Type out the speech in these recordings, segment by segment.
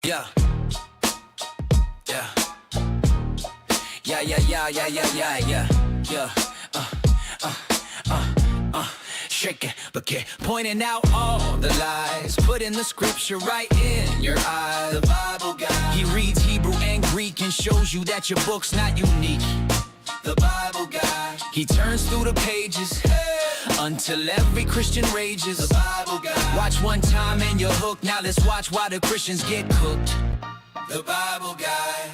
Yeah, yeah, yeah, yeah, yeah, yeah, yeah, yeah, yeah, yeah. Uh, Shake it, but keep pointing out all the lies. Putting the scripture right in your eyes. The Bible guy, he reads Hebrew and Greek and shows you that your book's not unique. The Bible guy, he turns through the pages until every Christian rages. The Bible guy, watch one time and you're hooked. Now let's watch why the Christians get cooked. The Bible guy.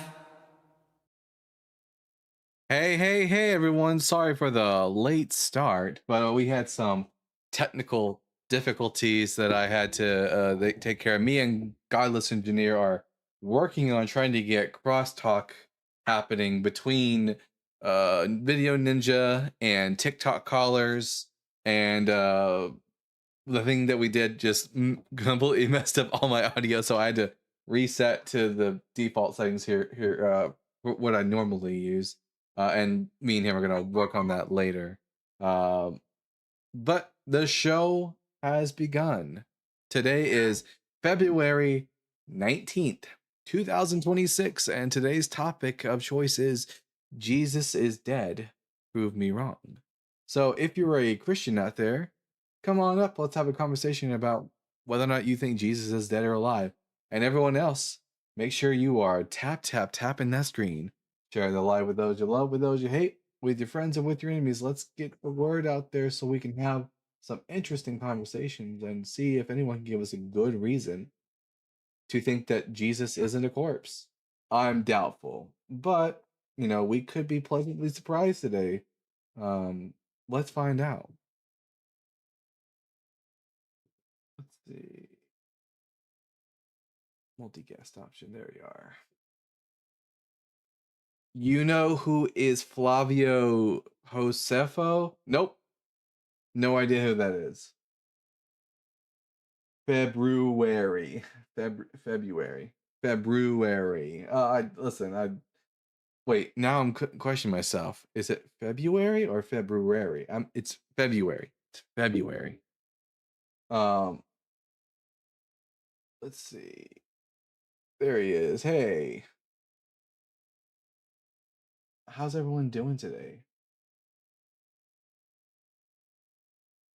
Hey, everyone. Sorry for the late start, but we had some technical difficulties that I had to take care of. Me and Godless Engineer are working on trying to get crosstalk happening between Video Ninja and TikTok callers, and the thing that we did just completely messed up all my audio, so I had to reset to the default settings here, what I normally use. And me and him are gonna work on that later. Um, but the show has begun. Today is February 19th, 2026, and today's topic of choice is Jesus is dead. Prove me wrong. So if you're a Christian out there, come on up. Let's have a conversation about whether or not you think Jesus is dead or alive. And everyone else, make sure you are tapping that screen. Share the live with those you love, with those you hate, with your friends and with your enemies. Let's get the word out there so we can have some interesting conversations and see if anyone can give us a good reason to think that Jesus isn't a corpse. I'm doubtful, but we could be pleasantly surprised today. Um, let's find out. Let's see. Multicast option. There we are. You know who is Flavio Josefo? Nope. No idea who that is. February. February. I wait. Now I'm questioning myself. Is it February or February? It's February. It's February. Let's see. There he is. Hey, how's everyone doing today?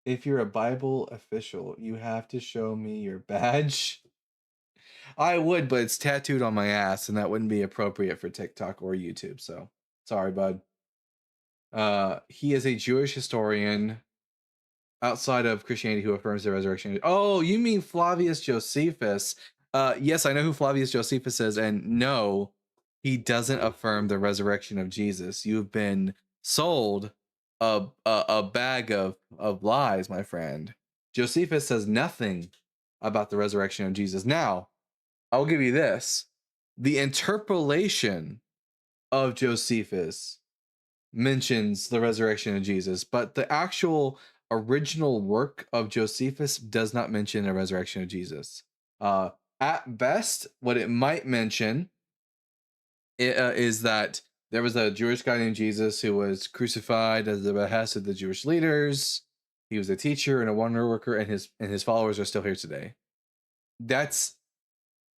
If you're a Bible official, you have to show me your badge. I would, but it's tattooed on my ass, and that wouldn't be appropriate for TikTok or YouTube. So sorry, bud. He is a Jewish historian outside of Christianity who affirms the resurrection. Oh, you mean Flavius Josephus? Yes, I know who Flavius Josephus is, and no, he doesn't affirm the resurrection of Jesus. You've been sold a bag of lies, my friend. Josephus says nothing about the resurrection of Jesus. Now, I'll give you this. The interpolation of Josephus mentions the resurrection of Jesus, but the actual original work of Josephus does not mention the resurrection of Jesus. At best, what it might mention is that there was a Jewish guy named Jesus who was crucified at the behest of the Jewish leaders. He was a teacher and a wonder worker, and his followers are still here today. That's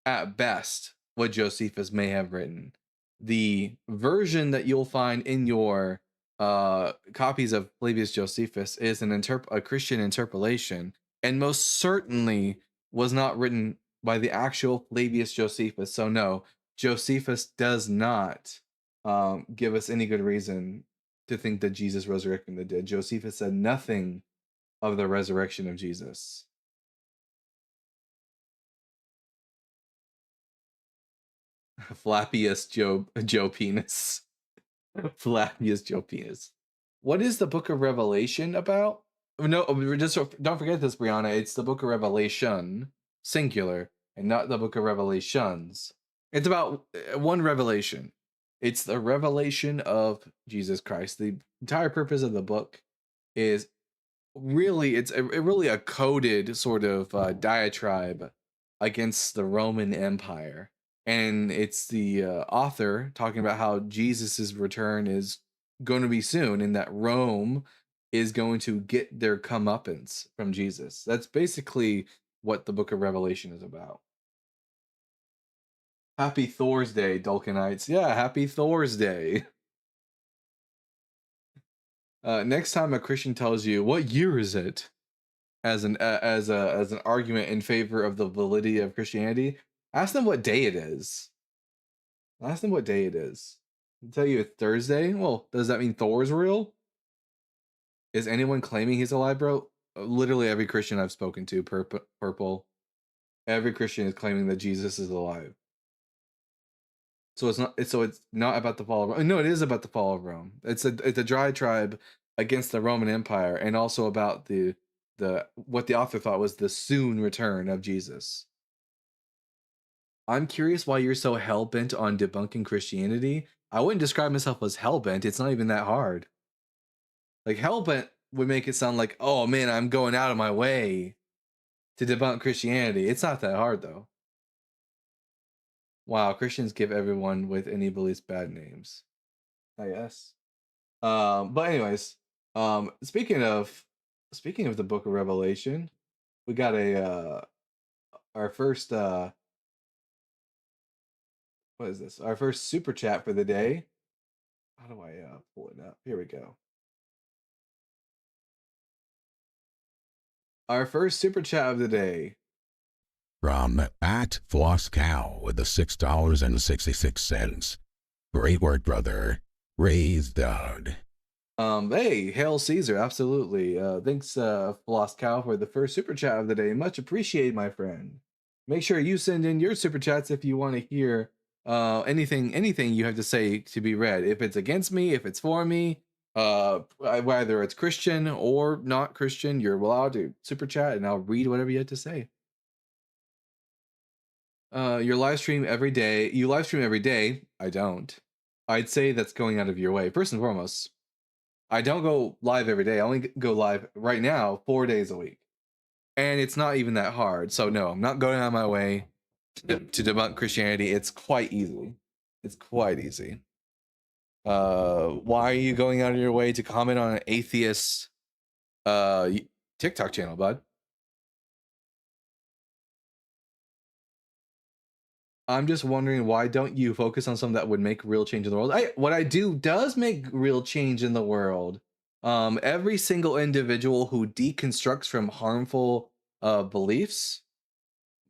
at best what Josephus may have written. The version that you'll find in your copies of Flavius Josephus is a Christian interpolation, and most certainly was not written by the actual Flavius Josephus. So no, Josephus does not give us any good reason to think that Jesus resurrected from the dead. Josephus said nothing of the resurrection of Jesus. Flappiest Joe Penis. Flappiest Joe Penis. What is the Book of Revelation about? No, just don't forget this, Brianna. It's the Book of Revelation, singular, and not the Book of Revelations. It's about one revelation. It's the revelation of Jesus Christ. The entire purpose of the book is really really a coded sort of diatribe against the Roman Empire, and it's the author talking about how Jesus's return is going to be soon, and that Rome is going to get their comeuppance from Jesus. That's basically what the Book of Revelation is about. Happy Thor's Day, Dulcanites. Yeah, happy Thor's Day. Next time a Christian tells you, "What year is it?" as an argument in favor of the validity of Christianity, ask them what day it is. Ask them what day it is. I'll tell you it's Thursday. Well, does that mean Thor's real? Is anyone claiming he's alive, bro? Literally every Christian I've spoken to, purple. Every Christian is claiming that Jesus is alive. So it's not about the fall of Rome. No, it is about the fall of Rome. It's a diatribe against the Roman Empire, and also about the what the author thought was the soon return of Jesus. I'm curious why you're so hell-bent on debunking Christianity. I wouldn't describe myself as hell-bent. It's not even that hard. Like, hell-bent would make it sound like, oh man, I'm going out of my way to debunk Christianity. It's not that hard though. Wow, Christians give everyone with any beliefs bad names. I guess. But anyways, speaking of the Book of Revelation, we got our first what is this? Our first super chat for the day. How do I pull it up? Here we go. Our first super chat of the day. From at Floss Cow with the $6.66. Great work, brother. Raise Doug. Hey, hail Caesar, absolutely. Thanks, Floss Cow, for the first super chat of the day. Much appreciated, my friend. Make sure you send in your super chats if you want to hear anything you have to say to be read. If it's against me, if it's for me, whether it's Christian or not Christian, you're allowed to super chat, and I'll read whatever you have to say. You live stream every day. I don't. I'd say that's going out of your way. First and foremost, I don't go live every day. I only go live right now 4 days a week. And it's not even that hard. So no, I'm not going out of my way to debunk Christianity. It's quite easy. It's quite easy. Why are you going out of your way to comment on an atheist TikTok channel, bud? I'm just wondering, why don't you focus on something that would make real change in the world? What I do does make real change in the world. Every single individual who deconstructs from harmful beliefs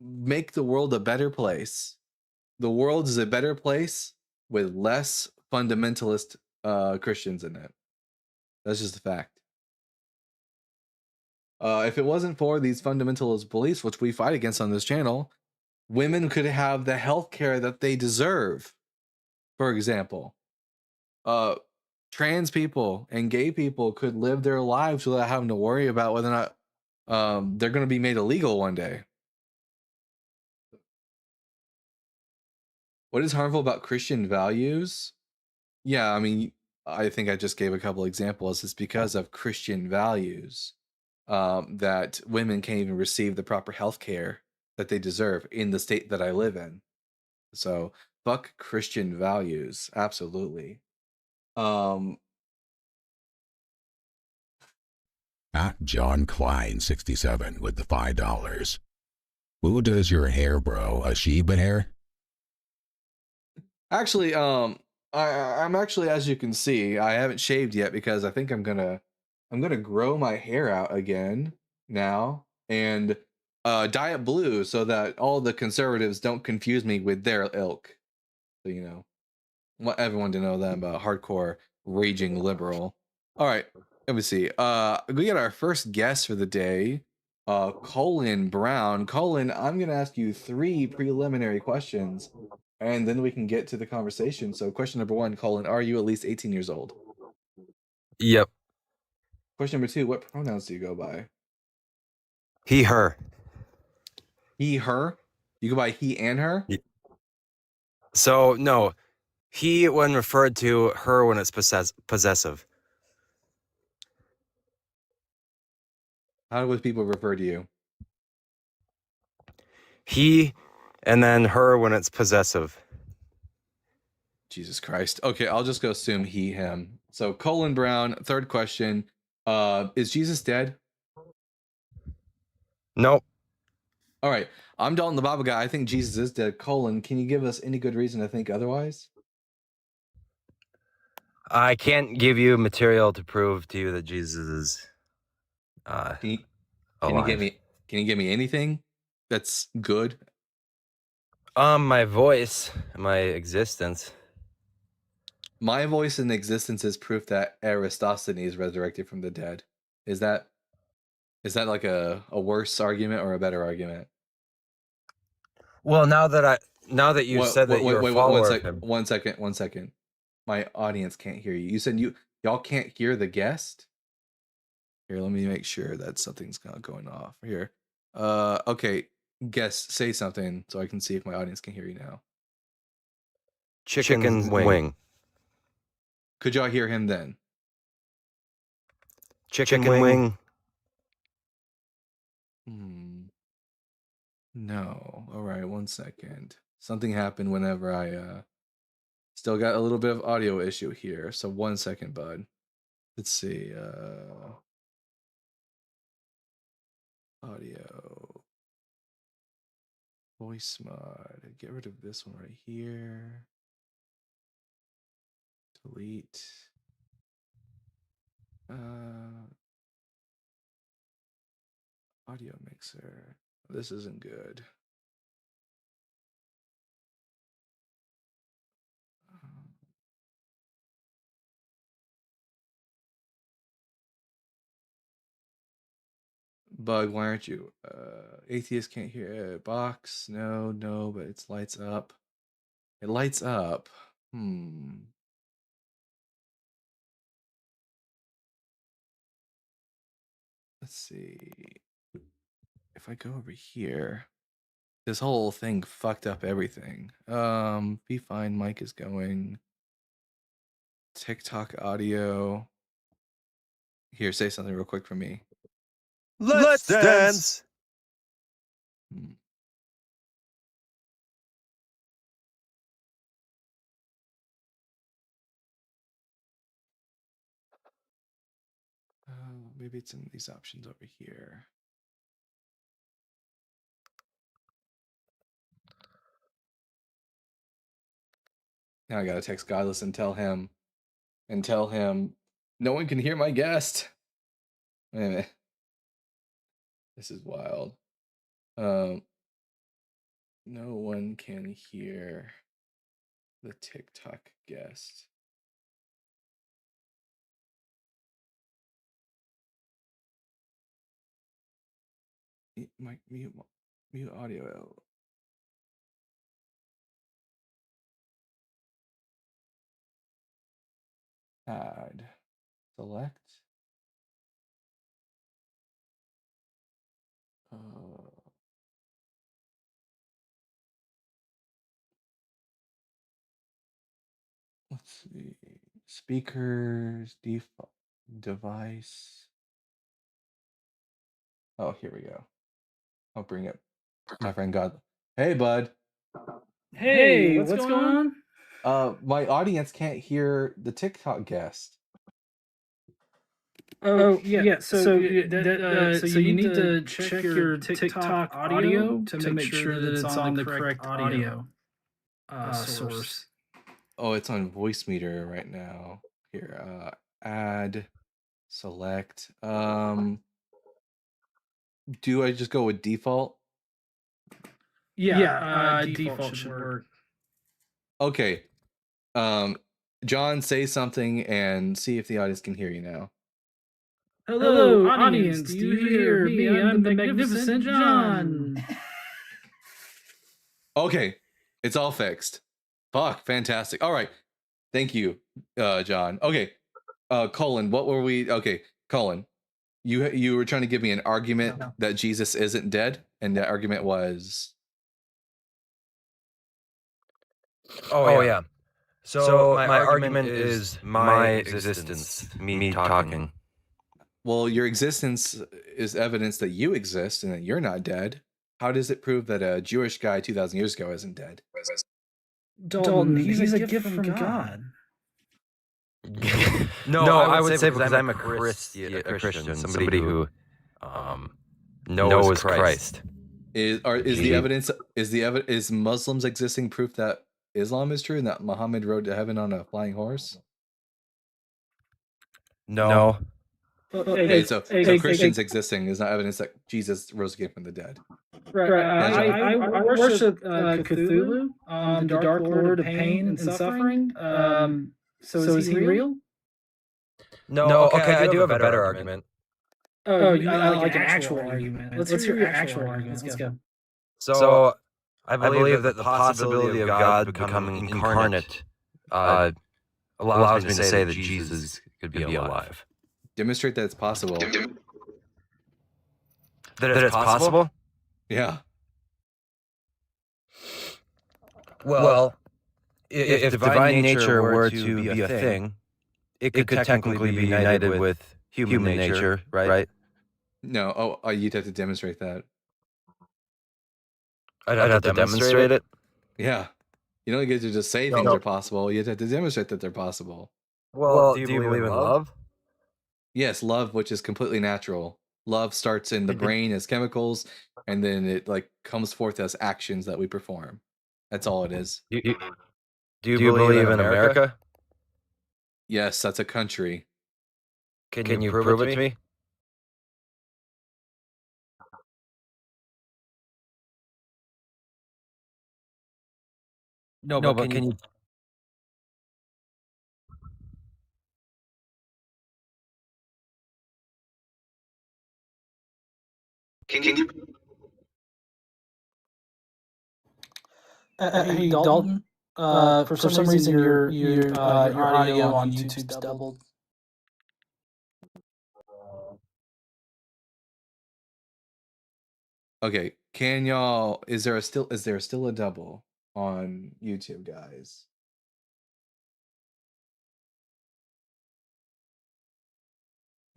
make the world a better place. The world is a better place with less fundamentalist Christians in it. That's just a fact. If it wasn't for these fundamentalist beliefs, which we fight against on this channel, women could have the health care that they deserve. For example, trans people and gay people could live their lives without having to worry about whether or not they're going to be made illegal one day. What is harmful about Christian values? Yeah, I mean, I think I just gave a couple examples. It's because of Christian values that women can't even receive the proper health care that they deserve in the state that I live in. So fuck Christian values. Absolutely. At John Klein 67 with the $5. Who does your hair, bro? A Sheba hair? Actually, I'm actually, as you can see, I haven't shaved yet because I think I'm gonna grow my hair out again now and dye it blue so that all the conservatives don't confuse me with their ilk. So you know, want everyone to know that I'm a hardcore raging liberal. All right, let me see. We got our first guest for the day, Colin Brown. Colin, I'm gonna ask you 3 preliminary questions, and then we can get to the conversation. So, question number 1, Colin, are you at least 18 years old? Yep. Question number 2, what pronouns do you go by? He, her. He, her. You go by he and her. So, no. He when referred to, her when it's possessive. How do people refer to you? He, and then her when it's possessive. Jesus Christ. Okay, I'll just go assume he, him. So, Colin Brown, third question. Is Jesus dead? Nope. All right. I'm Dalton, the Bible guy. I think Jesus is dead. Colin, can you give us any good reason to think otherwise? I can't give you material to prove to you that Jesus is Can you alive. can you give me anything that's good? My voice, my existence. My voice in existence is proof that Aristosthenes resurrected from the dead. Is that like a worse argument or a better argument? Well, now that you said that you're a follower of him. 1 second, 1 second. My audience can't hear you. You said y'all can't hear the guest? Here, let me make sure that something's not going off. Here. Okay. Guest, say something so I can see if my audience can hear you now. Chicken wing. Could y'all hear him then? Chicken wing. No. All right, 1 second. Something happened whenever I still got a little bit of audio issue here. So 1 second, bud. Let's see. Audio. Voice mod. Get rid of this one right here. Delete. Audio mixer. This isn't good. Bug, why aren't you? Atheist can't hear it. Box, no, but it lights up. It lights up. Let's see. If I go over here, this whole thing fucked up everything. Be fine, mic is going. TikTok audio. Here, say something real quick for me. Let's dance. Maybe it's in these options over here. Now I gotta text Godless and tell him no one can hear my guest. Wait a minute. This is wild. No one can hear the TikTok guest. Mute audio. Add. Select. Let's see. Speakers, default device. Oh, here we go. I'll bring it. My friend God. Hey, bud. Hey, what's going on? My audience can't hear the TikTok guest. Oh, yeah. So you need to check your TikTok audio to make sure that it's on the correct audio source. Oh, it's on voice meter right now. Here, add, select. Do I just go with default? Yeah, default should work. Okay. John, say something and see if the audience can hear you now. Hello, audience. Do you hear me? I'm the magnificent John. Okay, it's all fixed. Fuck, fantastic. All right, thank you, John. Okay, Colin, what were we? Okay, Colin, you were trying to give me an argument that Jesus isn't dead, and that argument was. Oh yeah. So my argument is my existence, me talking. Well, your existence is evidence that you exist and that you're not dead. How does it prove that a Jewish guy 2,000 years ago isn't dead? Dalton, he's a gift from God. No, I would say because I'm a Christian, somebody who knows Christ. Is Muslims existing proof that Islam is true and that Muhammad rode to heaven on a flying horse? No. Okay, so Christians existing is not evidence that Jesus rose again from the dead. Right. I worship Cthulhu, the Dark Lord of pain and suffering. So is he real? No, okay, I do have a better argument. Oh, like an actual argument. Let's hear your actual argument. Let's go. So, I believe that the possibility of God becoming incarnate allows me to say that Jesus could be alive. Demonstrate that it's possible. That it's possible? Yeah. Well, if divine nature were to be a thing, it could technically be united with human nature, right? No, you'd have to demonstrate that. I'd have to demonstrate it? Yeah. You don't get to just say things are possible. You'd have to demonstrate that they're possible. Well, do you believe in love? Yes, love, which is completely natural. Love starts in the brain as chemicals, and then it like comes forth as actions that we perform. That's all it is. Do you believe in America? Yes, that's a country. Can you prove it to me? No, but can you? Hey, Dalton. For some reason, your audio on YouTube's doubled. Okay, is there still a double on YouTube, guys?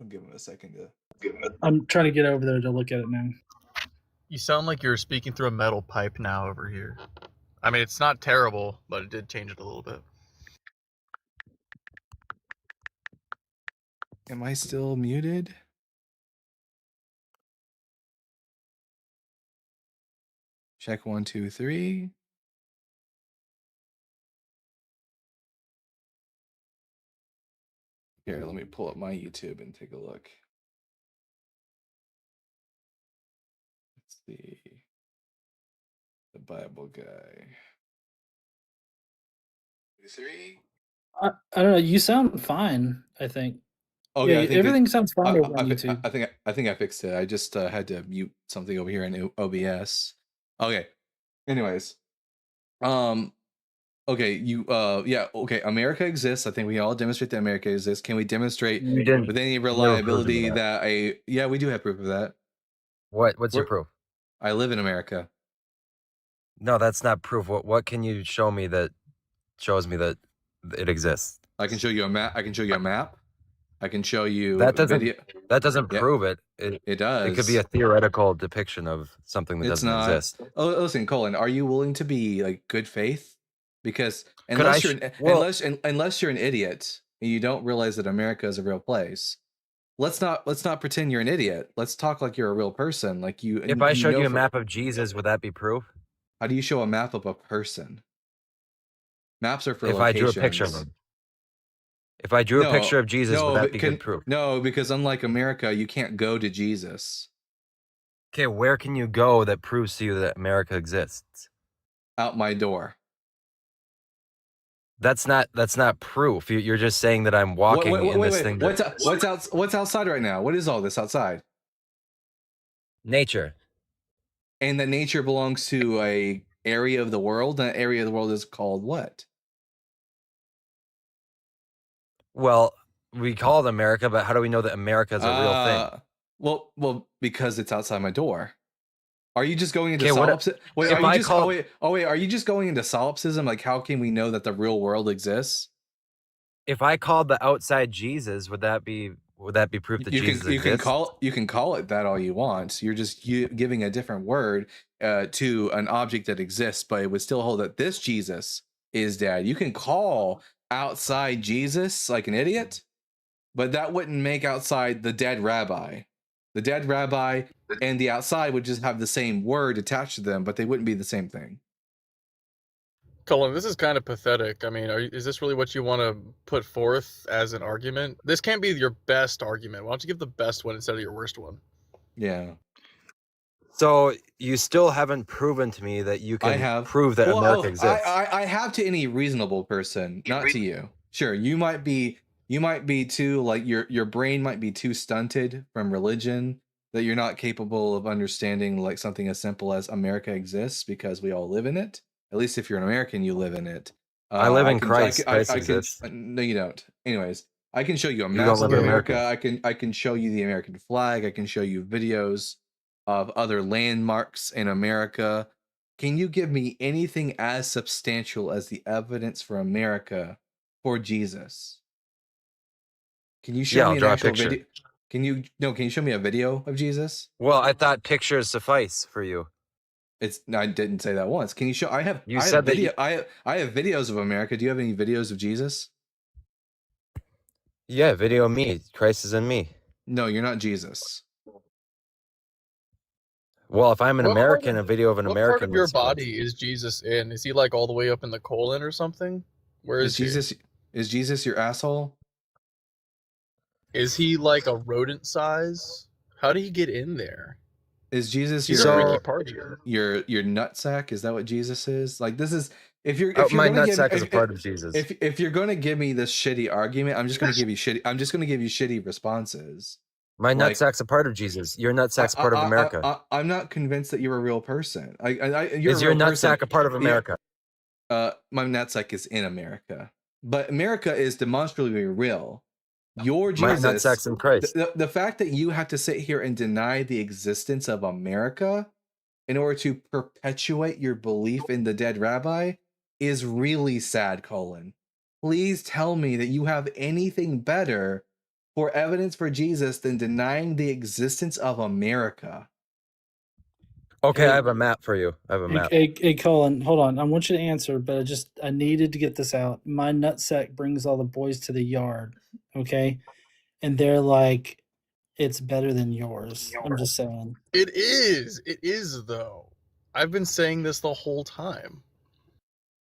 I'll give him a second to. I'm trying to get over there to look at it now. You sound like you're speaking through a metal pipe now over here. I mean, it's not terrible, but it did change it a little bit. Am I still muted? Check 1, 2, 3. Here, let me pull up my YouTube and take a look. Let's see. The Bible guy. 3. I don't know. You sound fine, I think. Okay, yeah, everything sounds fine over on YouTube. I think I fixed it. I just had to mute something over here in OBS. Okay. Anyways, okay, okay. America exists. I think we all demonstrate that America exists. Can we demonstrate with any reliability that we do have proof of that. What's your proof? I live in America. No, that's not proof. What can you show me that shows me that it exists? I can show you a map. I can show you that doesn't prove it. It does. It could be a theoretical depiction of something that doesn't exist. Oh, listen, Colin, are you willing to be like good faith? Because unless you're an idiot and you don't realize that America is a real place, let's not pretend you're an idiot. Let's talk like you're a real person. Like you. If I showed you a map of Jesus, would that be proof? How do you show a map of a person? Maps are for locations. I drew a picture of him. If I drew a picture of Jesus, would that be good proof? No, because unlike America, you can't go to Jesus. Okay, where can you go that proves to you that America exists? Out my door. That's not proof. You're just saying that I'm walking in this thing. What's outside right now? What is all this outside? Nature. And that nature belongs to a area of the world. That area of the world is called what? Well, we call it America, but how do we know that America is a real thing? Well, because it's outside my door. Are you just going into solipsism? Are you just going into solipsism? Like, how can we know that the real world exists? If I called the outside Jesus, would that be proof that Jesus exists? You can call it that all you want. You're just giving a different word to an object that exists, but it would still hold that this Jesus is dead. You can call outside Jesus like an idiot, but that wouldn't make outside the dead rabbi. The dead rabbi and the outside would just have the same word attached to them, but they wouldn't be the same thing. Colin, this is kind of pathetic. I mean, is this really what you want to put forth as an argument? This can't be your best argument. Why don't you give the best one instead of your worst one? Yeah. So you still haven't proven to me that you can prove that America exists. I have to any reasonable person, not to you. Sure, you might be too, like, your brain might be too stunted from religion that you're not capable of understanding like something as simple as America exists because we all live in it. At least if you're an American, you live in it. I live in Christ. Christ exists. No, you don't. Anyways, I can show you a You map don't of live in America. I can show you the American flag. I can show you videos of other landmarks in America. Can you give me anything as substantial as the evidence for America for Jesus? Can you show me an actual video? Can you show me a video of Jesus? Well, I thought pictures suffice for you. I didn't say that once. Can you show? I have videos of America. Do you have any videos of Jesus? Yeah, video of me. Christ is in me. No, you're not Jesus. Well, if I'm an American, a video of an American. What part of your body is Jesus in? Is he like all the way up in the colon or something? Where is Jesus? Is Jesus your asshole? Is he like a rodent size? How do you get in there? Is Jesus your nutsack? Is that what Jesus is? Like, this is if you're my nutsack is a part of Jesus. If you're going to give me this shitty argument, I'm just going to give you shitty responses. My nutsack's a part of Jesus. Your nutsack's part of America. I'm not convinced that you're a real person. Is your nutsack a part of America? My nutsack is in America, but America is demonstrably real. Your Jesus, my nutsack's in Christ. The fact that you have to sit here and deny the existence of America in order to perpetuate your belief in the dead rabbi is really sad, Colin. Please tell me that you have anything better for evidence for Jesus than denying the existence of America. Okay, I have a map for you. I have a map. Hey, Colin, hold on. I want you to answer, but I needed to get this out. My nutsack brings all the boys to the yard, okay? And they're like, it's better than yours. I'm just saying. It is. It is, though. I've been saying this the whole time.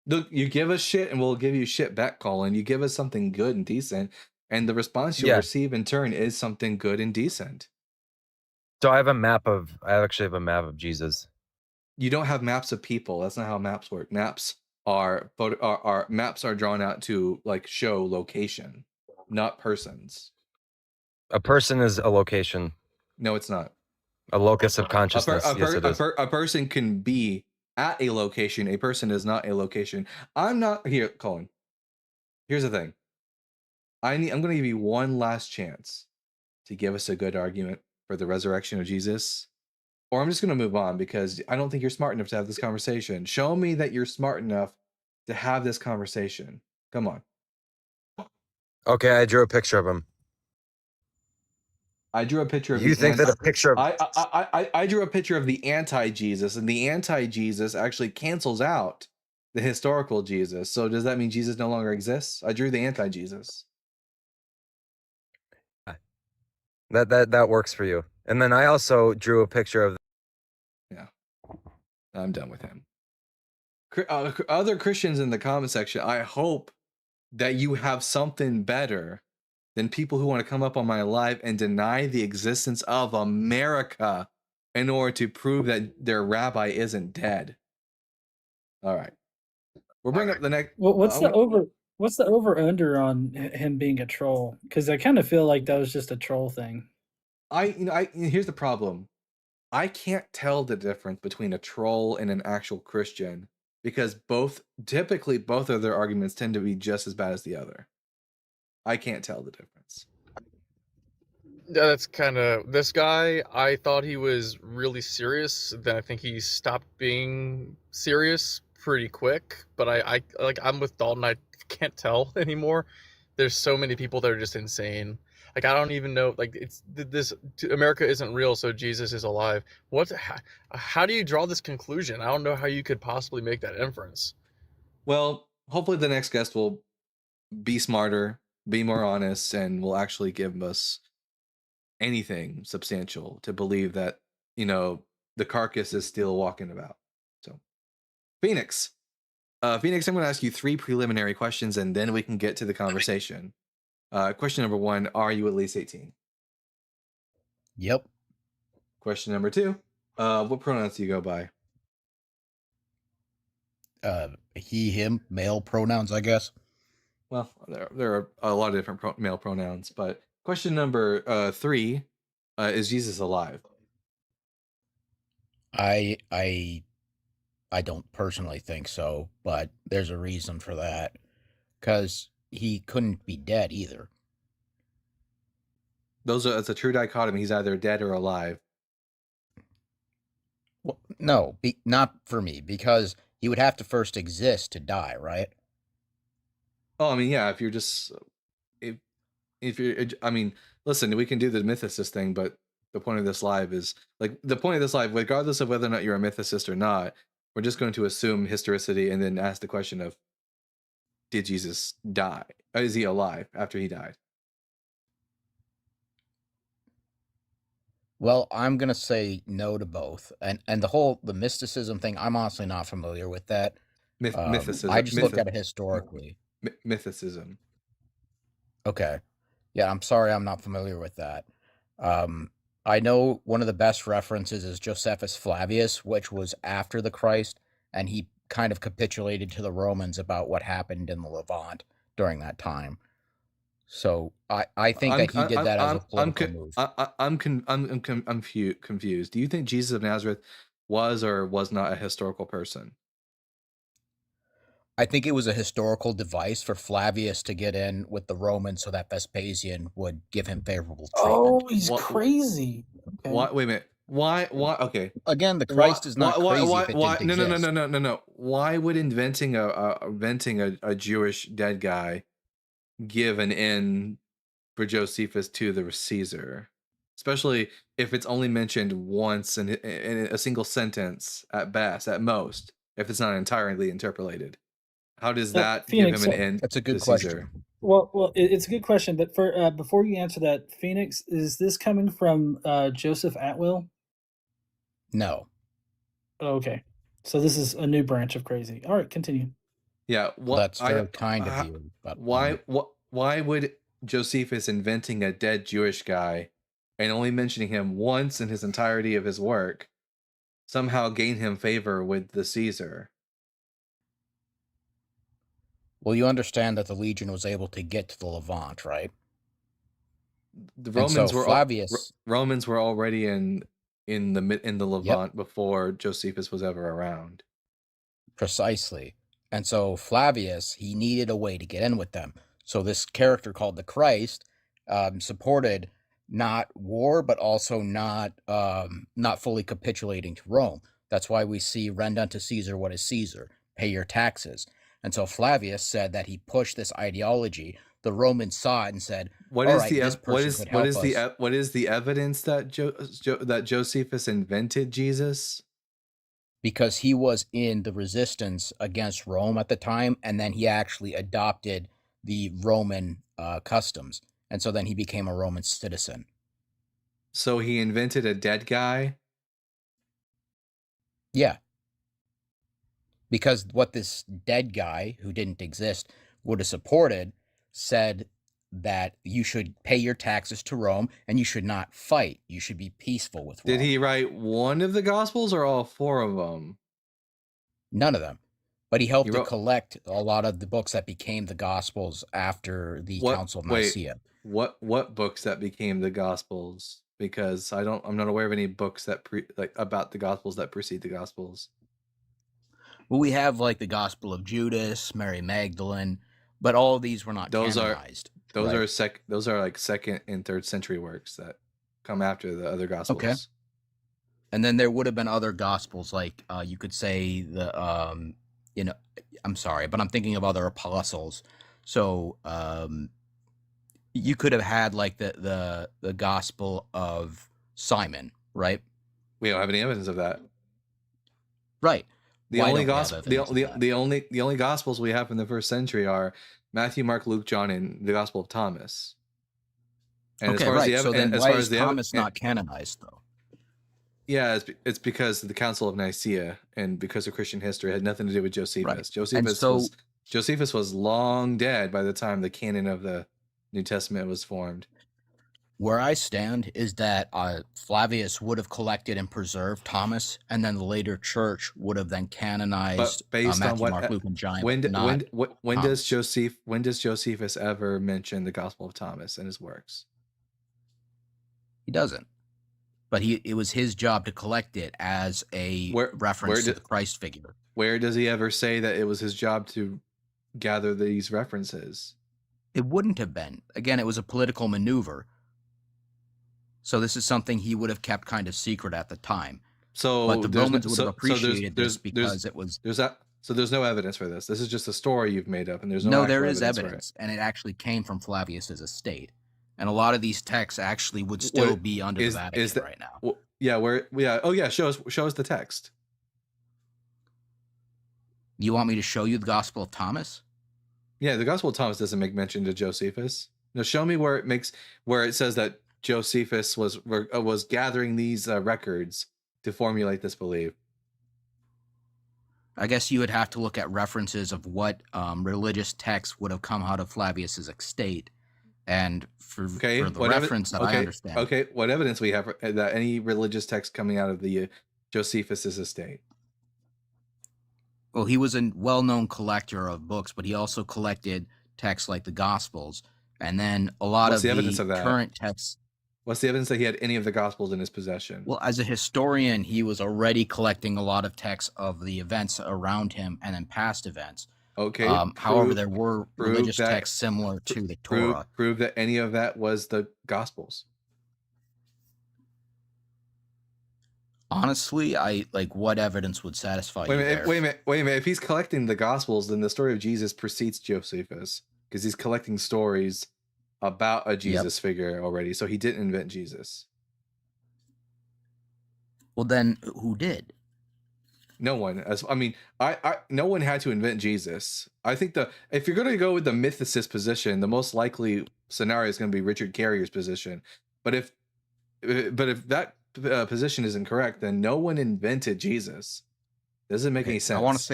Look, you give us shit and we'll give you shit back, Colin. You give us something good and decent, and the response you'll receive in turn is something good and decent. So I actually have a map of Jesus. You don't have maps of people. That's not how maps work. Maps are drawn out to like show location, not persons. A person is a location. No, it's not. A locus of consciousness. Yes, it is. A person can be at a location. A person is not a location. I'm not here, Colin. Here's the thing. I'm going to give you one last chance to give us a good argument for the resurrection of Jesus, or I'm just going to move on because I don't think you're smart enough to have this conversation. Show me that you're smart enough to have this conversation. Come on. Okay, I drew a picture of him. I drew a picture of you think that a picture of I drew a picture of the anti-Jesus, and the anti-Jesus actually cancels out the historical Jesus. So does that mean Jesus no longer exists? I drew the anti-Jesus. That works for you. And then I also drew a picture of. Yeah, I'm done with him. Other Christians in the comment section, I hope that you have something better than people who want to come up on my live and deny the existence of America in order to prove that their rabbi isn't dead. All right, we'll bring up the next. Well, what's the over under on him being a troll? Because I kind of feel like that was just a troll thing. Here's the problem. I can't tell the difference between a troll and an actual Christian because typically both of their arguments tend to be just as bad as the other. I can't tell the difference. That's kind of this guy. I thought he was really serious. Then I think he stopped being serious pretty quick. But I'm with Dalton. I can't tell anymore. There's so many people that are just insane. Like, I don't even know. Like, America isn't real, so Jesus is alive. How do you draw this conclusion? I don't know how you could possibly make that inference. Well, hopefully the next guest will be smarter, be more honest, and will actually give us anything substantial to believe that, the carcass is still walking about. So, Phoenix. Phoenix, I'm going to ask you 3 preliminary questions, and then we can get to the conversation. Question number 1, are you at least 18? Yep. Question number 2, what pronouns do you go by? He, him, male pronouns, I guess. Well, there are a lot of different male pronouns, but question number 3, is Jesus alive? I don't personally think so, but there's a reason for that, because he couldn't be dead either. It's a true dichotomy. He's either dead or alive. Well, no, not for me, because he would have to first exist to die, right? Oh, I mean, yeah. If you're just, if you're, I mean, listen, we can do the mythicist thing, but the point of this live is regardless of whether or not you're a mythicist or not, we're just going to assume historicity and then ask the question of, did Jesus die? Is he alive after he died? Well, I'm gonna say no to both, and the mysticism thing. I'm honestly not familiar with that. Mythicism. I just look at it historically. Mythicism. Okay, yeah, I'm sorry, I'm not familiar with that. I know one of the best references is Josephus Flavius, which was after the Christ, and he kind of capitulated to the Romans about what happened in the Levant during that time. So I think that he did that as a political move. I'm confused. Do you think Jesus of Nazareth was or was not a historical person? I think it was a historical device for Flavius to get in with the Romans so that Vespasian would give him favorable treatment. Oh, he's crazy. Okay. Wait a minute. Why? Okay. Again, the Christ is not crazy if it didn't exist. No. Why would inventing a Jewish dead guy give an end for Josephus to the Caesar, especially if it's only mentioned once in a single sentence at best, at most, if it's not entirely interpolated? How does that Phoenix, give him an end? That's a good to question. Caesar? Well, it's a good question, but for before you answer that, Phoenix, is this coming from Joseph Atwill? No. Okay, so this is a new branch of crazy. All right, continue. Yeah, that's very kind of you. But why would Josephus inventing a dead Jewish guy and only mentioning him once in his entirety of his work somehow gain him favor with the Caesar? Well, you understand that the legion was able to get to the Levant, right? The Romans were already in the Levant before Josephus was ever around. Precisely. And so Flavius, he needed a way to get in with them. So this character called the Christ supported not war, but also not fully capitulating to Rome. That's why we see rend unto Caesar what is Caesar, pay your taxes. And so Flavius said that he pushed this ideology. The Romans saw it and said, what is the evidence that Josephus invented Jesus? Because he was in the resistance against Rome at the time, and then he actually adopted the Roman customs, and so then he became a Roman citizen. So he invented a dead guy? Yeah. Because what this dead guy, who didn't exist, would have supported, said that you should pay your taxes to Rome, and you should not fight. You should be peaceful with Rome. Did he write one of the Gospels or all 4 of them? None of them. But he helped to collect a lot of the books that became the Gospels after the Council of Nicaea. What books that became the Gospels? Because I'm not aware of any books that about the Gospels that precede the Gospels. Well, we have like the Gospel of Judas, Mary Magdalene, but all of these were not canonized. Those are like 2nd and 3rd century works that come after the other Gospels. Okay. And then there would have been other Gospels, like you could say the I'm sorry, but I'm thinking of other apostles. So you could have had like the Gospel of Simon, right? We don't have any evidence of that. Right. The only Gospels we have in the 1st century are Matthew, Mark, Luke, John, and the Gospel of Thomas. Well, Matthew, Mark, Luke, John, and the Gospel of Thomas. Okay. And then there would have been other Gospels, like you could say the I'm sorry, but I'm thinking of other apostles. So you could have had like the Gospel of Simon, right? We don't have any evidence of that. The only Gospels we have in the 1st century are Matthew, Mark, Luke, John, and the Gospel of Thomas. And Okay, as far right. as So the then as why far is as the Thomas not canonized, though? yeah, it's because of the Council of Nicaea and because of Christian history. It had nothing to do with Josephus. Right. And so Josephus was long dead by the time the canon of the New Testament was formed. where I stand is that Flavius would have collected and preserved Thomas, and then the later church would have then But canonized based on Matthew, Mark, what Luke, and John. when Not does Thomas. Josephus ever mention the Gospel of Thomas in his works? He doesn't. But it was his job to collect it as a reference to the Christ figure. Where does he ever say that it was his job to gather these references? It wouldn't have been. Again, it was a political maneuver. So this is something he would have kept kind of secret at the time. So but the Romans would have appreciated this because it was. So there's no evidence for this. This is just a story you've made up, and there's no. There is evidence, and it actually came from Flavius's estate. And a lot of these texts actually would still be under the Vatican right now. Well, yeah, oh yeah, show us the text. You want me to show you the Gospel of Thomas? Yeah, the Gospel of Thomas doesn't make mention to Josephus. No, show me where it says that Josephus was gathering these records to formulate this belief. I guess you would have to look at references of what religious texts would have come out of Flavius's estate. And for the reference that I understand. Okay, what evidence we have that any religious text coming out of the Josephus's estate? Well, he was a well-known collector of books, but he also collected texts like the Gospels. And then a lot of the current texts. What's the evidence that he had any of the Gospels in his possession? Well, as a historian, he was already collecting a lot of texts of the events around him and then past events. Okay. However, there were religious texts similar to the Torah. Prove that any of that was the Gospels. Honestly, what evidence would satisfy you there? Wait a minute. If he's collecting the Gospels, then the story of Jesus precedes Josephus because he's collecting stories about a Jesus figure already. So he didn't invent Jesus. Well, then who did? No one. No one had to invent Jesus. I think if you're going to go with the mythicist position, the most likely scenario is going to be Richard Carrier's position. But if that position is incorrect, then no one invented Jesus. Doesn't make any sense. I want to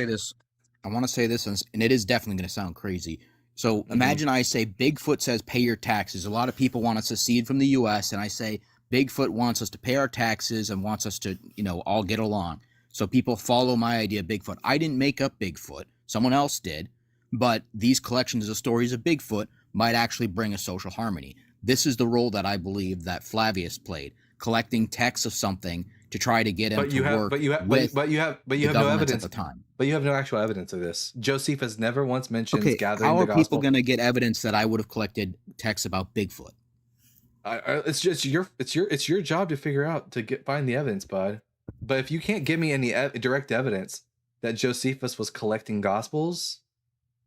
say this, and it is definitely going to sound crazy. So imagine I say Bigfoot says pay your taxes. A lot of people want us to secede from the U.S., and I say Bigfoot wants us to pay our taxes and wants us to, all get along. So people follow my idea of Bigfoot. I didn't make up Bigfoot. Someone else did. But these collections of stories of Bigfoot might actually bring a social harmony. This is the role that I believe that Flavius played, collecting texts of something to try to get him to work with no evidence at the time. But you have no actual evidence of this. Josephus never once mentions gathering how the are gospel. People going to get evidence that I would have collected texts about Bigfoot? It's just your job to figure out find the evidence, bud. But if you can't give me any direct evidence that Josephus was collecting gospels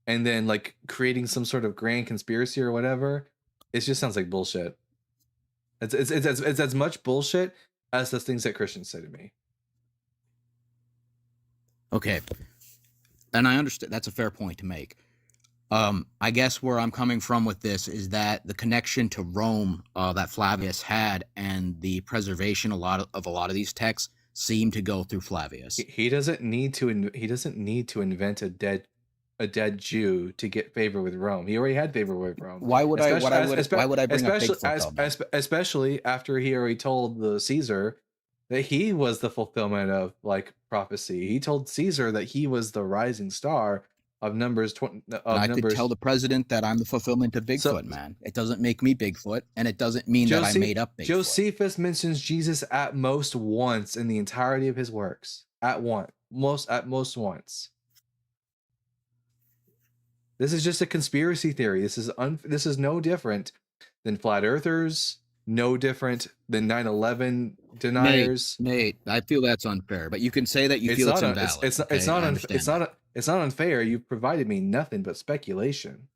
and then creating some sort of grand conspiracy or whatever, it just sounds like bullshit. It's as much bullshit as the things that Christians say to me. Okay. And I understand that's a fair point to make. I guess where I'm coming from with this is that the connection to Rome that Flavius had and the preservation of a lot of these texts seem to go through Flavius. He doesn't need to invent a dead Jew to get favor with Rome. He already had favor with Rome. Why would I bring up Bigfoot, especially after he already told the Caesar that he was the fulfillment of prophecy. He told Caesar that he was the rising star of Numbers 20. I could tell the president that I'm the fulfillment of Bigfoot, man. It doesn't make me Bigfoot, and it doesn't mean that I made up Bigfoot. Josephus mentions Jesus at most once in the entirety of his works. At most once. This is just a conspiracy theory. This is no different than flat earthers. No different than 9/11 deniers. Nate, I feel that's unfair, but you can say that you feel it's invalid. It's not unfair. You've provided me nothing but speculation.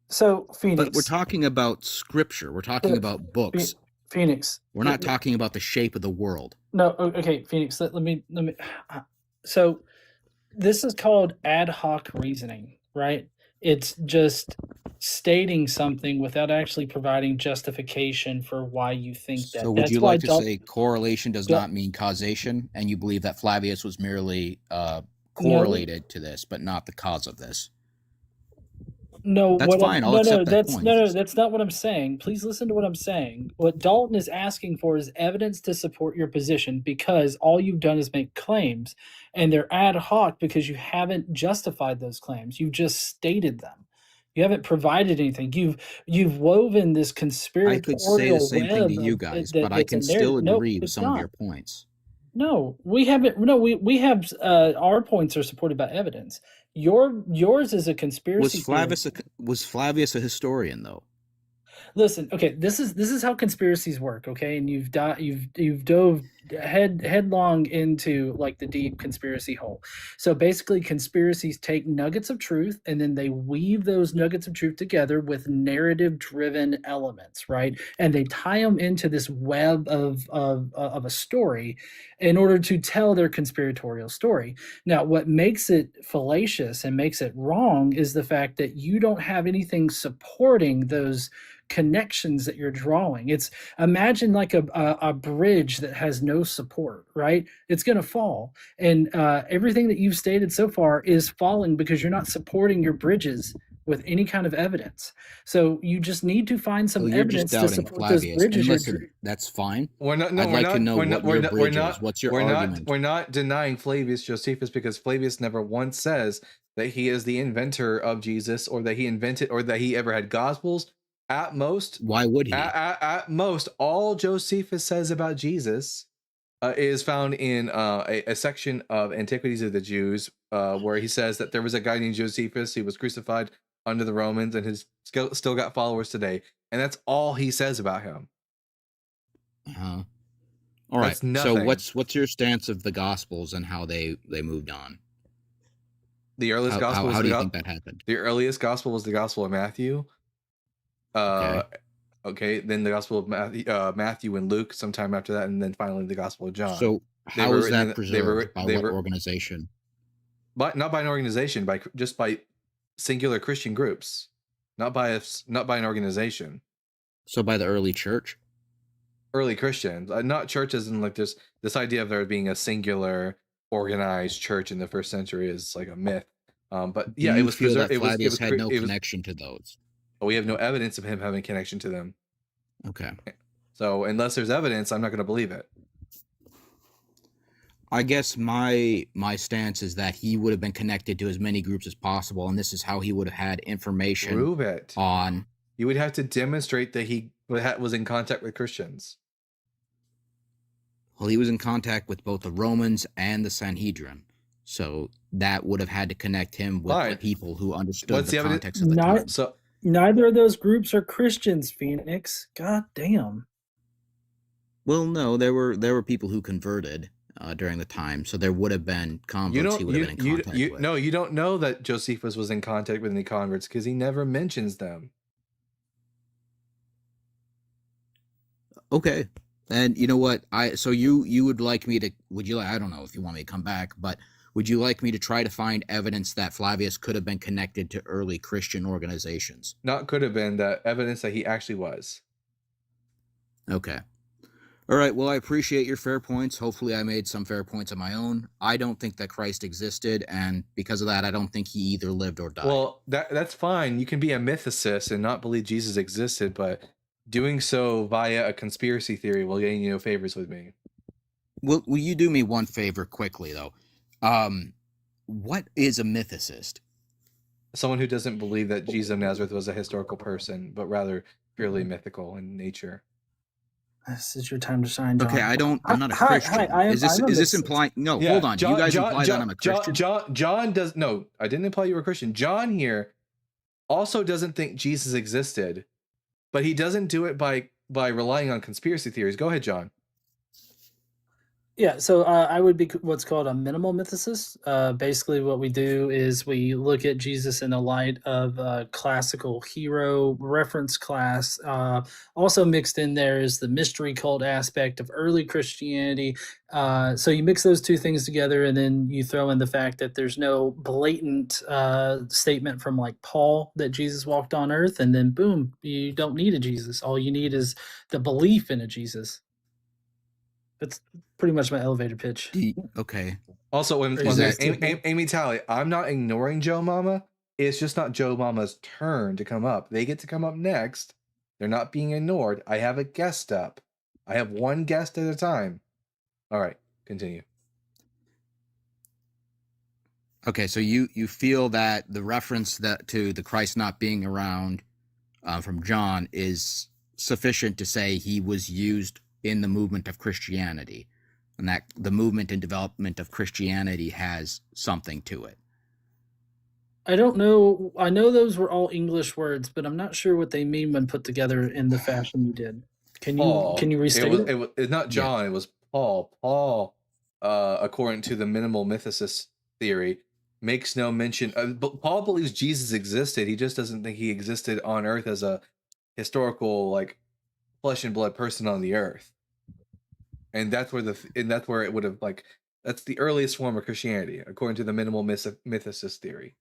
So, Phoenix. But we're talking about scripture. We're talking about books. Phoenix. We're not talking about the shape of the world. No, okay, Phoenix. Let me. So, this is called ad hoc reasoning, right? It's just stating something without actually providing justification for why you think that. So would That's you why like to say correlation does Dal- not mean causation, and you believe that Flavius was merely no, correlated to this, but not the cause of this? no, That's fine. I'll accept that point. no, that's not what I'm saying. Please listen to what I'm saying. What Dalton is asking for is evidence to support your position, because all you've done is make claims, and they're ad hoc because you haven't justified those claims. You've just stated them. You haven't provided anything. You've woven this I conspiratorial could say the same thing to web you of, guys, that, but I that's can in there. still No, agree with it's some of not. your points. No, we haven't. No, we have our points are supported by evidence. Yours is a conspiracy theory. Was Flavius a historian though? Listen, okay, this is how conspiracies work, okay? And you've dove headlong into like the deep conspiracy hole. So basically, conspiracies take nuggets of truth and then they weave those nuggets of truth together with narrative-driven elements, right? And they tie them into this web of a story in order to tell their conspiratorial story. Now, what makes it fallacious and makes it wrong is the fact that you don't have anything supporting those connections that you're drawing. It's imagine like a bridge that has no support, right? It's going to fall, and everything that you've stated so far is falling because you're not supporting your bridges with any kind of evidence. So you just need to find some Well, you're just evidence to doubting support those Flavius. And bridges. listen, that's fine. We're not. No, I'd we're like not. to know We're what not. your We're not. We're bridge not. is. What's your We're argument? not. We're not denying Flavius Josephus because Flavius never once says that he is the inventor of Jesus or that he invented or that he ever had gospels. At most, Why would he? at most, all Josephus says about Jesus is found in a section of Antiquities of the Jews, where he says that there was a guy named Josephus who was crucified under the Romans and has still got followers today, and that's all he says about him. All right. That's nothing. So what's your stance of the Gospels and how they moved on? The earliest gospel. How do you think that happened? The earliest gospel was the Gospel of Matthew. Okay. Then the Gospel of Matthew and Luke sometime after that, and then finally the Gospel of John. So how is that preserved by what organization? But not by an organization, just by singular Christian groups, not by an organization. So by the early church, early Christians, not churches, and like this idea of there being a singular organized church in the first century is like a myth. But yeah, it was preserved. Flavius had no connection to those. But we have no evidence of him having connection to them. Okay. So unless there's evidence, I'm not going to believe it. I guess my stance is that he would have been connected to as many groups as possible, and this is how he would have had information. Prove it. On. You would have to demonstrate that he was in contact with Christians. Well, he was in contact with both the Romans and the Sanhedrin, so that would have had to connect him with the people who understood the context of the time. So neither of those groups are Christians, Phoenix. God damn. Well, no, there were people who converted during the time, so there would have been converts he would have been in contact with. No, you don't know that Josephus was in contact with any converts because he never mentions them. Okay. And you know what? So you would like me to, I don't know if you want me to come back, but would you like me to try to find evidence that Flavius could have been connected to early Christian organizations? Not could have been, that evidence that he actually was. Okay. All right. Well, I appreciate your fair points. Hopefully I made some fair points of my own. I don't think that Christ existed, and because of that, I don't think he either lived or died. Well, that's fine. You can be a mythicist and not believe Jesus existed, but doing so via a conspiracy theory will gain you no favors with me. Will you do me one favor quickly, though? What is a mythicist? Someone who doesn't believe that Jesus of Nazareth was a historical person, but rather purely mythical in nature. This is your time to shine, John. Okay, I'm not a Christian. Is this implying? No, hold on. You guys imply that I'm a Christian? John does. No, I didn't imply you were a Christian. John here also doesn't think Jesus existed, but he doesn't do it by relying on conspiracy theories. Go ahead, John. Yeah, so I would be what's called a minimal mythicist. Basically, what we do is we look at Jesus in the light of a classical hero reference class. Also mixed in there is the mystery cult aspect of early Christianity. So you mix those two things together, and then you throw in the fact that there's no blatant statement from like Paul that Jesus walked on earth, and then boom, you don't need a Jesus. All you need is the belief in a Jesus. That's pretty much my elevator pitch. Okay. Also, Or is that simple? Amy Talley, I'm not ignoring Joe Mama. It's just not Joe Mama's turn to come up. They get to come up next. They're not being ignored. I have a guest up. I have one guest at a time. All right, continue. Okay, so you feel that the reference that to the Christ not being around from John is sufficient to say he was used in the movement of Christianity, and that the movement and development of Christianity has something to it. I don't know. I know those were all English words, but I'm not sure what they mean when put together in the fashion you did. Can you restate it? It's not John. Yeah. It was Paul. Paul, according to the minimal mythicist theory, makes no mention. Paul believes Jesus existed. He just doesn't think he existed on Earth as a historical, like, flesh and blood person on the Earth. And that's where it would have, like, that's the earliest form of Christianity, according to the minimal mythicist theory.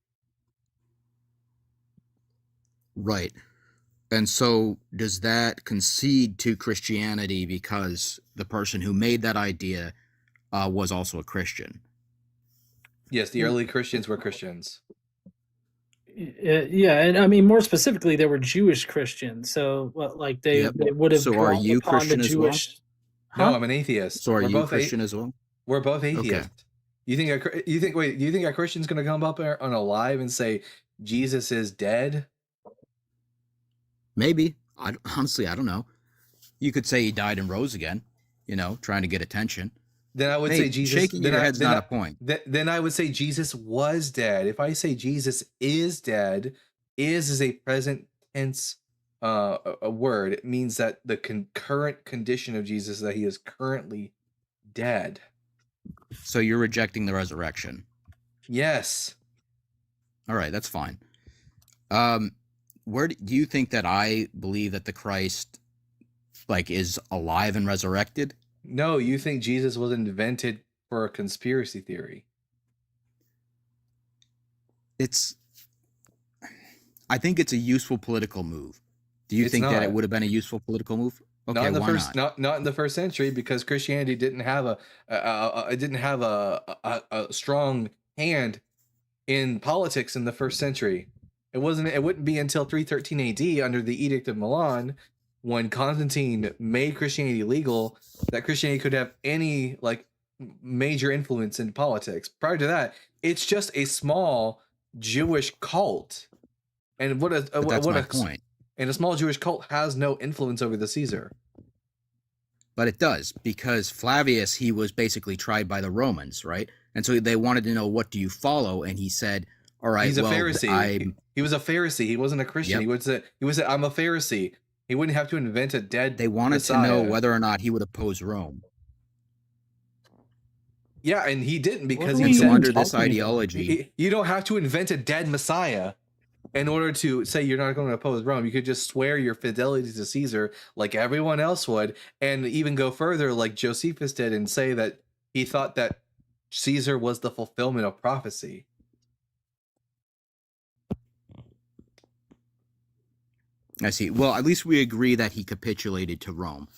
Right. And so does that concede to Christianity because the person who made that idea was also a Christian? Yes, the early Christians were Christians. Yeah, and I mean more specifically, they were Jewish Christians. So, like they would have. So, are you Christian as well? No, I'm an atheist. So, are you Christian as well? We're both atheists. Okay. You think a Christian's going to come up on a live and say Jesus is dead? Maybe. Honestly, I don't know. You could say he died and rose again, trying to get attention. Then I would say Jesus. Shaking your head's not a point. Then I would say Jesus was dead. If I say Jesus is dead, is a present tense a word. It means that the current condition of Jesus is that he is currently dead. So you're rejecting the resurrection? Yes. All right, that's fine. Where do you think that I believe that the Christ is alive and resurrected? No, you think Jesus was invented for a conspiracy theory. I think it's a useful political move. Do you think that it would have been a useful political move? Okay, not in the why first, not in the first century, because Christianity didn't have a strong hand in politics in the first century. It wouldn't be until 313 AD under the Edict of Milan, when Constantine made Christianity legal, that Christianity could have any major influence in politics. Prior to that, it's just a small Jewish cult. And that's my point. And a small Jewish cult has no influence over the Caesar. But it does, because Flavius, he was basically tried by the Romans, right? And so they wanted to know, what do you follow? And he said, all right, he's a Pharisee. He was a Pharisee. He wasn't a Christian. Yep. He would say, I'm a Pharisee. He wouldn't have to invent a dead They wanted Messiah. To know whether or not he would oppose Rome. Yeah, and he didn't, because he's under this ideology. You don't have to invent a dead Messiah in order to say you're not going to oppose Rome. You could just swear your fidelity to Caesar like everyone else would, and even go further like Josephus did and say that he thought that Caesar was the fulfillment of prophecy. I see. Well, at least we agree that he capitulated to Rome,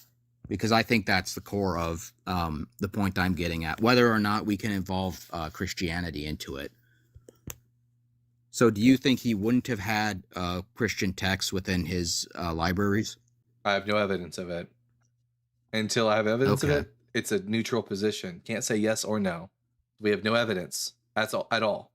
because I think that's the core of the point I'm getting at, whether or not we can involve Christianity into it. So do you think he wouldn't have had Christian texts within his libraries? I have no evidence of it. Until I have evidence of it, it's a neutral position. Can't say yes or no. We have no evidence. That's all at all.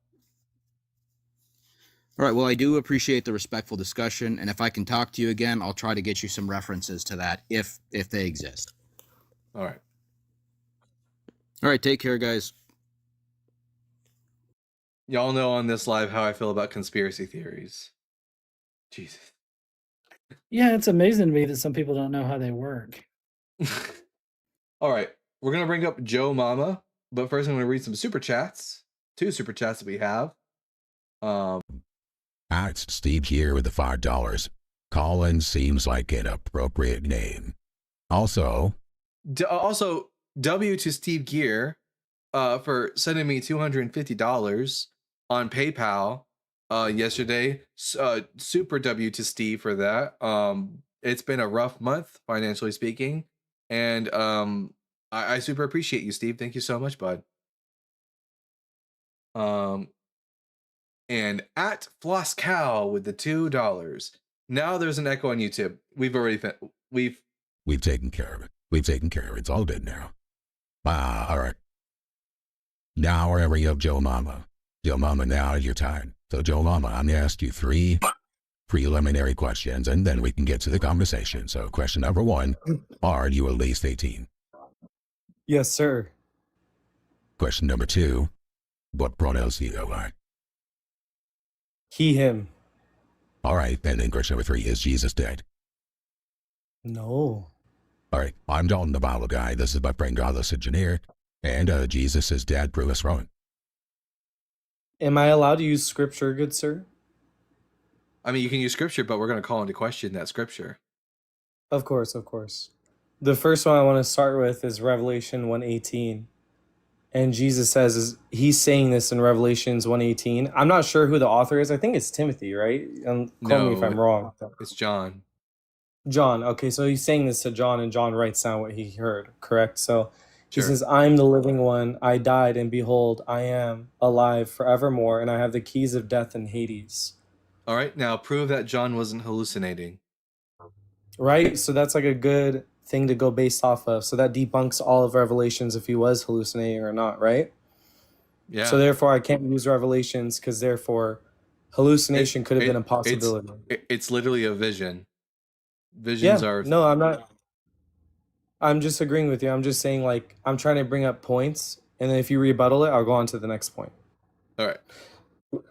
All right, well, I do appreciate the respectful discussion, and if I can talk to you again, I'll try to get you some references to that, if they exist. All right. All right, take care, guys. Y'all know on this live how I feel about conspiracy theories. Jesus. Yeah, it's amazing to me that some people don't know how they work. All right. we're gonna bring up Joe Mama, but first I'm gonna read some super chats. 2 super chats that we have. It's Steve here with the $5. Colin seems like an appropriate name. Also, W to Steve Gear for sending me $250 on PayPal yesterday. Super W to Steve for that. It's been a rough month financially speaking, and I super appreciate you, Steve. Thank you so much, bud. And at Floss Cow with the $2. Now there's an echo on YouTube. We've taken care of it. We've taken care of it. It's all good now. All right. Now wherever you have Joe Mama. Joe Mama, now is your time. So Joe Mama, I'm going to ask you 3 preliminary questions, and then we can get to the conversation. So question number 1, are you at least 18? Yes, sir. Question number 2, what pronouns do you go by? He, him. All right, and then question number 3, is Jesus dead? No. All right, I'm Dalton, the Bible guy. This is my friend Godless Engineer, and Jesus is dead. Prove us wrong. Am I allowed to use scripture, good sir? I mean, you can use scripture, but we're going to call into question that scripture. Of course, of course. The first one I want to start with is Revelation 1:18. And Jesus says, he's saying this in Revelations 1:18. I'm not sure who the author is. I think it's Timothy, right? Call me if I'm wrong. It's John. John. Okay, so he's saying this to John, and John writes down what he heard, correct? So he Sure. says, I'm the living one. I died, and behold, I am alive forevermore, and I have the keys of death and Hades. All right, now prove that John wasn't hallucinating. Right? So that's like a good thing to go based off of. So that debunks all of Revelations if he was hallucinating or not, right? Yeah. So therefore, I can't use Revelations because therefore hallucination could have been a possibility. It's literally a vision. Visions are... No, I'm not. I'm just agreeing with you. I'm just saying, like, I'm trying to bring up points, and then if you rebuttal it, I'll go on to the next point. All right.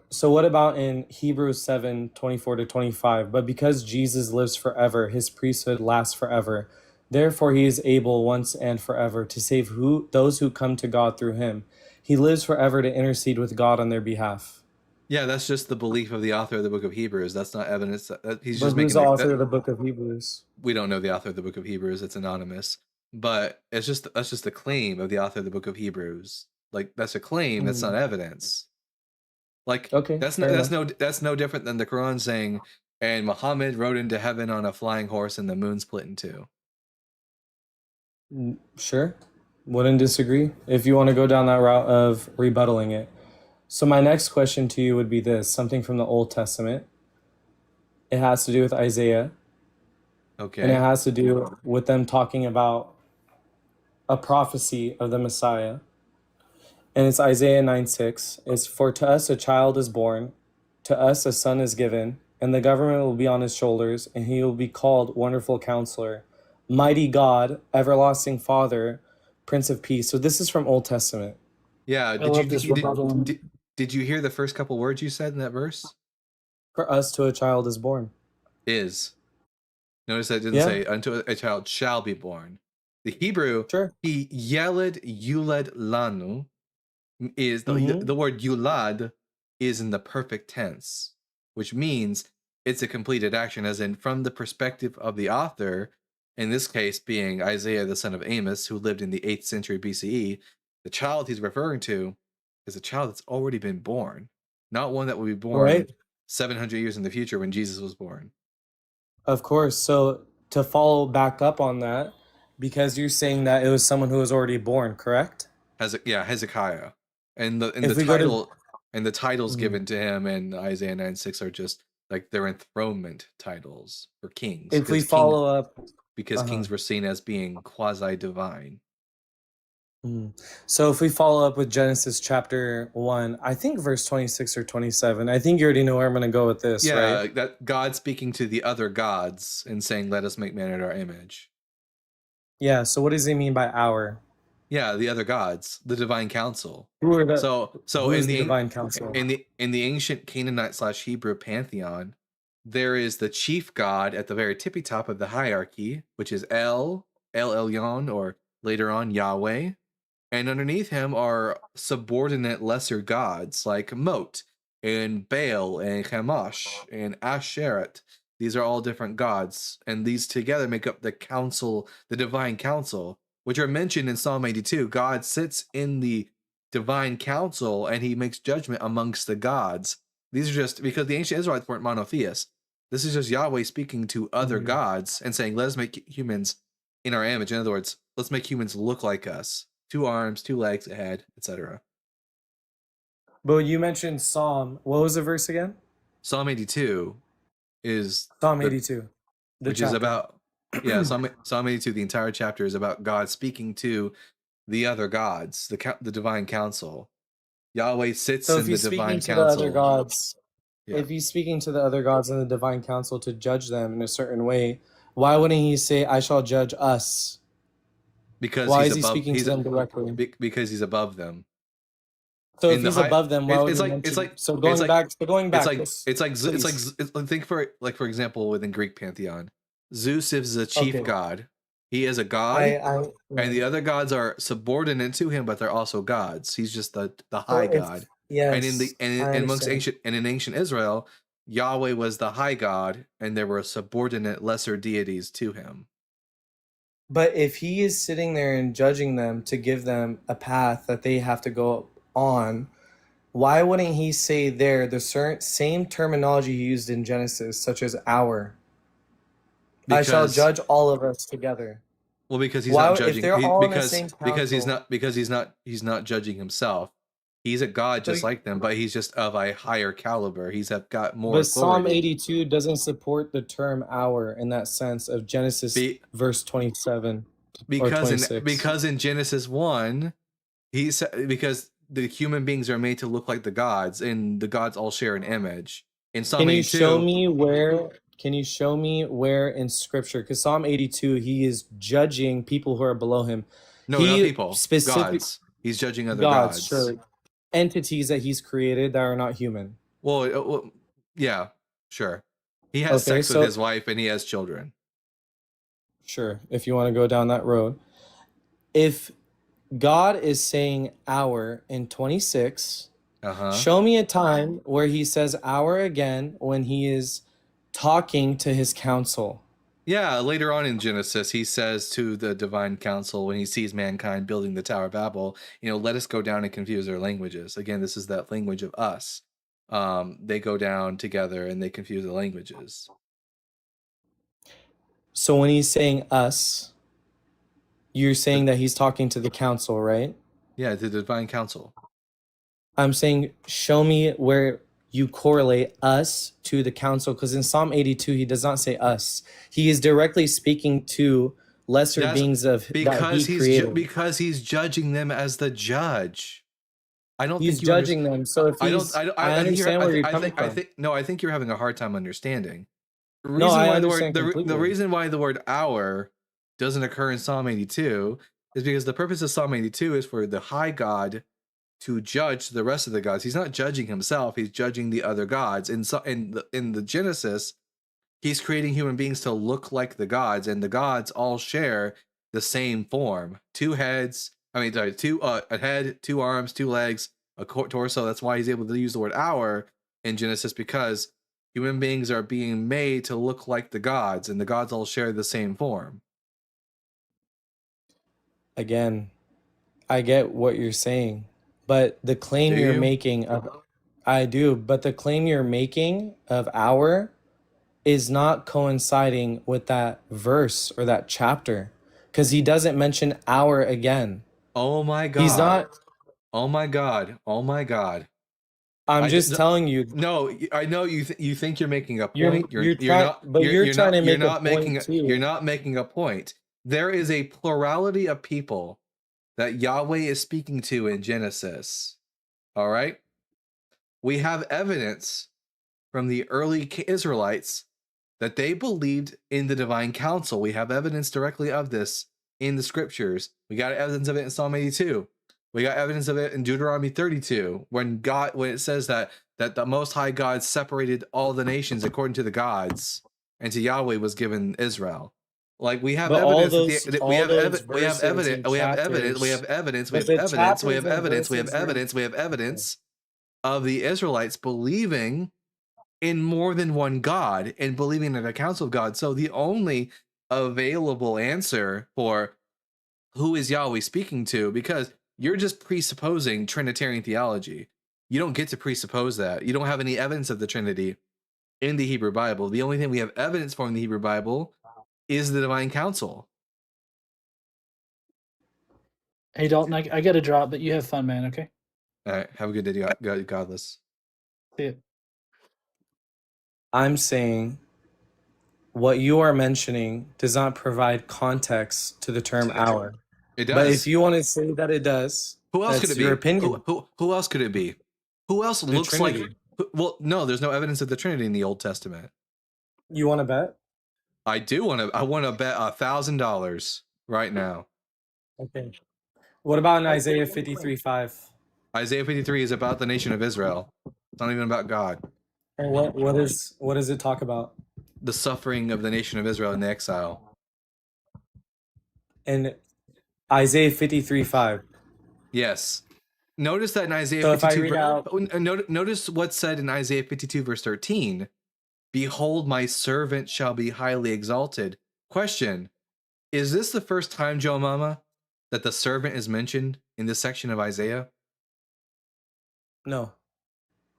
So what about in Hebrews 7:24-25? But because Jesus lives forever, his priesthood lasts forever. Therefore, he is able once and forever to save those who come to God through him. He lives forever to intercede with God on their behalf. Yeah, that's just the belief of the author of the book of Hebrews. That's not evidence. He's But just who's making the author of the book of Hebrews? We don't know the author of the book of Hebrews. It's anonymous. But that's just a claim of the author of the book of Hebrews. Like, that's a claim. That's not evidence. Like, okay, that's no different than the Quran saying, and Muhammad rode into heaven on a flying horse and the moon split in 2. Sure. Wouldn't disagree if you want to go down that route of rebuttaling it. So my next question to you would be this, something from the Old Testament. It has to do with Isaiah. Okay. And it has to do with them talking about a prophecy of the Messiah. And it's Isaiah 9:6. It's, for to us a child is born, to us a son is given, and the government will be on his shoulders, and he will be called Wonderful Counselor, Mighty God, Everlasting Father, Prince of Peace. So this is from Old Testament. Yeah. Did you hear the first couple words you said in that verse? For us to a child is born. Is. Notice I didn't say unto a child shall be born. The Hebrew, he yeled yulad lanu, is the word yulad is in the perfect tense, which means it's a completed action, as in from the perspective of the author, in this case being Isaiah the son of Amos, who lived in the 8th century BCE. The child he's referring to is a child that's already been born, not one that will be born 700 years in the future when Jesus was born. Of course. So to follow back up on that, because you're saying that it was someone who was already born, correct? Hezekiah. And the titles given to him in Isaiah 9:6 are just like their enthronement titles for kings. If we follow up, because kings were seen as being quasi-divine. So if we follow up with Genesis chapter 1, I think verse 26 or 27, I think you already know where I'm going to go with this, right? That God speaking to the other gods and saying, let us make man in our image. Yeah, so what does he mean by our? Yeah, the other gods, the divine council. Who are the, so in the divine council? In the ancient Canaanite/Hebrew pantheon, there is the chief god at the very tippy top of the hierarchy, which is El Elyon, or later on Yahweh, and underneath him are subordinate lesser gods like Mot and Baal and Chemosh and Asheret. These are all different gods, and these together make up the council, the divine council, which are mentioned in Psalm 82. God sits in the divine council and he makes judgment amongst the gods. These are just because the ancient Israelites weren't monotheists. This is just Yahweh speaking to other gods and saying, let us make humans in our image. In other words, let's make humans look like us. 2 arms, 2 legs, a head, etc. But you mentioned Psalm. What was the verse again? Psalm 82 is Psalm 82. Which chapter. Is about, yeah, Psalm 82, the entire chapter is about God speaking to the other gods, the divine council. Yahweh sits in the divine council. The other gods, if he's speaking to the other gods in the divine council to judge them in a certain way, why wouldn't he say, I shall judge us? Because why is he speaking to them directly? Because he's above them. So if he's above them, why would he mention? So going back, it's like think for example within Greek pantheon, Zeus is the chief god. He is a god, and the other gods are subordinate to him, but they're also gods. He's just the high god. Yes, and in ancient Israel, Yahweh was the high god, and there were subordinate lesser deities to him. But if he is sitting there and judging them to give them a path that they have to go on, why wouldn't he say there the same terminology he used in Genesis, such as our? I shall judge all of us together. Well, because he's not judging. He's not judging himself. He's a god just like them, but he's just of a higher caliber. He's got more. But Psalm 82 doesn't support the term "our" in that sense of Genesis verse 27. Because in Genesis 1, he said because the human beings are made to look like the gods, and the gods all share an image. In Psalm 82, Can you show me where in Scripture? Because Psalm 82, he is judging people who are below him. No, not people. Gods. He's judging other gods. Sure. Entities that he's created that are not human. Well, yeah, sure. He has sex with his wife and he has children. Sure, if you want to go down that road. If God is saying "our" in 26, show me a time where he says "our" again when he is talking to his council. Yeah, later on in Genesis, he says to the divine council when he sees mankind building the Tower of Babel, let us go down and confuse their languages. Again, this is that language of us. They go down together and they confuse the languages. So when he's saying us, you're saying that he's talking to the council, right? Yeah, the divine council. I'm saying, show me where you correlate us to the council, because in Psalm 82, he does not say us. He is directly speaking to lesser beings that he created. Because he's judging them as the judge. I don't he's think judging them. So if I understand where you're coming from. I think you're having a hard time understanding. The reason why the word "our" doesn't occur in Psalm 82 is because the purpose of Psalm 82 is for the high God to judge the rest of the gods. He's not judging himself, he's judging the other gods. In the Genesis, he's creating human beings to look like the gods, and the gods all share the same form. A head, 2 arms, 2 legs, a torso. That's why he's able to use the word "our" in Genesis, because human beings are being made to look like the gods, and the gods all share the same form. Again, I get what you're saying. But the claim you're making of the claim you're making of "our" is not coinciding with that verse or that chapter, because he doesn't mention "our" again. Oh my God. He's not. Oh my God. Oh my God. I'm just telling you. No, I know you think you're making a point. You're trying to make a point too. You're not making a point. There is a plurality of people that Yahweh is speaking to in Genesis. All right? We have evidence from the early Israelites that they believed in the divine council. We have evidence directly of this in the scriptures. We got evidence of it in Psalm 82. We got evidence of it in Deuteronomy 32 when it says that the Most High God separated all the nations according to the gods, and to Yahweh was given Israel. Like we have But all evidence. those We all have those we have verses evidence. and We have evidence. We have chapters, evidence. We but have the evidence. We have chapters and evidence. We have verses are evidence. We have evidence of the Israelites believing in more than one God and believing in the counsel of God. So the only available answer for who is Yahweh speaking to, because you're just presupposing Trinitarian theology. You don't get to presuppose that. You don't have any evidence of the Trinity in the Hebrew Bible. The only thing we have evidence for in the Hebrew Bible is the divine counsel. Hey Dalton, I got to drop, but you have fun, man. Okay. All right, have a good day, godless. See ya. I'm saying what you are mentioning does not provide context to the term hour. It But if does. you want to say that it does, Who else could that's it be? your opinion. Who else could it be? Who else The looks like? Trinity. Well, no, there's no evidence of the Trinity in the Old Testament. You want to bet? I do want to. I want to bet $1,000 right now. Okay. What about in Isaiah 53:5? Isaiah 53 is about the nation of Israel. It's not even about God. And what does it talk about? The suffering of the nation of Israel in the exile. And Isaiah 53:5. Yes. Notice that in Isaiah So if I 52. read out, Notice what's said in Isaiah 52 verse 13. Behold, my servant shall be highly exalted. Question: is this the first time, Joe Mama, that the servant is mentioned in this section of Isaiah? no,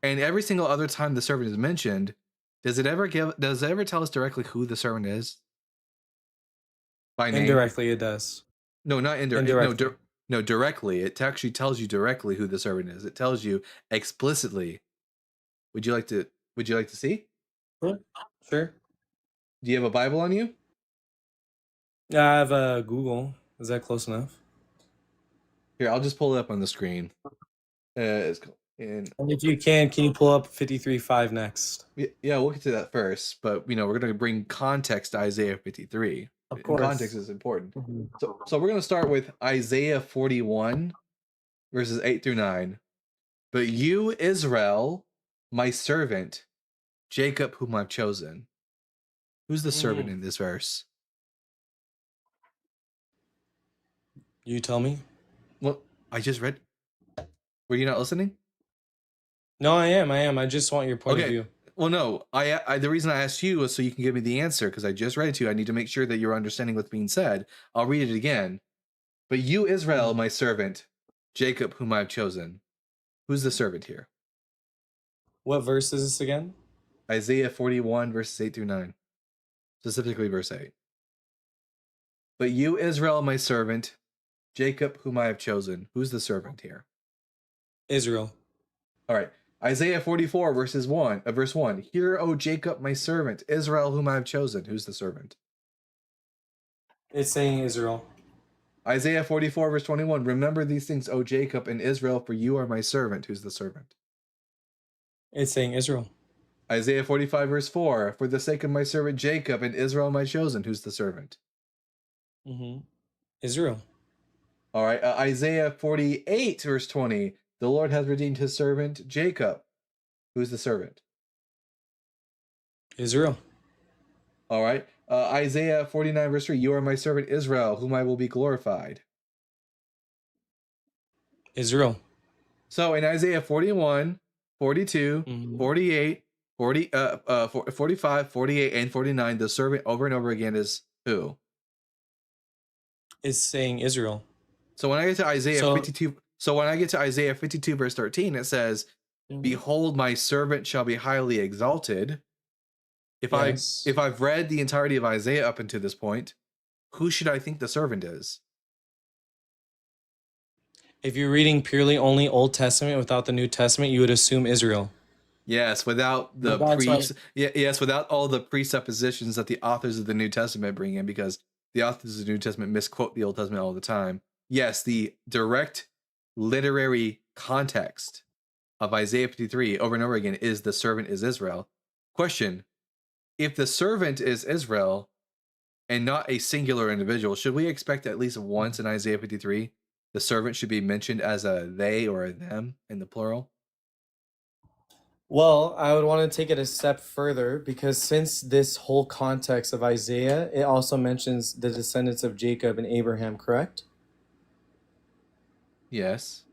And every single other time the servant is mentioned, does it ever tell us directly who the servant is? By name? indirectly it does. No, not Indirectly. No, directly. It actually tells you directly who the servant is. It tells you explicitly. Would you like to see? Sure. Do you have a Bible on you? Yeah, I have a Google. Is that close enough? Here, I'll just pull it up on the screen. It's in. And if you can you pull up 53:5 next? Yeah, we'll get to that first. But we're going to bring context to Isaiah 53. Of course. Context is important. Mhm. So we're going to start with Isaiah 41, verses 8 through 9. But you, Israel, my servant, Jacob, whom I've chosen. Who's the servant in this verse? You tell me. Well, I just read. Were you not listening? No, I am. I just want your point of view. Well, no. I the reason I asked you was so you can give me the answer, because I just read it to you. I need to make sure that you're understanding what's being said. I'll read it again. But you, Israel, my servant, Jacob, whom I've chosen. Who's the servant here? What verse is this again? Isaiah 41, verses 8 through 9. Specifically verse 8. But you, Israel, my servant, Jacob, whom I have chosen. Who's the servant here? Israel. All right. Isaiah 44, verse 1. Hear, O Jacob, my servant, Israel, whom I have chosen. Who's the servant? It's saying Israel. Isaiah 44, verse 21. Remember these things, O Jacob and Israel, for you are my servant. Who's the servant? It's saying Israel. Isaiah 45, verse 4. For the sake of my servant Jacob and Israel, my chosen. Who's the servant? Israel. All right. Isaiah 48, verse 20. The Lord has redeemed his servant Jacob. Who's the servant? Israel. All right. Isaiah 49, verse 3. You are my servant Israel, whom I will be glorified. Israel. So in Isaiah 41, 42, 48, 45, 48, and 49, the servant over and over again is who? It's saying Israel. So when I get to Isaiah 52, verse 13, it says, behold, my servant shall be highly exalted. If I've read the entirety of Isaiah up until this point, who should I think the servant is? If you're reading purely only Old Testament without the New Testament, you would assume Israel. Yes, without the without all the presuppositions that the authors of the New Testament bring in, because the authors of the New Testament misquote the Old Testament all the time. Yes, the direct literary context of Isaiah 53 over and over again is the servant is Israel. Question: if the servant is Israel and not a singular individual, should we expect at least once in Isaiah 53 the servant should be mentioned as a they or a them in the plural? Well, I would want to take it a step further because since this whole context of Isaiah, it also mentions the descendants of Jacob and Abraham, correct? Yes.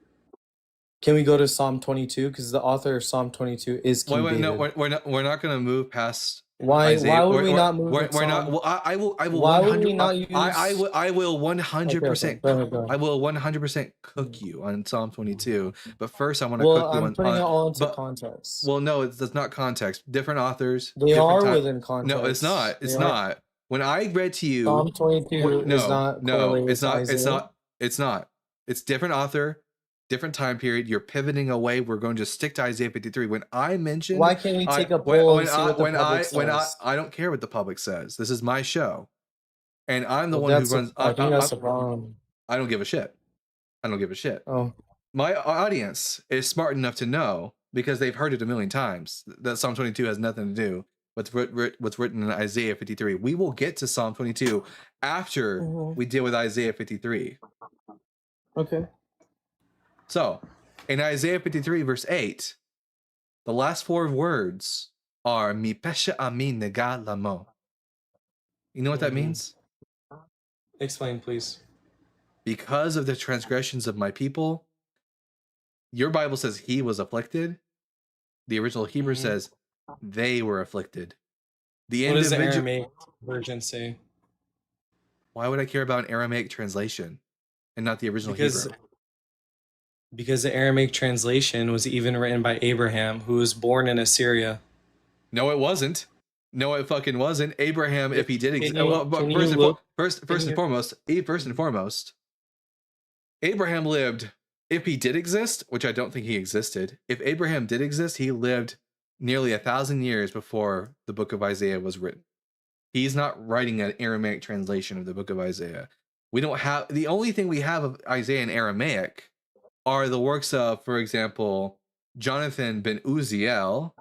Can we go to Psalm 22? Because the author of Psalm 22 is King Wait, no, David. we're not going to move past Why Isaiah. would we not move with We're not. Psalm? Well, I will. Why would we 100. not use? I will Okay, 100%. go ahead. I will 100% cook you on Psalm 22. But first, I want to Well, cook you I'm putting it all into But context. well, no, that's not context. Different authors. They different are time. within context. No, it's not. It's They are. not. When I read to you, Psalm 22 is not correlated it's to not. Isaiah. It's not. It's not. It's different author, different time period. You're pivoting away. We're going to stick to Isaiah 53. When I mentioned, Why can't we take a poll and see what the public says? I don't care what the public says. This is my show, and I'm the Well, one who runs. I think that's a problem. I don't give a shit. I don't give a shit. Oh, My audience is smart enough to know, because they've heard it a million times, that Psalm 22 has nothing to do with what's written in Isaiah 53. We will get to Psalm 22 after we deal with Isaiah 53. okay. So, in Isaiah 53, verse 8, the last 4 words are Mi pesha ami nega lamo. You know what that means? Explain, please. Because of the transgressions of my people. Your Bible says he was afflicted. The original Hebrew says they were afflicted. What does the Aramaic version say? Why would I care about an Aramaic translation and not the original Hebrew? Because the Aramaic translation was even written by Abraham, who was born in Assyria. No, it wasn't. No, it fucking wasn't. Abraham, if he did exist. First and foremost, Abraham lived. If he did exist, which I don't think he existed, if Abraham did exist, he lived nearly 1,000 years before the book of Isaiah was written. He's not writing an Aramaic translation of the book of Isaiah. We don't have, the only thing we have of Isaiah in Aramaic are the works of, for example, Jonathan ben Uziel,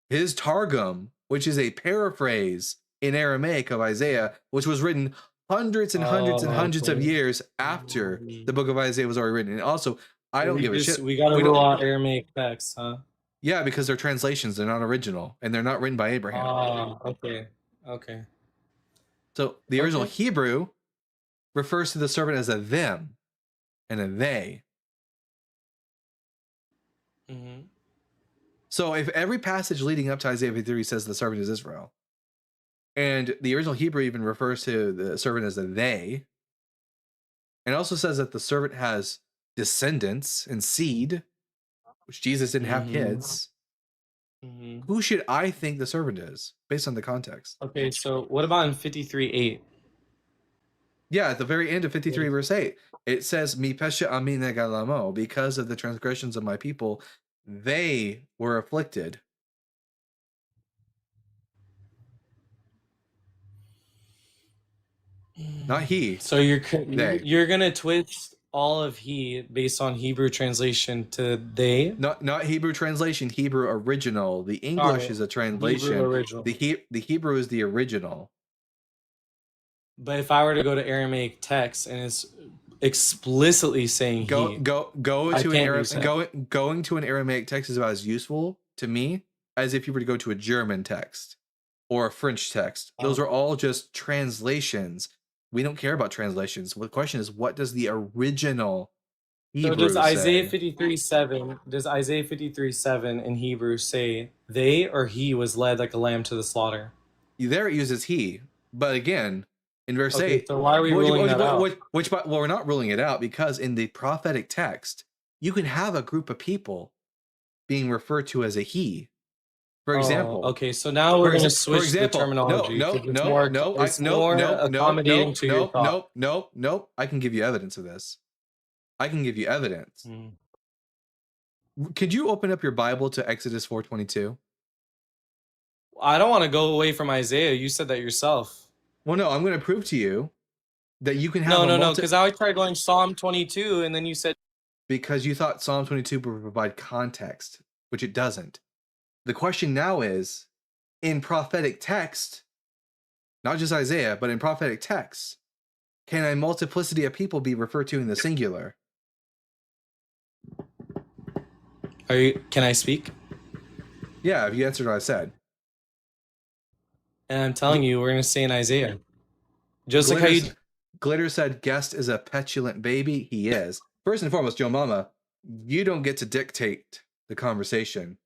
his Targum, which is a paraphrase in Aramaic of Isaiah, which was written hundreds and hundreds of years after the book of Isaiah was already written. And also, I don't give a shit. We gotta rule out Aramaic texts, huh? Yeah, because they're translations. They're not original, and they're not written by Abraham. Oh, okay. So the original Hebrew refers to the servant as a them and a they. So if every passage leading up to Isaiah 53 says the servant is Israel, and the original Hebrew even refers to the servant as a they, and also says that the servant has descendants and seed, which Jesus didn't have kids, who should I think the servant is, based on the context? Okay, so what about in 53:8? Yeah, at the very end of 53 verse 8, it says, Mi pesha ami negalamo, because of the transgressions of my people, they were afflicted. Not he. So you're gonna twist all of he based on Hebrew translation to they? Not Hebrew translation, Hebrew original. The English is a translation. Hebrew original. The Hebrew is the original. But if I were to go to Aramaic text and it's explicitly saying going to an Aramaic text is about as useful to me as if you were to go to a German text or a French text. Those are all just translations. We don't care about translations. The question is, what does the original Hebrew say? So does Isaiah 53:7 in Hebrew say they or he was led like a lamb to the slaughter? There it uses he, but again, in verse 8, so why are we ruling that out? Well, we're not ruling it out because in the prophetic text, you can have a group of people being referred to as a he. For example. Okay, so now we're going to switch the terminology. No. I can give you evidence of this. Could you open up your Bible to Exodus 4:22? I don't want to go away from Isaiah. You said that yourself. Well, no, I'm going to prove to you that you can have no, because I tried going Psalm 22, and then you said... Because you thought Psalm 22 would provide context, which it doesn't. The question now is, in prophetic text, not just Isaiah, but in prophetic text, can a multiplicity of people be referred to in the singular? Can I speak? Yeah, if you answered what I said. And I'm telling you, we're going to stay in Isaiah. Just like how you... Glitter said Guest is a petulant baby. He is. First and foremost, Joe Mama, you don't get to dictate the conversation.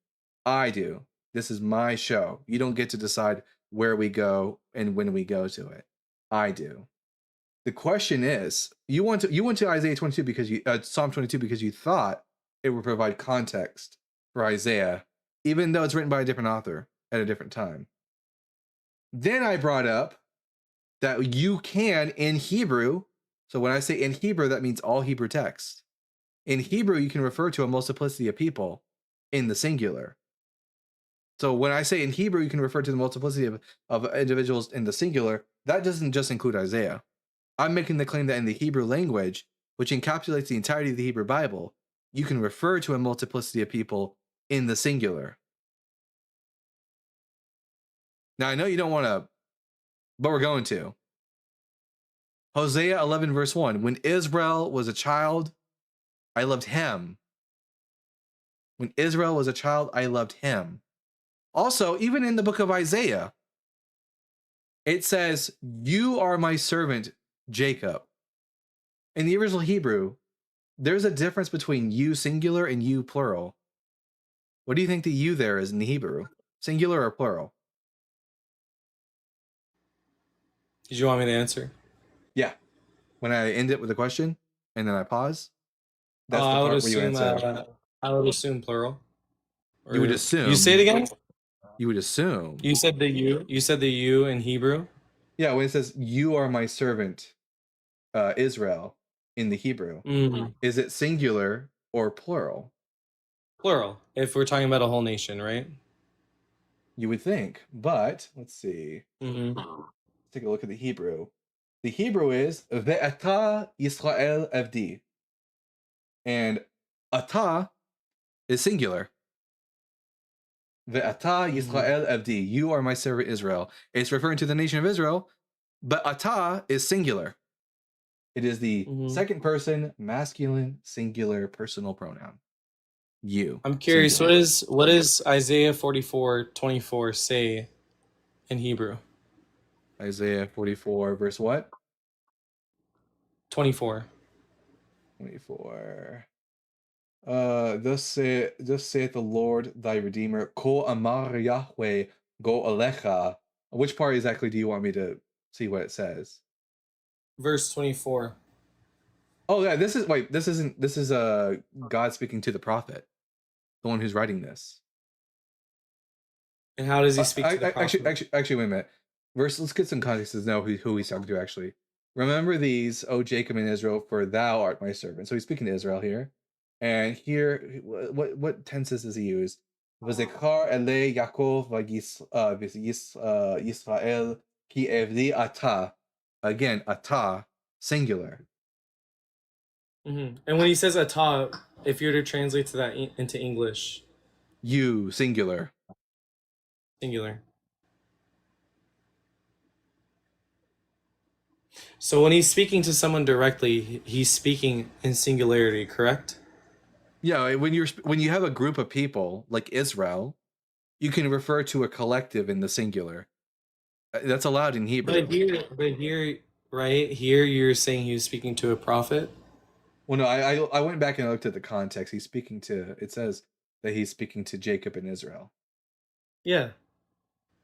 I do. This is my show. You don't get to decide where we go and when we go to it. I do. The question is, you went to Isaiah 22 because Psalm 22 because you thought it would provide context for Isaiah, even though it's written by a different author at a different time. Then I brought up that you can in Hebrew. So when I say in Hebrew, that means all Hebrew text. In Hebrew, you can refer to a multiplicity of people in the singular. So when I say in Hebrew, you can refer to the multiplicity of individuals in the singular. That doesn't just include Isaiah. I'm making the claim that in the Hebrew language, which encapsulates the entirety of the Hebrew Bible, you can refer to a multiplicity of people in the singular. Now, I know you don't want to, but we're going to. Hosea 11, verse 1. When Israel was a child, I loved him. When Israel was a child, I loved him. Also, even in the book of Isaiah, it says, you are my servant, Jacob. In the original Hebrew, there's a difference between you singular and you plural. What do you think the you there is in the Hebrew? Singular or plural? Did you want me to answer? Yeah. When I end it with a question and then I pause, that's the I part would where you assume answer. I would assume plural. You would Or- assume. You say it again? You would assume. You said the you. You said the you in Hebrew. Yeah, when it says, you are my servant, Israel, in the Hebrew, is it singular or plural? Plural. If we're talking about a whole nation, right? You would think, but let's see. Mm-hmm. Let's take a look at the Hebrew. The Hebrew is Ve'ata Yisrael Avdi. And Ata is singular. Ve'ata Yisrael Avdi. You are my servant Israel. It's referring to the nation of Israel, but Ata is singular. It is the second person masculine singular personal pronoun. You. I'm curious, singular. what does Isaiah 44:24 say in Hebrew? Isaiah 44, verse what? 24. 24. Thus saith the Lord thy Redeemer, Ko amar Yahweh go alecha. Which part exactly do you want me to see what it says? Verse 24. Oh yeah, this is God speaking to the prophet, the one who's writing this. And how does he speak to the prophet? Actually, wait a minute. Let's get some context to know who he's talking to. Actually, remember these, O Jacob and Israel, for thou art my servant. So he's speaking to Israel here, and here, what tenses does he use? V'zekar ele Yaakov Yisrael ki evli ata. Again, ata, singular. And when he says atah, if you were to translate to that into English, You, singular. singular. So when he's speaking to someone directly, he's speaking in singularity, correct? Yeah, when you have a group of people like Israel, you can refer to a collective in the singular. That's allowed in Hebrew. But here, right here, you're saying he was speaking to a prophet. Well, no, I went back and looked at the context. It says that he's speaking to Jacob and Israel. Yeah.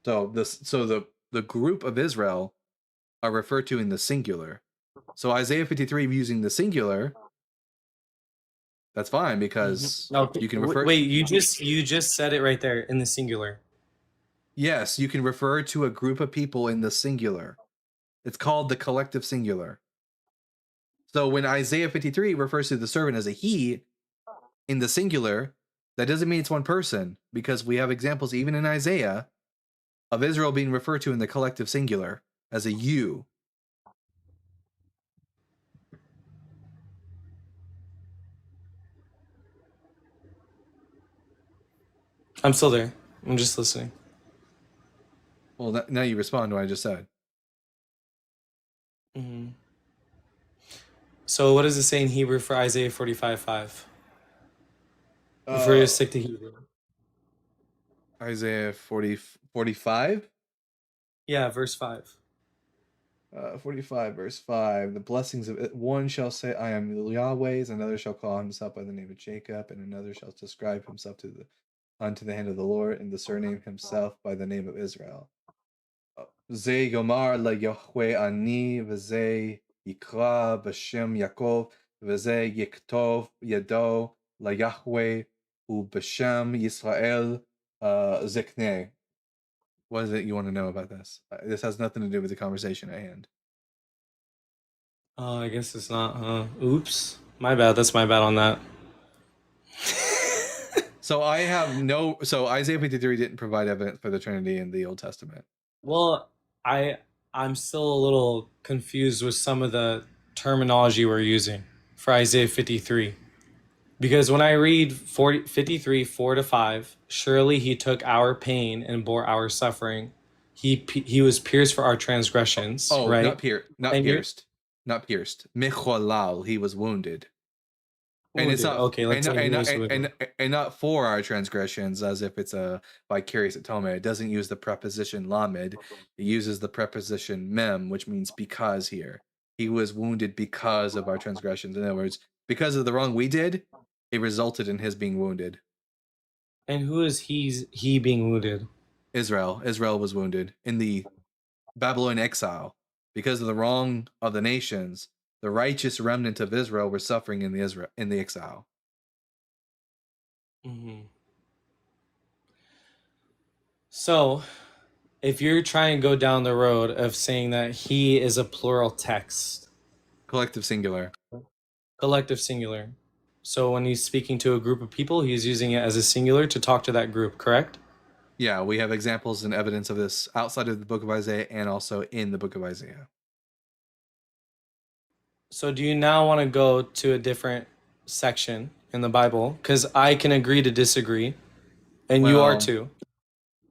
So the group of Israel are referred to in the singular. So Isaiah 53 using the singular, that's fine because you can refer. Wait, you just said it right there in the singular. Yes, you can refer to a group of people in the singular. It's called the collective singular. So when Isaiah 53 refers to the servant as a he in the singular, that doesn't mean it's one person, because we have examples even in Isaiah of Israel being referred to in the collective singular as a you. I'm still there. I'm just listening. Well, now you respond to what I just said. So what does it say in Hebrew for Isaiah 45:5? If we're to stick to Hebrew. Isaiah 45? Yeah, verse 5. 45 verse 5. The blessings of it, one shall say, I am Yahweh's, another shall call himself by the name of Jacob, and another shall describe himself unto the hand of the Lord, and the surname himself by the name of Israel. Ze yomar la Yahweh ani, v'ze yikra b'shem Yaakov, v'ze yiktov yado la Yahweh, u b'shem Yisrael zikneh. What is it you want to know about this? This has nothing to do with the conversation at hand. Oh, I guess it's not, huh? Oops. My bad. That's my bad on that. So Isaiah 53 didn't provide evidence for the Trinity in the Old Testament. Well, I'm still a little confused with some of the terminology we're using for Isaiah 53. Because when I read 53, 4-5, surely he took our pain and bore our suffering. He was pierced for our transgressions, right? Not pierced. Not pierced. Micholal, he was wounded. And Wounded. it's not Okay, let's say he was wounded. and not for our transgressions, as if it's a vicarious atonement. It doesn't use the preposition lamed. It uses the preposition mem, which means because here. He was wounded because of our transgressions. In other words, because of the wrong we did, it resulted in his being wounded. And who is he being wounded? Israel. Israel was wounded in the Babylon exile. Because of the wrong of the nations, the righteous remnant of Israel were suffering in the exile. Mm-hmm. So, if you're trying to go down the road of saying that he is a plural text, Collective singular. collective singular. So when he's speaking to a group of people, he's using it as a singular to talk to that group, correct? Yeah, we have examples and evidence of this outside of the book of Isaiah and also in the book of Isaiah. So do you now want to go to a different section in the Bible? Because I can agree to disagree, and you are too.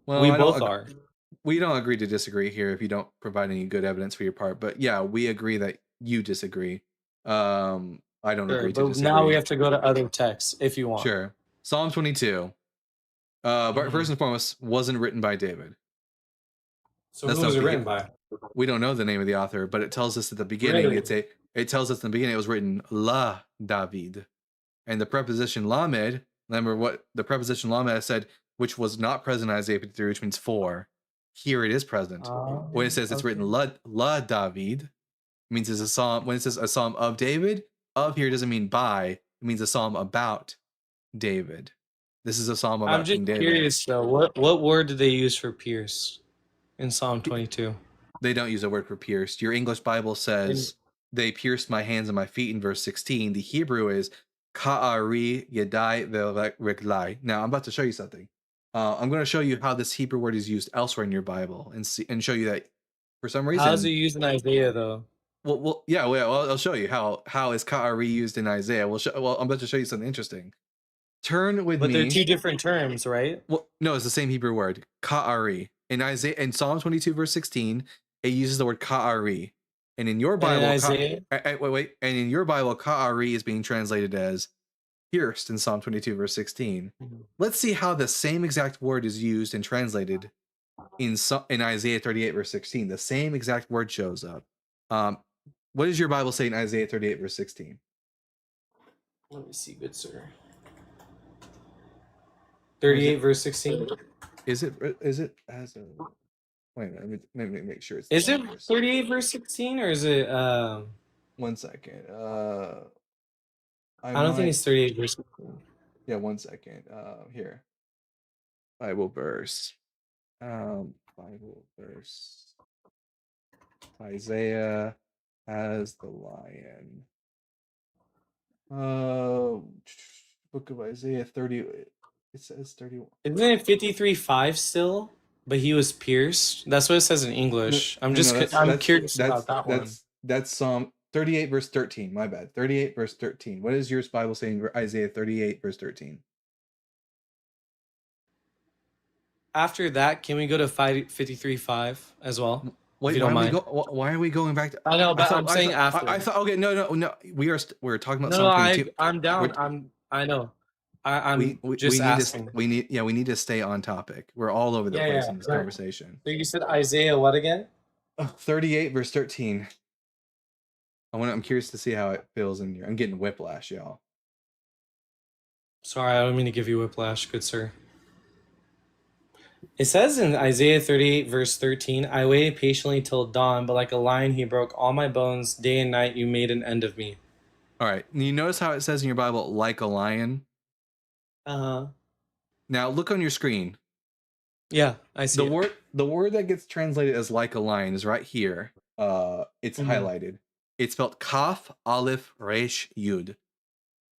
Well, We both are. We don't agree to disagree here if you don't provide any good evidence for your part. But yeah, we agree that you disagree. I don't Sure, agree to but disagree. now we have to go to other texts if you want. Sure. Psalm 22. But first and foremost, wasn't written by David. So who was it written by? We don't know the name of the author, but it tells us at the beginning. Really? It tells us in the beginning it was written La David, and the preposition lamed. Remember what the preposition lamed said, which was not present in Isaiah 53, which means for. Here it is present. When it says it's written La David, it means it's a psalm. When it says a psalm of David, of here doesn't mean by. It means a psalm about David. This is a psalm about King David. I'm just curious though. What word did they use for pierce in Psalm 22? They don't use a word for pierced. Your English Bible says they pierced my hands and my feet in verse 16. The Hebrew is ka'ari yadai ve'reglai. Now I'm about to show you something. I'm going to show you how this Hebrew word is used elsewhere in your Bible, and show you that for some reason. How is it used in Isaiah though? Well, I'll show you how is ka'ari used in Isaiah. I'm about to show you something interesting. Turn with me. But they're two different terms, right? Well, no, it's the same Hebrew word, ka'ari. In Psalm 22 verse 16, it uses the word ka'ari. And in your Bible, and in your Bible, ka'ari is being translated as pierced in Psalm 22 verse 16. Let's see how the same exact word is used and translated in Isaiah 38 verse 16. The same exact word shows up. What does your Bible say in Isaiah 38 verse 16? Let me see, good sir. 38 verse 16. Is it as a wait a minute, let me make sure it's Is it 38 verse 16 or is it 1 second. I don't think it's 38 verse 16. Yeah, 1 second. Here. Bible verse. Isaiah as the lion. Book of Isaiah 30. It says 31. Isn't it 53:5 still? But he was pierced. That's what it says in English. I'm curious about that one. That's Psalm 38 verse 13. My bad. 38 verse 13. What is your Bible saying? Isaiah 38 verse 13. After that, can we go to 53:5 as well? Wait, why are we going back to? I know, but I'm saying after. I thought. Okay, no. We're talking about No, Psalm 22. I'm down. I know. I'm we just need asking. to we need to stay on topic. We're all over the place in this Right. conversation. So you said Isaiah what again? 38 verse 13. I'm curious to see how it feels in your. I'm getting whiplash, y'all. Sorry, I don't mean to give you whiplash, good sir. It says in Isaiah 38 verse 13, I waited patiently till dawn, but like a lion he broke all my bones. Day and night you made an end of me. All right. You notice how it says in your Bible, like a lion? Uh-huh. Now look on your screen. Yeah, I see The word that gets translated as like a lion is right here. It's highlighted. It's spelled Kaf Aleph Resh Yud.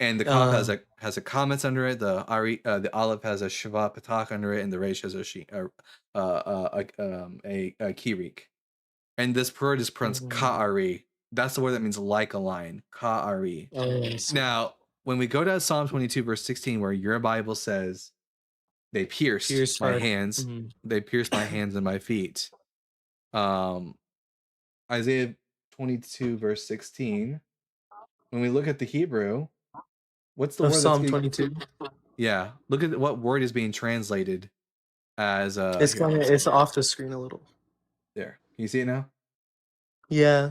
And the Kaf has a comments under it. The Aleph has a Shava Patak under it, and the Resh has a Kirik. And this word is pronounced Ka'ari. That's the word that means like a lion. Ka'ari. Now, when we go to Psalm 22, verse 16, where your Bible says, they pierced my hands, they pierced my hands and my feet. Isaiah 22, verse 16, when we look at the Hebrew, what's the word Psalm 22? Yeah, look at what word is being translated as it's off the screen a little. There. Can you see it now? Yeah.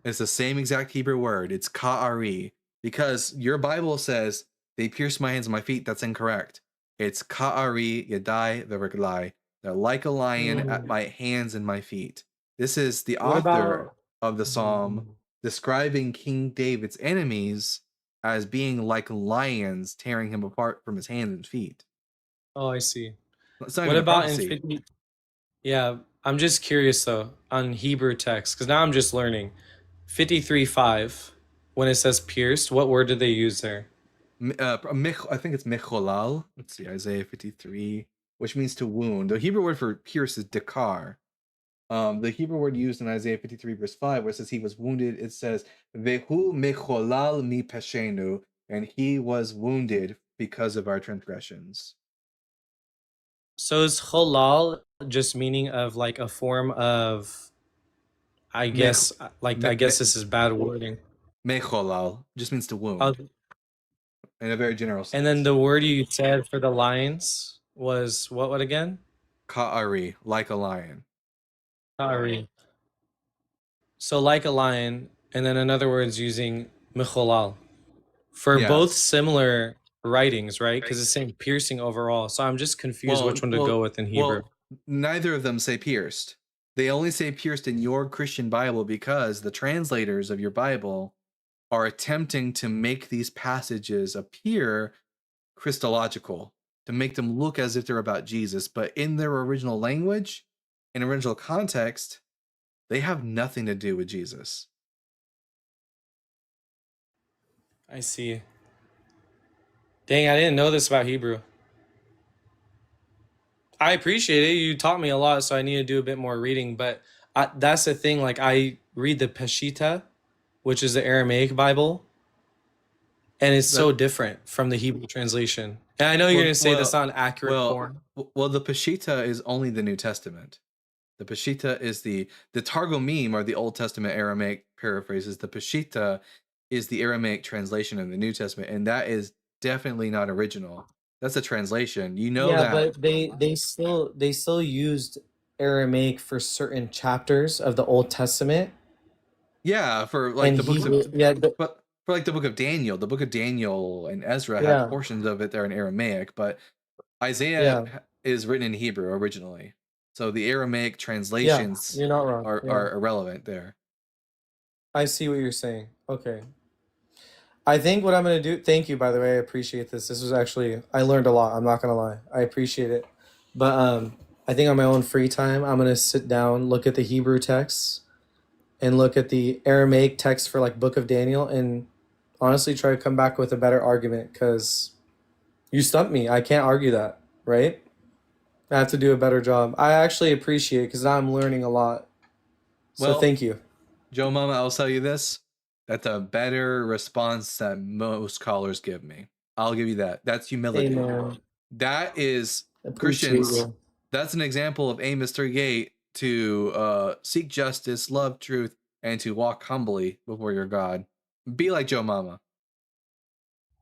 It's the same exact Hebrew word. It's ka'ari. Because your Bible says, they pierced my hands and my feet. That's incorrect. It's ka'ari yadai v'reglai. They're like a lion at my hands and my feet. This is the author of the psalm describing King David's enemies as being like lions tearing him apart from his hands and feet. Oh, I see. What about in 50? Yeah, I'm just curious though on Hebrew text because now I'm just learning. 53:5, when it says pierced, what word did they use there? I think it's mecholal. Let's see, Isaiah 53, which means to wound. The Hebrew word for pierce is dekar. The Hebrew word used in Isaiah 53 verse 5, where it says he was wounded, it says vehu mecholal mi peshenu, and he was wounded because of our transgressions. So is cholal just meaning of like a form of, I guess this is bad wording. Mecholal just means to wound in a very general sense. And then the word you said for the lions was what again? Ka'ari, like a lion. Ka'ari. So like a lion, and then another word's using mecholal. For both similar writings, right? Because it's saying piercing overall. So I'm just confused which one to go with in Hebrew. Well, neither of them say pierced. They only say pierced in your Christian Bible because the translators of your Bible are attempting to make these passages appear Christological, to make them look as if they're about Jesus. But in their original language, in original context, they have nothing to do with Jesus. I see. Dang, I didn't know this about Hebrew. I appreciate it. You taught me a lot, so I need to do a bit more reading. But that's the thing. Like, I read the Peshitta, which is the Aramaic Bible, and it's so different from the Hebrew translation. And I know you're going to say that's not an accurate form. Well, the Peshitta is only the New Testament. The Peshitta is the Targumim, or the Old Testament Aramaic paraphrases. The Peshitta is the Aramaic translation of the New Testament, and that is definitely not original. That's a translation. You know that. Yeah, but they still used Aramaic for certain chapters of the Old Testament. Yeah, for like the books of but for like the book of Daniel, and Ezra have portions of it there in Aramaic, but Isaiah is written in Hebrew originally. So the Aramaic translations you're not wrong. are irrelevant there. I see what you're saying. Okay. I think what I'm going to do, thank you, by the way, I appreciate this. This was actually, I learned a lot. I'm not going to lie. I appreciate it. But I think on my own free time, I'm going to sit down, look at the Hebrew texts, and look at the Aramaic text for like Book of Daniel, and honestly try to come back with a better argument, because you stumped me. I can't argue that, right? I have to do a better job. I actually appreciate it because now I'm learning a lot. So thank you. Joe Mama, I'll tell you this. That's a better response that most callers give me. I'll give you that. That's humility. Amen. That is Christians. That's an example of Amos 3:8 to seek justice, love truth, and to walk humbly before your God. Be like Joe Mama.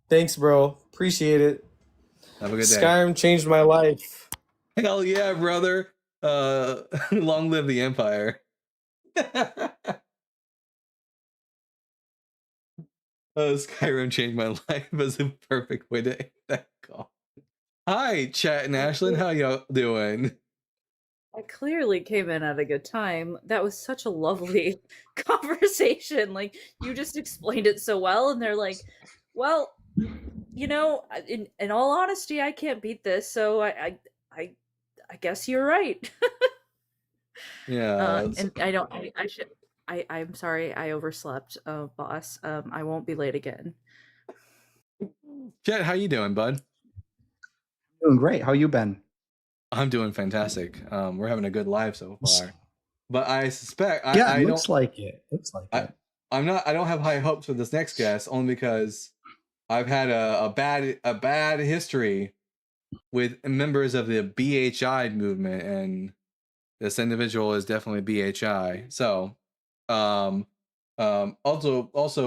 Thanks, bro. Appreciate it. Have a good day. Skyrim changed my life. Hell yeah, brother. Long live the Empire. Skyrim changed my life was a perfect way to end that call. Hi, Chat and Ashlyn. How y'all doing? I clearly came in at a good time. That was such a lovely conversation. Like, you just explained it so well, and they're like, well, you know, in all honesty, I can't beat this, so I guess you're right. Yeah. And I don't. I should. I'm sorry. I overslept, boss. I won't be late again. Chet, how you doing, bud? Doing great. How you been? I'm doing fantastic. We're having a good live so far. But I suspect it looks like it. Looks like it. I don't have high hopes for this next guest, only because I've had a bad history with members of the BHI movement, and this individual is definitely BHI. So, also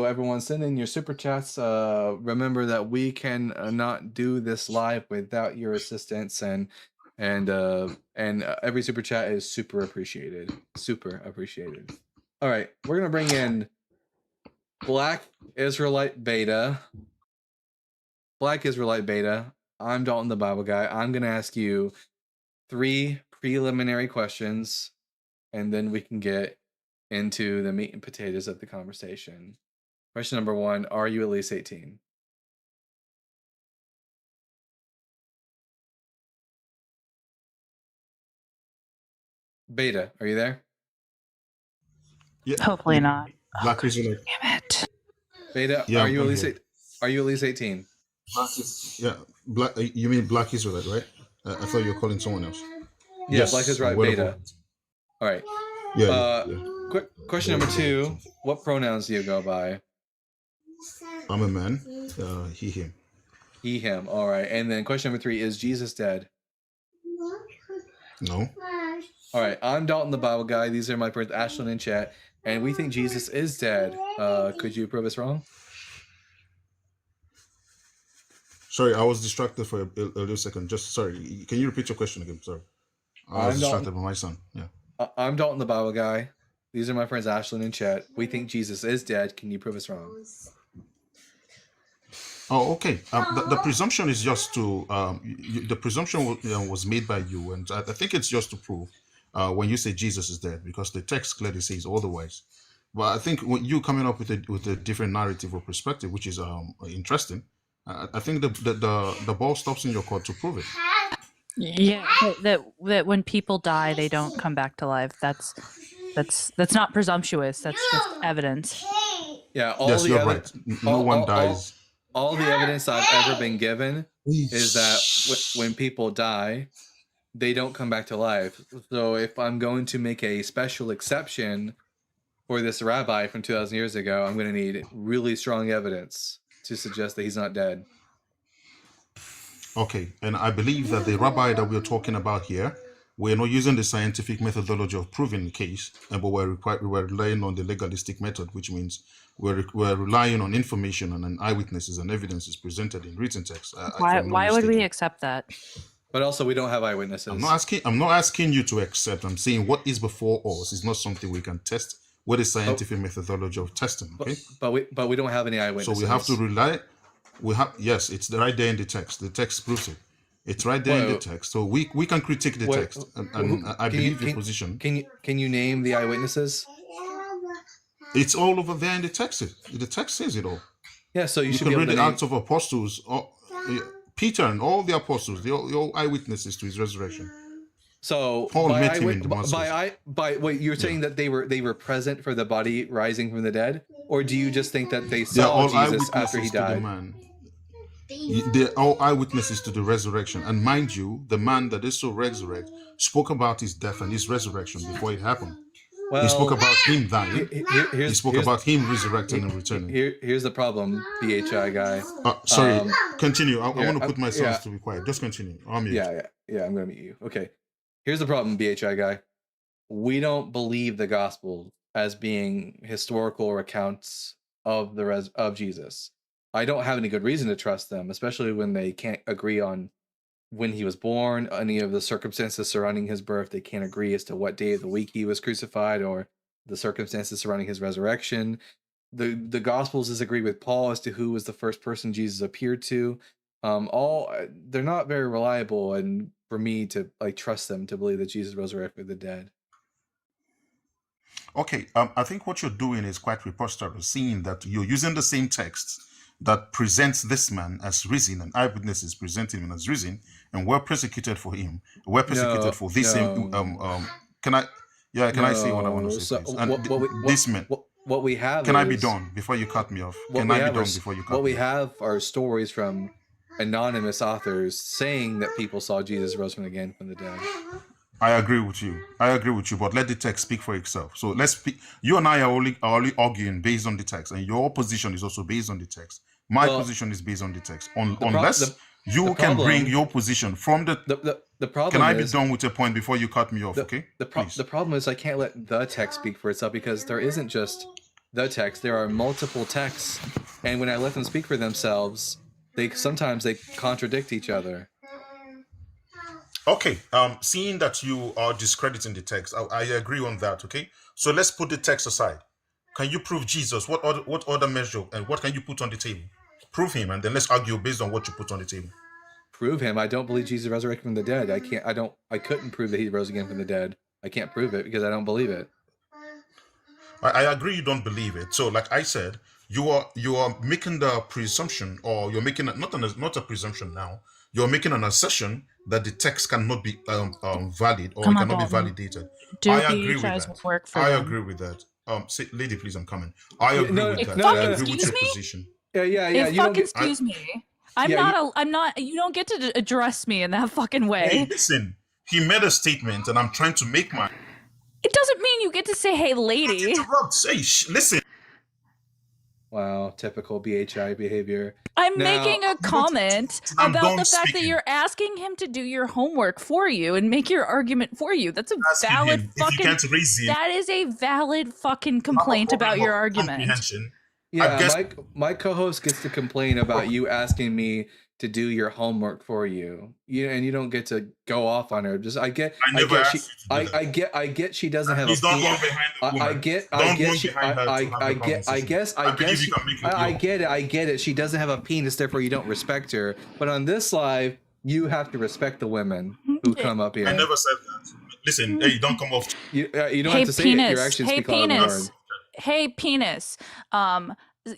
everyone send in your super chats. Remember that we can not do this live without your assistance, and every super chat is super appreciated. Super appreciated. All right, we're gonna bring in Black Israelite Beta. Black Israelite Beta. I'm Dalton the Bible Guy. I'm gonna ask you 3 preliminary questions, and then we can get into the meat and potatoes of the conversation. Question number 1, are you at least 18? Beta, are you there? Yeah. Hopefully not. Black Israelite. Damn it. Beta, Yeah, are you I'm at least here. are you at least 18? Black. You mean Black Israelite, right? I thought you were calling someone else. Yeah, Yes, Black Israelite well Beta. above. All right. Yeah. Question number 2, what pronouns do you go by? I'm a man. He, him. He, him. All right. And then question number 3, is Jesus dead? No. All right. I'm Dalton the Bible Guy. These are my friends Ashlyn and Chat, and we think Jesus is dead. Could you prove us wrong? Sorry, I was distracted for a little second. Just sorry. Can you repeat your question again? Sorry. I was distracted by my son. Yeah. I'm Dalton the Bible Guy. These are my friends Ashlyn and Chet. We think Jesus is dead. Can you prove us wrong? Oh, okay. The presumption is just to the presumption was made by you, and I think it's just to prove when you say Jesus is dead, because the text clearly says otherwise. But I think when you coming up with a different narrative or perspective, which is interesting, I think the ball stops in your court to prove it. Yeah, that when people die, they don't come back to life. That's not presumptuous. That's just evidence. Yeah. Yes, you're right. No one dies. All the evidence I've ever been given is that when people die, they don't come back to life. So if I'm going to make a special exception for this rabbi from 2,000 years ago, I'm going to need really strong evidence to suggest that he's not dead. Okay, and I believe that the rabbi that we're talking about here, we're not using the scientific methodology of proving the case, but we're relying on the legalistic method, which means we're relying on information and eyewitnesses and evidences presented in written text. Why would we accept that? But also, we don't have eyewitnesses. I'm not asking you to accept. I'm saying what is before us is not something we can test with a scientific methodology of testing. Okay, but we don't have any eyewitnesses. So we have to rely. Yes, it's right there in the text. The text proves it. It's right there in the text. So we can critique the text, and I believe your position. Can you name the eyewitnesses? It's all over there in the text. The text says it all. Yeah, so you should can be able read to the name Acts of Apostles, Peter and all the apostles. They're all eyewitnesses to his resurrection. So Paul met him in Damascus. By wait, you're saying that they were present for the body rising from the dead, or do you just think that they saw Jesus after he died? They're all eyewitnesses to the resurrection, and mind you, the man that is so resurrect spoke about his death and his resurrection before it happened. Well, he spoke about him dying. He spoke about him resurrecting and returning. Here's the problem, BHI guy. Sorry, continue. I want to put my sons to be quiet. Just continue. I'm mute. Yeah. I'm gonna mute you. Okay. Here's the problem, BHI guy. We don't believe the gospel as being historical accounts of of Jesus. I don't have any good reason to trust them, especially when they can't agree on when he was born, any of the circumstances surrounding his birth. They can't agree as to what day of the week he was crucified or the circumstances surrounding his resurrection. The Gospels disagree with Paul as to who was the first person Jesus appeared to. They're not very reliable, and for me to like trust them to believe that Jesus resurrected the dead. Okay, I think what you're doing is quite preposterous, seeing that you're using the same text that presents this man as risen, and eyewitnesses presenting him as risen, and we're persecuted for him. We're persecuted for this same. Can I? Yeah, can I say what I want to say, please? And this man. What we have. Can I be done before you cut me off? Can I be done before you cut me off? What we have are stories from anonymous authors saying that people saw Jesus rose from again from the dead. I agree with you. But let the text speak for itself. So let's speak. You and I are only arguing based on the text, and your position is also based on the text. My position is based on the text. Unless you can bring your position from the problem. Can I be done with your point before you cut me off? Okay. The problem is I can't let the text speak for itself, because there isn't just the text. There are multiple texts, and when I let them speak for themselves, sometimes they contradict each other. Okay, seeing that you are discrediting the text, I agree on that, okay? So let's put the text aside. Can you prove Jesus? What other measure, and what can you put on the table? Prove him, and then let's argue based on what you put on the table. Prove him? I don't believe Jesus resurrected from the dead. I couldn't prove that he rose again from the dead. I can't prove it because I don't believe it. I agree you don't believe it. So like I said, you are making the presumption, or you're making not a presumption now. You're making an assertion that the text cannot be valid, or it cannot be validated. I agree with that. I agree with that. Lady, please, I'm coming. I agree with that. I agree with your position. Yeah. Excuse me. I'm not. You don't get to address me in that fucking way. Hey, listen. He made a statement, and I'm trying to make mine. It doesn't mean you get to say, "Hey, lady." Hey, listen. Wow, typical BHI behavior. I'm making a comment about the fact that you're asking him to do your homework for you and make your argument for you. That's a valid fucking. That is a valid fucking complaint about your argument. Yeah, my co-host gets to complain about you asking me to do your homework for you. And you don't get to go off on her. I get she doesn't have I get it. She doesn't have a penis, therefore you don't respect her. But on this live, you have to respect the women who come up here. I never said that. Listen, hey, don't come off. You don't have to say it. Your actions speak louder than words. Hey, penis.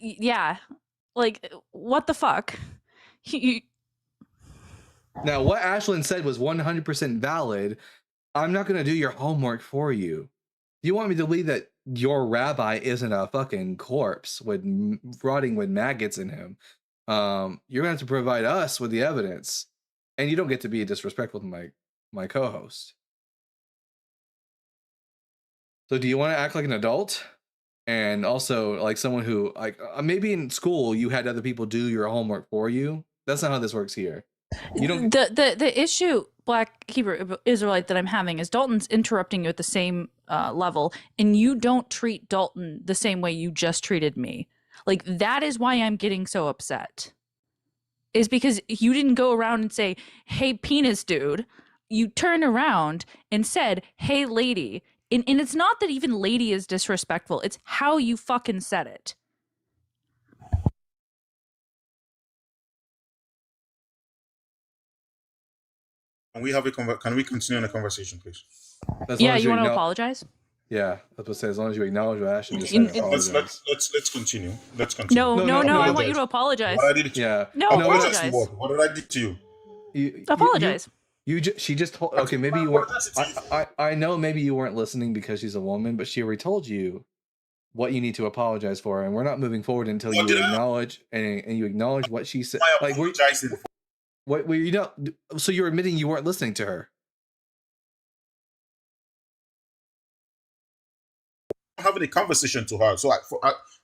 Yeah. Like, what the fuck? Now, what Ashlyn said was 100% valid. I'm not going to do your homework for you. You want me to believe that your rabbi isn't a fucking corpse rotting with maggots in him? You're going to have to provide us with the evidence. And you don't get to be disrespectful to my co-host. So do you want to act like an adult? And also like someone who, like, maybe in school you had other people do your homework for you. That's not how this works here. You don't. The issue, Black Hebrew Israelite, that I'm having is Dalton's interrupting you at the same level, and you don't treat Dalton the same way you just treated me. Like, that is why I'm getting so upset. Is because you didn't go around and say, "Hey, penis dude." You turned around and said, "Hey, lady." And it's not that even lady is disrespectful. It's how you fucking said it. Can we continue the conversation, please? Yeah, you want to apologize? Yeah, that's what say. As long as you acknowledge what Ashley just said, let's continue. No, I want you to apologize. What I did to you? Yeah. No, apologize. What did I do to you? Apologize. She just told. Okay, maybe you weren't. I know maybe you weren't listening because she's a woman, but she already told you what you need to apologize for, and we're not moving forward until you acknowledge and you acknowledge what she said. Like what you know. So you're admitting you weren't listening to her. I'm having a conversation to her, so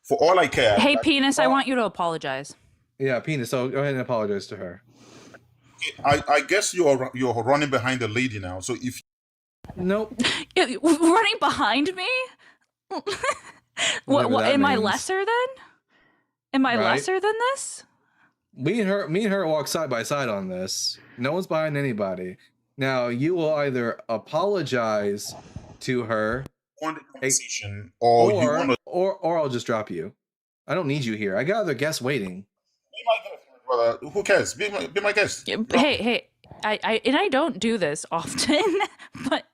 for all I care. Hey, penis, I want you to apologize. Yeah, penis. So go ahead and apologize to her. I guess you're running behind the lady now. So if nope, running behind me. What am I lesser then? Am I Right. lesser than this? Me and her walk side by side on this. No one's behind anybody. Now you will either apologize to her, On the conversation, or you want to or I'll just drop you. I don't need you here. I got other guests waiting. be my guest, my brother. Who cares? Be my guest. Yeah, Drop me. Hey, I don't do this often, but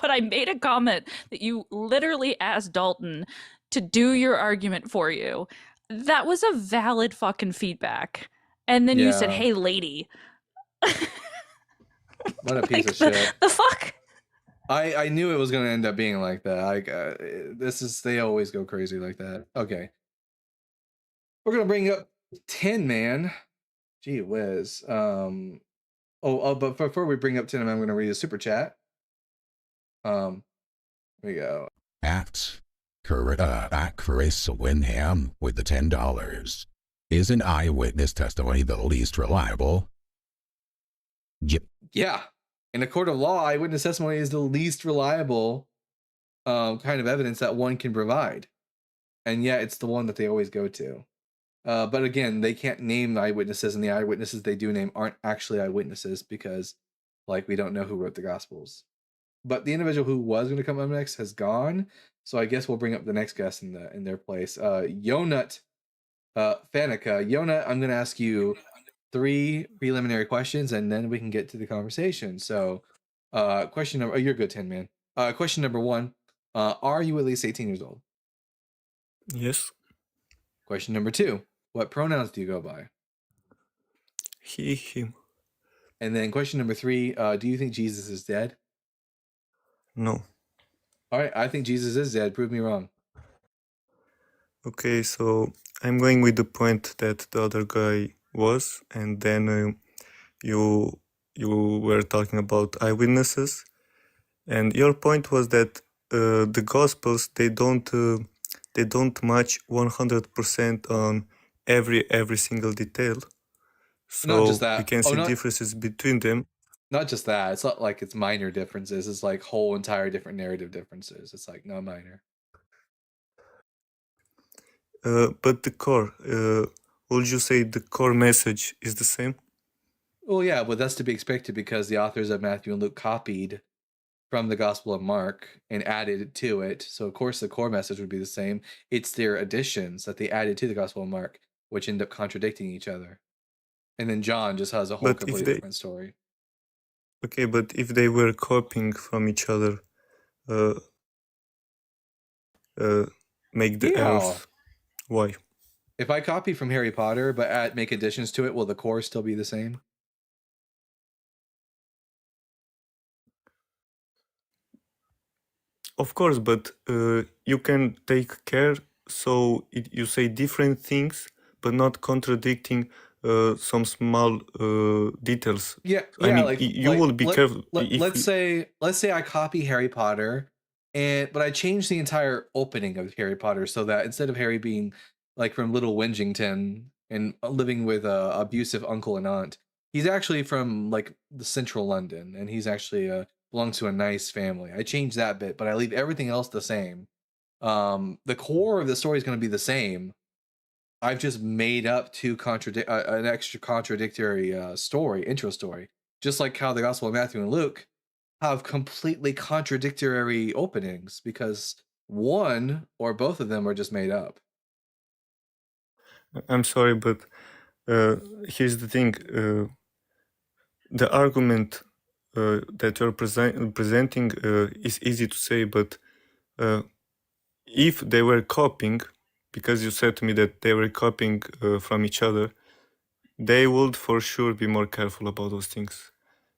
I made a comment that you literally asked Dalton to do your argument for you. That was a valid fucking feedback. And then you said, Yeah. "Hey, lady." What a piece Like, of shit. the fuck? I knew it was gonna end up being like that. They always go crazy like that. Okay. We're gonna bring up Tin Man. Gee whiz. But before we bring up Tin Man, I'm gonna read a super chat. Here we go. At Chris Winham with the $10. Is an eyewitness testimony the least reliable? Yep. Yeah. In a court of law, eyewitness testimony is the least reliable kind of evidence that one can provide. And yet it's the one that they always go to. But again, they can't name the eyewitnesses, and the eyewitnesses they do name aren't actually eyewitnesses because, like, we don't know who wrote the Gospels. But the individual who was going to come up next has gone, so I guess we'll bring up the next guest in their place. Yonut Fanica. Yonut, I'm going to ask you 3 preliminary questions, and then we can get to the conversation. So, question number. Oh, you're good, Tin Man. Question number 1. Are you at least 18 years old? Yes. Question number 2. What pronouns do you go by? He, him. And then question number 3. Do you think Jesus is dead? No. All right, I think Jesus is dead. Prove me wrong. Okay, so I'm going with the point that the other guy was, and then you were talking about eyewitnesses, and your point was that the Gospels they don't match 100% on every single detail. So Not just that. we can see differences between them. Not just that. It's not like it's minor differences. It's like whole entire different narrative differences. It's like no minor. But the core, would you say the core message is the same? Well, yeah, but that's to be expected because the authors of Matthew and Luke copied from the Gospel of Mark and added to it. So, of course, the core message would be the same. It's their additions that they added to the Gospel of Mark, which end up contradicting each other. And then John just has a whole completely different story. Okay, but if they were copying from each other, make the errors. Why? If I copy from Harry Potter but make additions to it, will the core still be the same? Of course, but you can take care so you say different things, but not contradicting some small details. Yeah, I mean, like you will be careful. Let's say I copy Harry Potter, but I change the entire opening of Harry Potter so that instead of Harry being like from Little Wingington and living with a abusive uncle and aunt, he's actually from like the central London, and he's actually belongs to a nice family. I change that bit, but I leave everything else the same. The core of the story is going to be the same. I've just made up an extra contradictory intro story, just like how the Gospel of Matthew and Luke have completely contradictory openings because one or both of them are just made up. I'm sorry, but here's the thing. The argument that you're presenting is easy to say, but if they were copying, because you said to me that they were copying from each other, they would for sure be more careful about those things.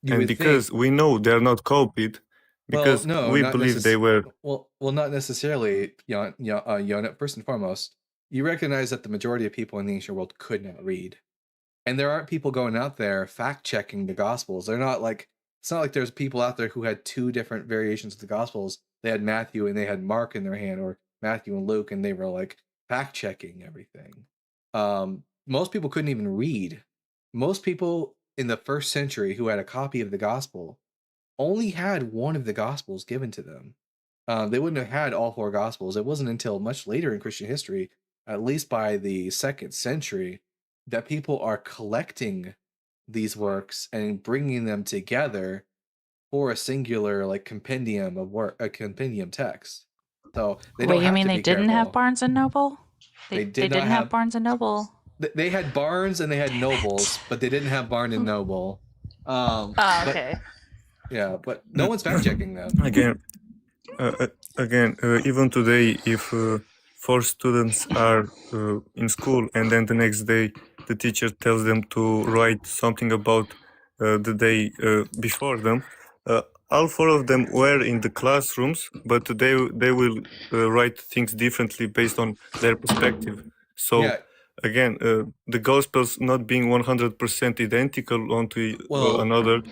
And because we know they're not copied, because we believe they were. Well, not necessarily, Yonut. First and foremost, you recognize that the majority of people in the ancient world could not read. And there aren't people going out there fact-checking the Gospels. They're not like, it's not like there's people out there who had 2 different variations of the Gospels. They had Matthew and they had Mark in their hand, or Matthew and Luke, and they were like fact-checking everything. Most people couldn't even read. Most people in the first century who had a copy of the Gospel only had one of the Gospels given to them. They wouldn't have had all 4 Gospels. It wasn't until much later in Christian history at least by the 2nd century, that people are collecting these works and bringing them together for a singular like compendium of work, a compendium text. So they don't Wait, you have mean to they be didn't have careful. Barnes and Noble? They They did not didn't have have. Barnes and Noble. They had Barnes and they had Nobles, but they didn't have Barnes and Noble. Oh, But okay. yeah, but no one's fact checking them. Again, even today, if 4 students are in school and then the next day the teacher tells them to write something about the day before them, all 4 of them were in the classrooms, but they will write things differently based on their perspective. So Yeah. again, the Gospels not being 100% identical onto Well, another,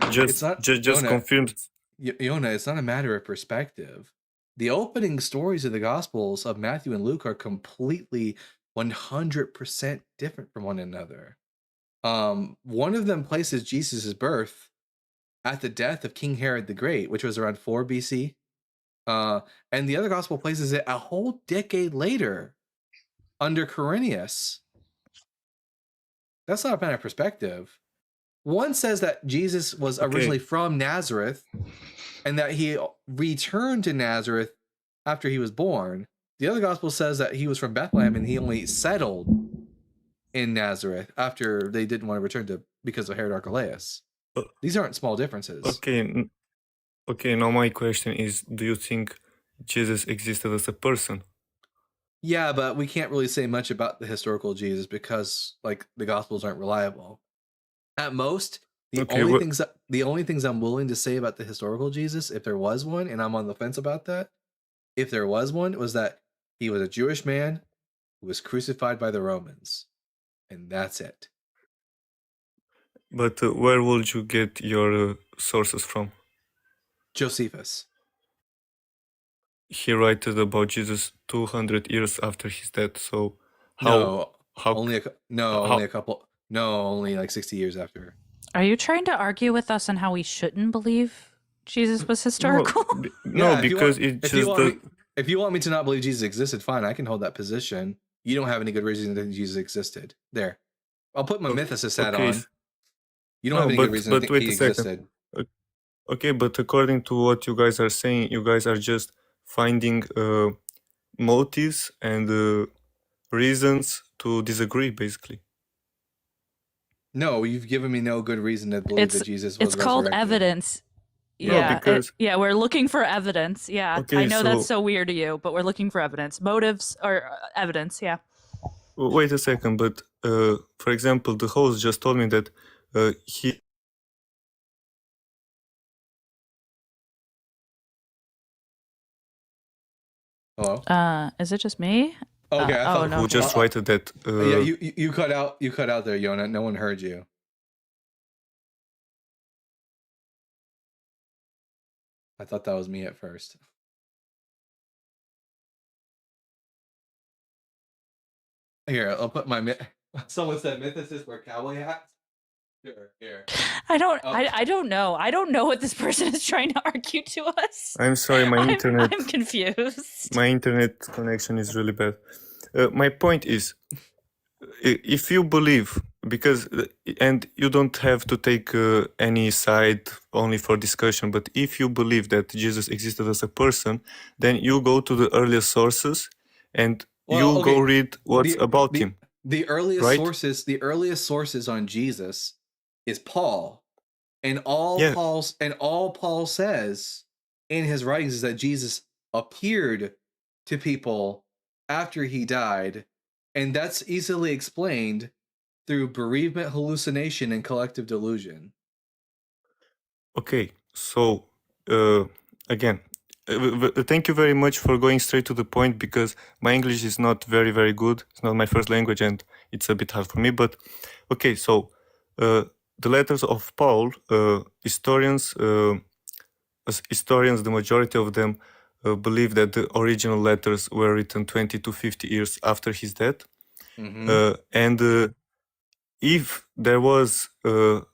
it's not just Yonah, confirms. Yonah, it's not a matter of perspective. The opening stories of the Gospels of Matthew and Luke are completely 100% different from one another. One of them places Jesus' birth at the death of King Herod the Great, which was around 4 BC. And the other gospel places it a whole decade later under Quirinius. That's not a matter of perspective. One says that Jesus was originally from Nazareth and that he returned to Nazareth after he was born. The other gospel says that he was from Bethlehem and he only settled in Nazareth after they didn't want to return to because of Herod Archelaus. These aren't small differences. Okay, now my question is, do you think Jesus existed as a person? Yeah, but we can't really say much about the historical Jesus because like the gospels aren't reliable. At most, the only things I'm willing to say about the historical Jesus, if there was one, and I'm on the fence about that, if there was one, was that he was a Jewish man who was crucified by the Romans. And that's it. But where would you get your sources from? Josephus. He wrote about Jesus 200 years after his death. So only like 60 years after. Are you trying to argue with us on how we shouldn't believe Jesus was historical? If you want me to not believe Jesus existed, fine, I can hold that position. You don't have any good reason to think Jesus existed. There. I'll put my mythicist hat on. You don't have any good reason to think he existed. Okay, but according to what you guys are saying, you guys are just finding motives and reasons to disagree, basically. No, you've given me no good reason to believe that Jesus was It's called resurrected. evidence. Yeah, we're looking for evidence. Yeah, Okay, I know that's so weird to you, but we're looking for evidence, motives or evidence. Yeah. Wait a second, but for example, the host just told me that he. Hello. Is it just me? Okay. I thought no. Who just wrote that? Yeah, you cut out. You cut out there, Yonut. No one heard you. I thought that was me at first. Here, I'll put my. Someone said mythicists wear cowboy hats. Sure, here. I don't know. I don't know what this person is trying to argue to us. I'm sorry, I'm confused. My internet connection is really bad. My point is, if you believe, and you don't have to take any side only for discussion, but if you believe that Jesus existed as a person, then you go to the earliest sources and go read what's about him. The earliest sources on Jesus is Paul, and all Paul says in his writings is that Jesus appeared to people after he died, and that's easily explained through bereavement, hallucination, and collective delusion. Okay, so again, thank you very much for going straight to the point, because my English is not very, very good. It's not my first language and it's a bit hard for me. But okay, so the letters of Paul, historians, the majority of them believe that the original letters were written 20 to 50 years after his death. And if there was, for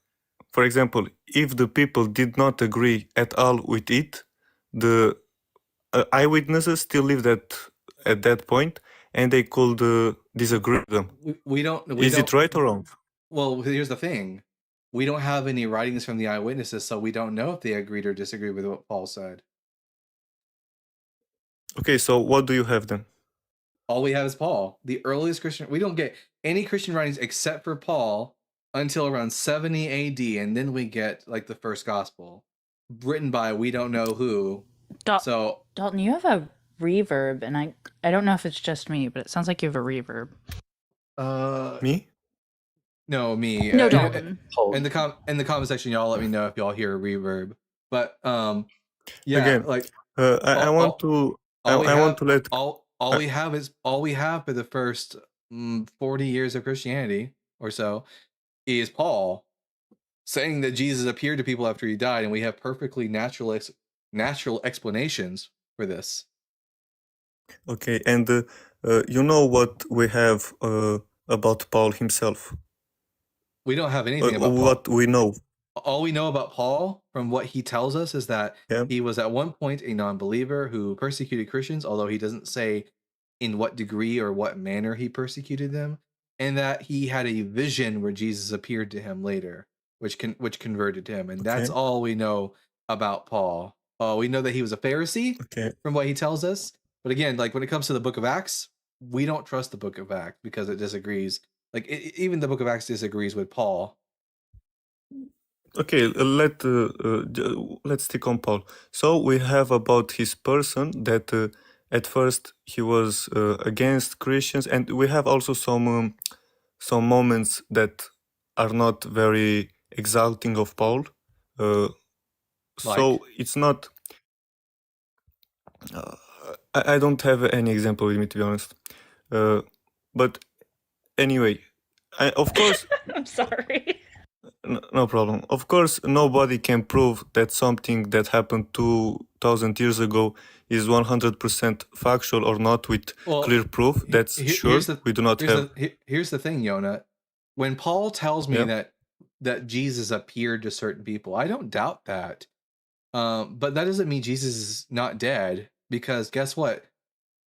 example, if the people did not agree at all with it, the eyewitnesses still lived at that point, and they could disagree with them. We don't. Is it right or wrong? Well, here's the thing. We don't have any writings from the eyewitnesses, so we don't know if they agreed or disagreed with what Paul said. Okay, so what do you have then? All we have is Paul. The earliest Christian. We don't get any Christian writings except for Paul until around 70 AD, and then we get like the first gospel written by we don't know who. So Dalton, you have a reverb, and I don't know if it's just me, but it sounds like you have a reverb. Me? No, me. No, Dalton. In the comment section, y'all let me know if y'all hear a reverb. But yeah, Again, like I want to let all we have for the first 40 years of Christianity or so is Paul saying that Jesus appeared to people after he died, and we have perfectly natural explanations for this. Okay, and you know what we have about Paul himself? We don't have anything about what Paul. we know. All we know about Paul from what he tells us is that he was at one point a non-believer who persecuted Christians, although he doesn't say in what degree or what manner he persecuted them, and that he had a vision where Jesus appeared to him later, which converted him, and that's all we know about Paul. We know that he was a Pharisee from what he tells us, but again, like when it comes to the Book of Acts, we don't trust the Book of Acts because it disagrees. Like even the Book of Acts disagrees with Paul. Okay, let's stick on Paul. So we have about his person that at first he was against Christians, and we have also some moments that are not very exalting of Paul. So it's not. I don't have any example with me, to be honest. But anyway, of course. I'm sorry. No problem. Of course, nobody can prove that something that happened 2,000 years ago is 100% factual or not with clear proof. That's sure. We do not have. Here's the thing, Yonut. When Paul tells me that Jesus appeared to certain people, I don't doubt that. But that doesn't mean Jesus is not dead, because guess what?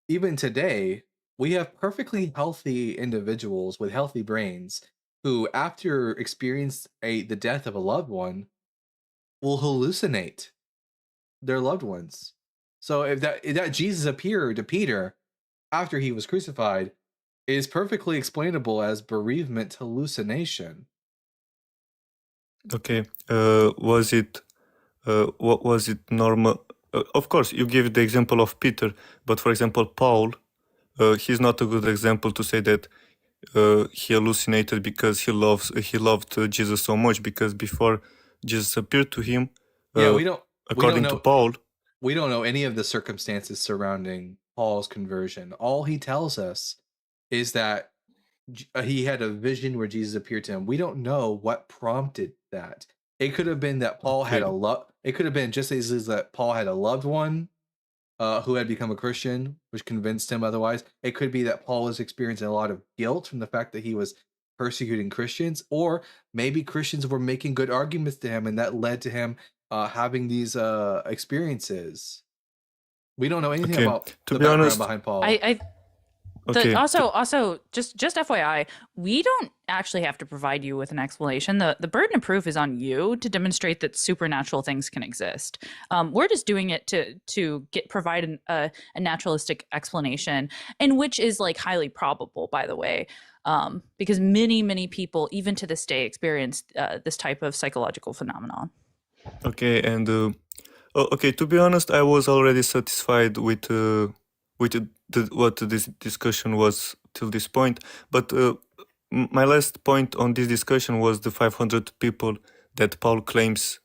Even today, we have perfectly healthy individuals with healthy brains who, after experience the death of a loved one, will hallucinate their loved ones. So if that Jesus appeared to Peter after he was crucified is perfectly explainable as bereavement hallucination. Okay. Was it normal? Of course, you give the example of Peter, but for example, Paul, he's not a good example to say that he hallucinated because he loved Jesus so much, because before Jesus appeared to him, according to Paul, we don't know any of the circumstances surrounding Paul's conversion. All he tells us is that he had a vision where Jesus appeared to him. We don't know what prompted that. It could have been that Paul had it could have been just as that Paul had a loved one who had become a Christian, which convinced him otherwise. It could be that Paul was experiencing a lot of guilt from the fact that he was persecuting Christians, or maybe Christians were making good arguments to him, and that led to him having these experiences. We don't know anything about the background behind Paul. Also, just FYI, we don't actually have to provide you with an explanation. The burden of proof is on you to demonstrate that supernatural things can exist. We're just doing it to provide a naturalistic explanation, and which is like highly probable, by the way, because many people, even to this day, experience this type of psychological phenomenon. Okay, and to be honest, I was already satisfied with what this discussion was till this point. But my last point on this discussion was the 500 people that Paul claims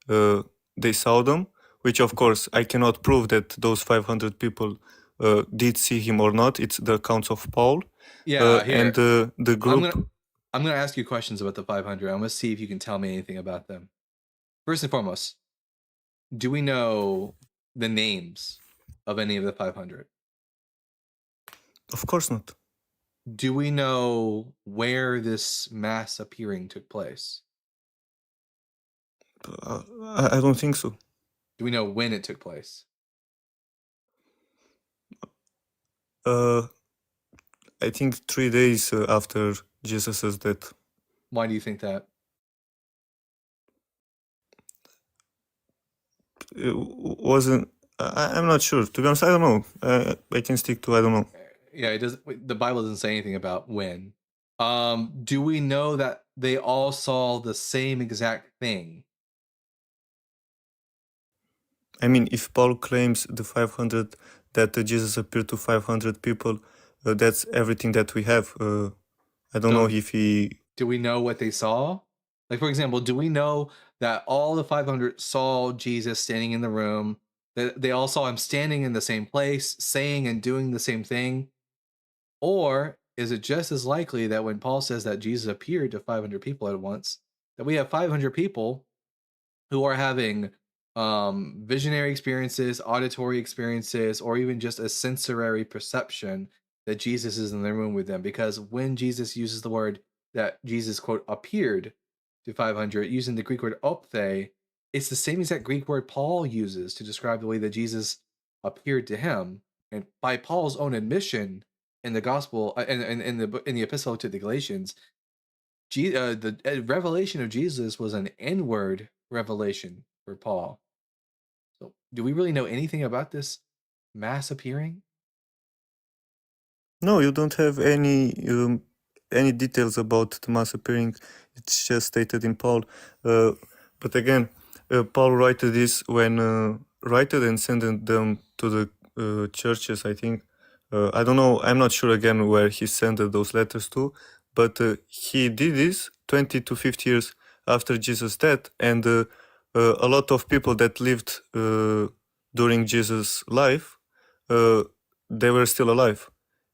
they saw them, which of course I cannot prove that those 500 people did see him or not. It's the accounts of Paul. And the group. I'm going to ask you questions about the 500. I'm going to see if you can tell me anything about them. First and foremost, do we know the names of any of the 500? Of course not. Do we know where this mass appearing took place? I don't think so. Do we know when it took place? I think 3 days after Jesus' death. Why do you think that? It wasn't. I'm not sure. To be honest, I don't know. I can stick to I don't know. Yeah, it does. The Bible doesn't say anything about when. Do we know that they all saw the same exact thing? I mean, if Paul claims the 500 that Jesus appeared to 500 people, that's everything that we have. I don't know if he. Do we know what they saw? Like, for example, do we know that all the 500 saw Jesus standing in the room? That they all saw him standing in the same place, saying and doing the same thing? Or is it just as likely that when Paul says that Jesus appeared to 500 people at once, that we have 500 people who are having visionary experiences, auditory experiences, or even just a sensory perception that Jesus is in the room with them? Because when Jesus uses the word that Jesus, quote, appeared to 500, using the Greek word opthe, it's the same exact Greek word Paul uses to describe the way that Jesus appeared to him. And by Paul's own admission in the gospel, in the epistle to the Galatians, the revelation of Jesus was an inward revelation for Paul. So, do we really know anything about this mass appearing? No, you don't have any details about the mass appearing. It's just stated in Paul. But again, Paul wrote this when wrote and sent them to the churches. I think. I don't know. I'm not sure again where he sent those letters to, but he did this 20 to 50 years after Jesus' death, and a lot of people that lived during Jesus' life, they were still alive.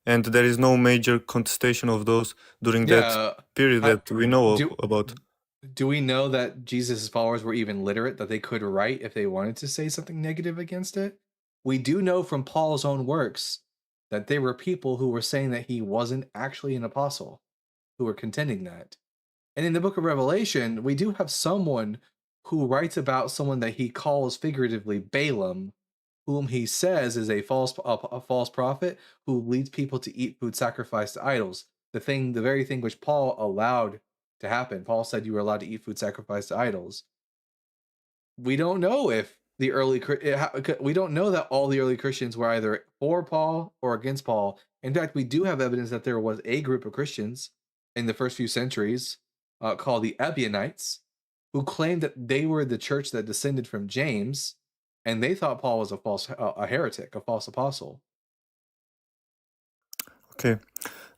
And there is no major contestation of those during that period that we know about. Do we know that Jesus' followers were even literate, that they could write if they wanted to say something negative against it? We do know from Paul's own works that there were people who were saying that he wasn't actually an apostle, who were contending that. And in the book of Revelation, we do have someone who writes about someone that he calls figuratively Balaam, whom he says is a false prophet who leads people to eat food sacrificed to idols. The very thing which Paul allowed to happen. Paul said you were allowed to eat food sacrificed to idols. We don't know if we don't know that all the early Christians were either for Paul or against Paul. In fact, we do have evidence that there was a group of Christians in the first few centuries called the Ebionites, who claimed that they were the church that descended from James, and they thought Paul was a heretic, a false apostle. Okay,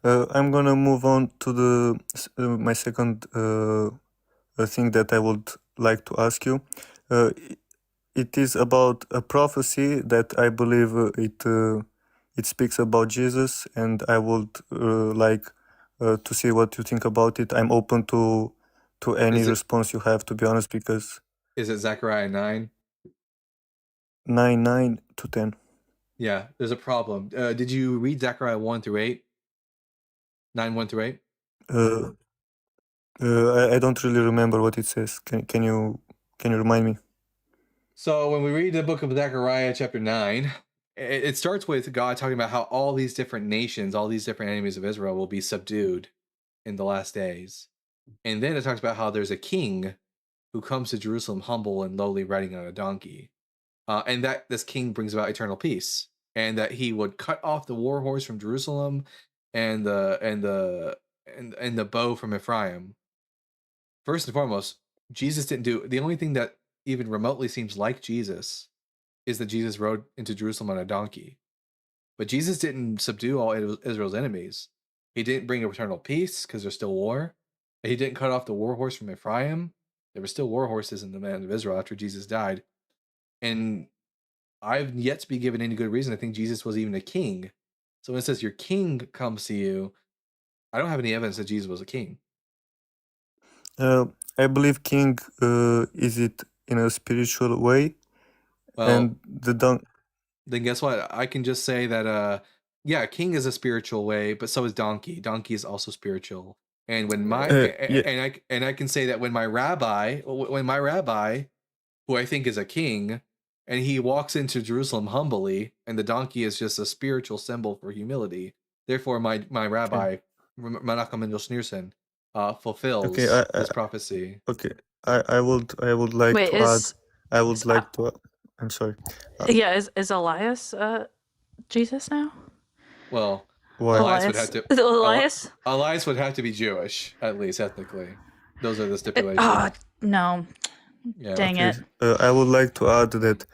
I'm gonna move on to my second thing that I would like to ask you. It is about a prophecy that I believe it speaks about Jesus, and I would like to see what you think about it. I'm open to any response you have, to be honest, because... Is it Zechariah 9? 9 to 10. Yeah, there's a problem. Did you read Zechariah 1 through 8? 9, 1 through 8? I don't really remember what it says. Can you remind me? So when we read the book of Zechariah chapter 9, it starts with God talking about how all these different nations, all these different enemies of Israel will be subdued in the last days. And then it talks about how there's a king who comes to Jerusalem humble and lowly, riding on a donkey. And that this king brings about eternal peace, and that he would cut off the war horse from Jerusalem and the bow from Ephraim. First and foremost, Jesus didn't do the only thing that even remotely seems like Jesus is that Jesus rode into Jerusalem on a donkey. But Jesus didn't subdue all Israel's enemies. He didn't bring eternal peace because there's still war. He didn't cut off the war horse from Ephraim. There were still war horses in the land of Israel after Jesus died. And I've yet to be given any good reason to think Jesus was even a king. So when it says your king comes to you, I don't have any evidence that Jesus was a king. I believe king is it in a spiritual way. Well, and then guess what? I can just say that yeah, king is a spiritual way, but so is donkey. Donkey is also spiritual. And when I can say that when my rabbi, who I think is a king, and he walks into Jerusalem humbly, and the donkey is just a spiritual symbol for humility, Therefore, my rabbi, Menachem Mendel Schneerson, fulfills Okay, this prophecy. okay. I would like Wait, to add. is I would like to. I'm sorry. yeah, is Elias Jesus now? Well, Why? Elias would have to. Elias? Elias would have to be Jewish, at least ethnically. Those are the stipulations. Oh no. Yeah. Dang Okay, it. I would like to add that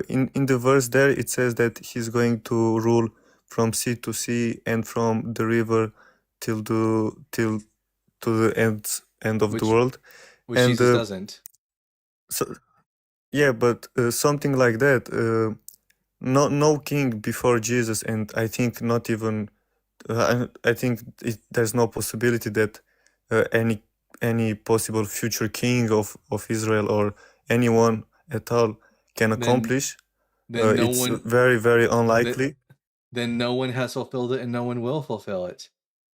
in the verse there it says that he's going to rule from sea to sea and from the river till to the end of the world. Which And Jesus doesn't. so yeah, but something like that. No king before Jesus, and I think not even. I think there's no possibility that any possible future king of Israel or anyone at all can accomplish. Then no It's one. very, very unlikely. Then no one has fulfilled it, and no one will fulfill it.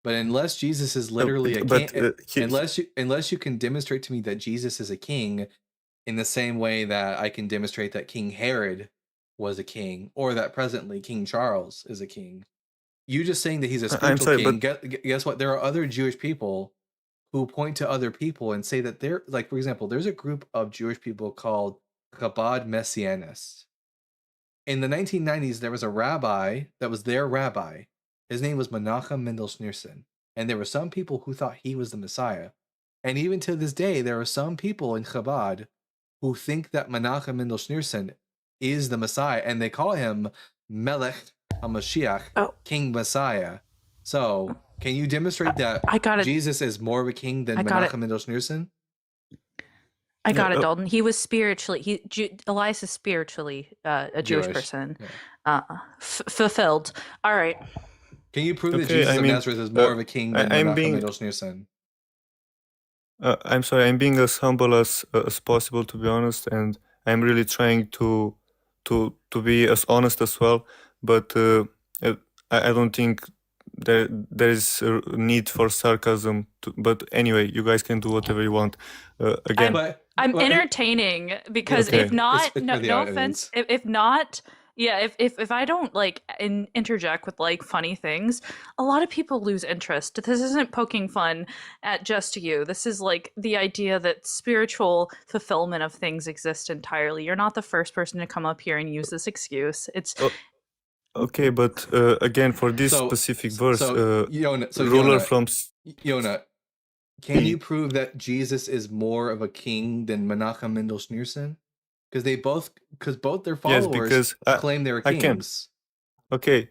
But unless Jesus is literally a king, unless you can demonstrate to me that Jesus is a king, in the same way that I can demonstrate that King Herod was a king, or that presently King Charles is a king. You just saying that he's a I'm spiritual sorry, king. but Guess what? There are other Jewish people who point to other people and say that they're like, for example, there's a group of Jewish people called Chabad Messianists. In the 1990s, there was a rabbi that was their rabbi. His name was Menachem Mendel Schneerson. And there were some people who thought he was the Messiah. And even to this day, there are some people in Chabad who think that Menachem Mendel Schneerson is the Messiah. And they call him Melech HaMashiach, King Messiah. So, can you demonstrate that Jesus is more of a king than Menachem Mendel Schneerson? I got it, Dalton. He was spiritually. Elias is spiritually a Jewish person, fulfilled. All right. Can you prove that Jesus of Nazareth is more of a king than Menachem Mendel Schneerson? I'm sorry. I'm being as humble as possible, to be honest, and I'm really trying to be as honest as well. But I don't think there is a need for sarcasm. But anyway, you guys can do whatever you want. Again. I'm entertaining because if not, no offense, if not, yeah, if I don't like interject with like funny things, a lot of people lose interest. This isn't poking fun at just you. This is like the idea that spiritual fulfillment of things exist entirely. You're not the first person to come up here and use this excuse. It's okay, but again, for this specific verse, ruler from Yonut. Can you prove that Jesus is more of a king than Menachem Mendel Schneerson? Because both their followers claim they're kings. Okay,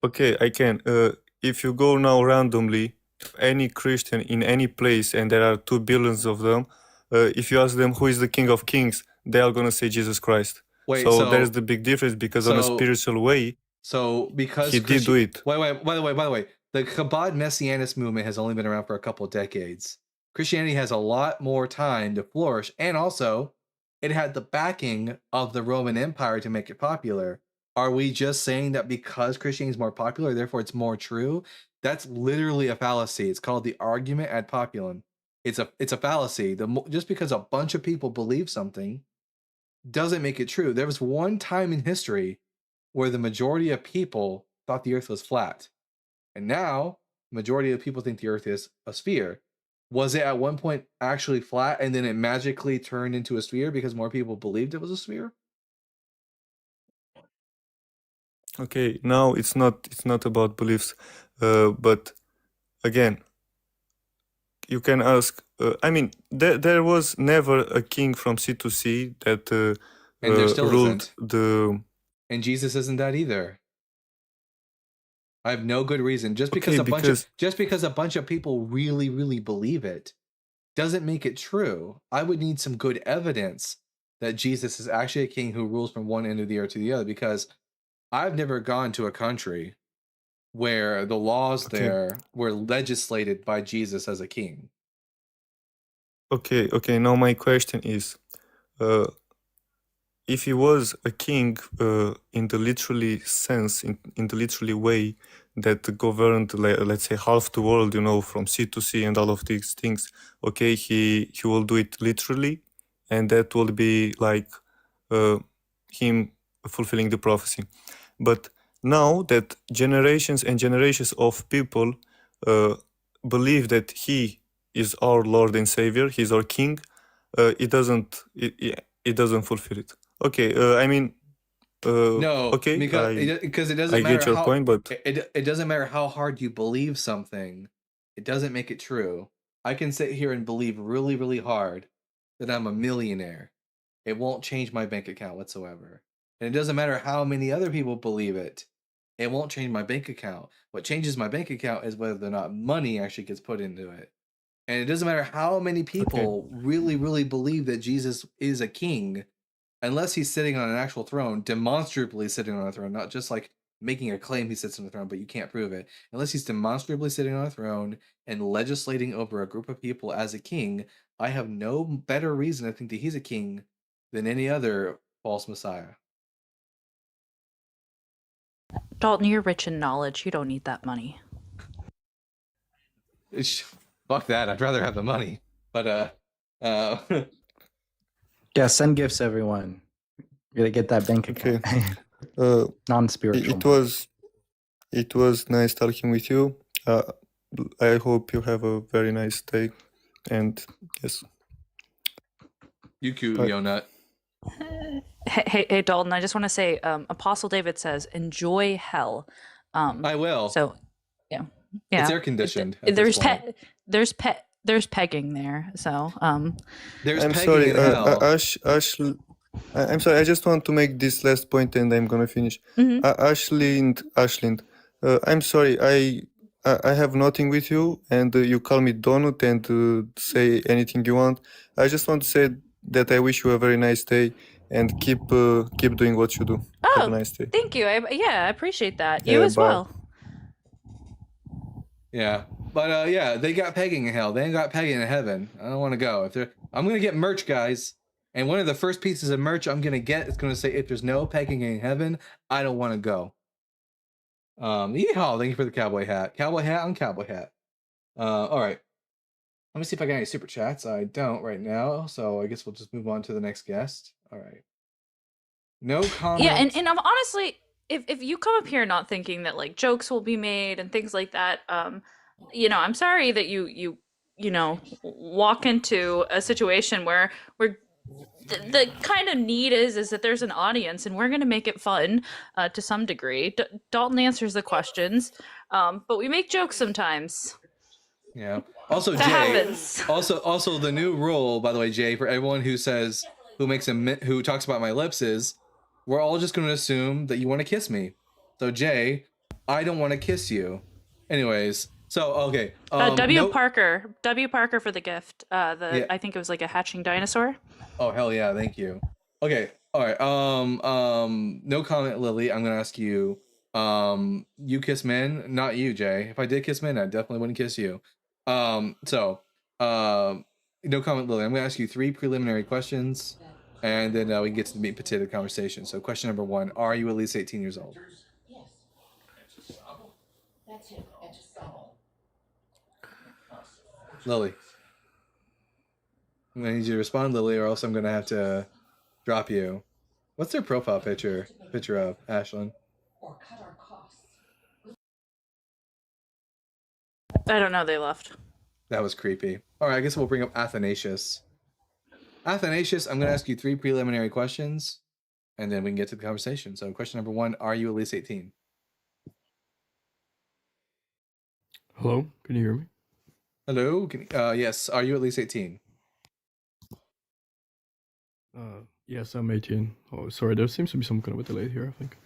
I can. If you go now randomly to any Christian in any place, and there are 2 billions of them, if you ask them who is the King of Kings, they are gonna say Jesus Christ. So there's the big difference because on a spiritual way, because he did do it. Wait, by the way, the Chabad Messianist movement has only been around for a couple of decades. Christianity has a lot more time to flourish, and also it had the backing of the Roman Empire to make it popular. Are we just saying that because Christianity is more popular, therefore it's more true? That's literally a fallacy. It's called the argument ad populum. It's a fallacy. Just because a bunch of people believe something doesn't make it true. There was one time in history where the majority of people thought the earth was flat. And now, majority of people think the earth is a sphere. Was it at one point actually flat and then it magically turned into a sphere because more people believed it was a sphere? Okay, now it's not about beliefs, but again, you can ask. I mean, there was never a king from sea to sea that and there still ruled isn't. And Jesus isn't that either. I have no good reason. Just because a bunch of people really, really believe it doesn't make it true. I would need some good evidence that Jesus is actually a king who rules from one end of the earth to the other, because I've never gone to a country where the laws there were legislated by Jesus as a king. Okay. Now my question is, if he was a king in the literally sense, in the literally way that governed, let's say, half the world, from sea to sea and all of these things, okay, he will do it literally, and that will be like him fulfilling the prophecy. But now that generations and generations of people believe that he is our Lord and Savior, he's our King, it doesn't fulfill it. Okay, I mean, No, okay, because it doesn't I matter get your how point, but it doesn't matter how hard you believe something. It doesn't make it true. I can sit here and believe really, really hard that I'm a millionaire. It won't change my bank account whatsoever. And it doesn't matter how many other people believe it. It won't change my bank account. What changes my bank account is whether or not money actually gets put into it. And it doesn't matter how many people really, really believe that Jesus is a king, unless he's sitting on an actual throne, demonstrably sitting on a throne, not just like making a claim he sits on the throne, but you can't prove it. Unless he's demonstrably sitting on a throne and legislating over a group of people as a king, I have no better reason to think that he's a king than any other false messiah. Dalton, you're rich in knowledge. You don't need that money. Fuck that. I'd rather have the money. But Yeah, send gifts, everyone. You gotta get that bank account. Non-spiritual. It was nice talking with you. I hope you have a very nice day, and yes. You cute, Bye. Yonut. Hey, Dalton, I just want to say, Apostle David says, enjoy hell. I will. So, yeah. It's air conditioned. There's pegging there. So, there's I'm pegging sorry, in hell. I'm sorry. I just want to make this last point, and I'm gonna finish. Ashlind, I'm sorry. I have nothing with you, and you call me Donut and say anything you want. I just want to say that I wish you a very nice day and keep doing what you do. Have a nice day. Thank you. I appreciate that. You as bye. well. Yeah, but yeah, they got pegging in hell. They ain't got pegging in heaven. I don't want to go. I'm gonna get merch, guys, and one of the first pieces of merch I'm gonna get is gonna say, "If there's no pegging in heaven, I don't want to go." Yeehaw! Thank you for the cowboy hat. Cowboy hat on cowboy hat. All right. Let me see if I got any super chats. I don't right now, so I guess we'll just move on to the next guest. All right. No comment. Yeah, and I'm honestly, if you come up here not thinking that like jokes will be made and things like that, I'm sorry that you walk into a situation where the kind of need is that there's an audience and we're going to make it fun to some degree. Dalton answers the questions, but we make jokes sometimes. Yeah. Also, that Jay. Happens. Also, the new rule, by the way, Jay, for everyone who says who talks about my lips is, we're all just going to assume that you want to kiss me. So, Jay, I don't want to kiss you. Anyways, so okay. W Parker for the gift. Yeah. I think it was like a hatching dinosaur. Oh hell yeah! Thank you. Okay. All right. No comment, Lily. I'm gonna ask you. You kiss men, not you, Jay. If I did kiss men, I definitely wouldn't kiss you. No comment, Lily. I'm gonna ask you 3 preliminary questions, and then we can get to the meat and potato conversation. So, question number 1: are you at least 18 years old? Lily. I'm gonna need you to respond, Lily, or else I'm gonna have to drop you. What's their profile picture of Ashlyn? I don't know. They left. That was creepy. All right, I guess we'll bring up Athanasius. Athanasius, I'm gonna ask you 3 preliminary questions, and then we can get to the conversation. So, question number 1: are you at least 18? Hello, can you hear me? Hello. Yes. Are you at least 18? Yes, I'm 18. Oh, sorry. There seems to be some kind of a delay here, I think.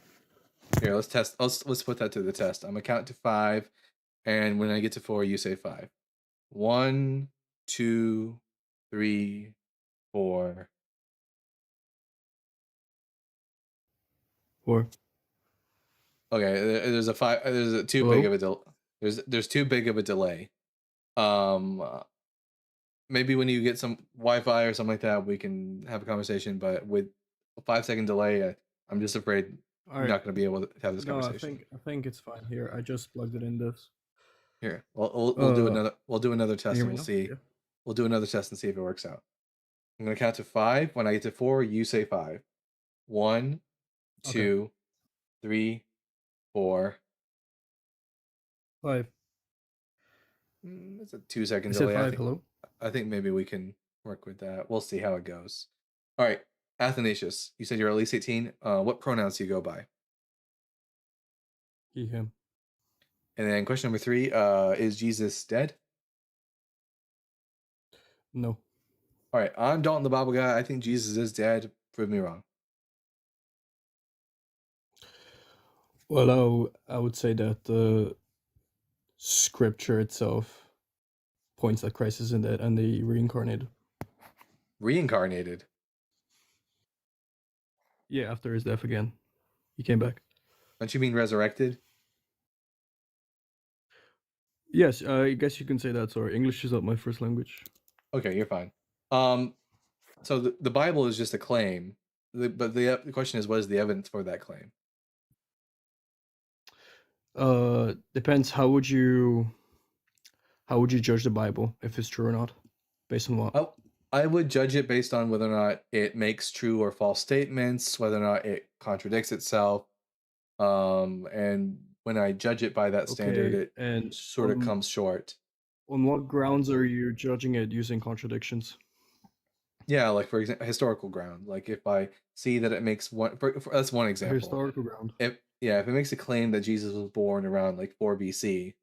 Here, let's test. Let's put that to the test. I'm gonna count to 5, and when I get to 4, you say 5. 1, 2, 3, 4. 4. Okay. There's a 5. There's a too Hello? big of a delay. There's too big of a delay. Maybe when you get some Wi-Fi or something like that, we can have a conversation. But with a 5-second delay, I'm just afraid you're not going to be able to have this conversation. I think it's fine here. I just plugged it in this. Here, we'll do another. We'll do another test and we'll see. Yeah. We'll do another test and see if it works out. I'm going to count to 5. When I get to 4, you say 5. 1, 2, 3, 4. 5. It's a 2 second I said delay. 5. Hello. I think maybe we can work with that. We'll see how it goes. All right, Athanasius, you said you're at least 18. What pronouns do you go by? He, him. And then question number 3, is Jesus dead? No. All right, I'm Dalton the Bible guy. I think Jesus is dead. Prove me wrong. Well, I would say that the scripture itself points that Christ isn't dead and they reincarnated. Reincarnated? Yeah, after his death again. He came back. Don't you mean resurrected? Yes, I guess you can say that. Sorry, English is not my first language. Okay, you're fine. So the Bible is just a claim, but the question is, what is the evidence for that claim? Depends. How would you judge the Bible if it's true or not? Based on what? Oh, I would judge it based on whether or not it makes true or false statements, whether or not it contradicts itself. And when I judge it by that standard, it sort of comes short. On what grounds are you judging it using contradictions? Yeah, like for example, historical ground. Like if I see that it makes that's one example. Historical ground. If it makes a claim that Jesus was born around like 4 BC,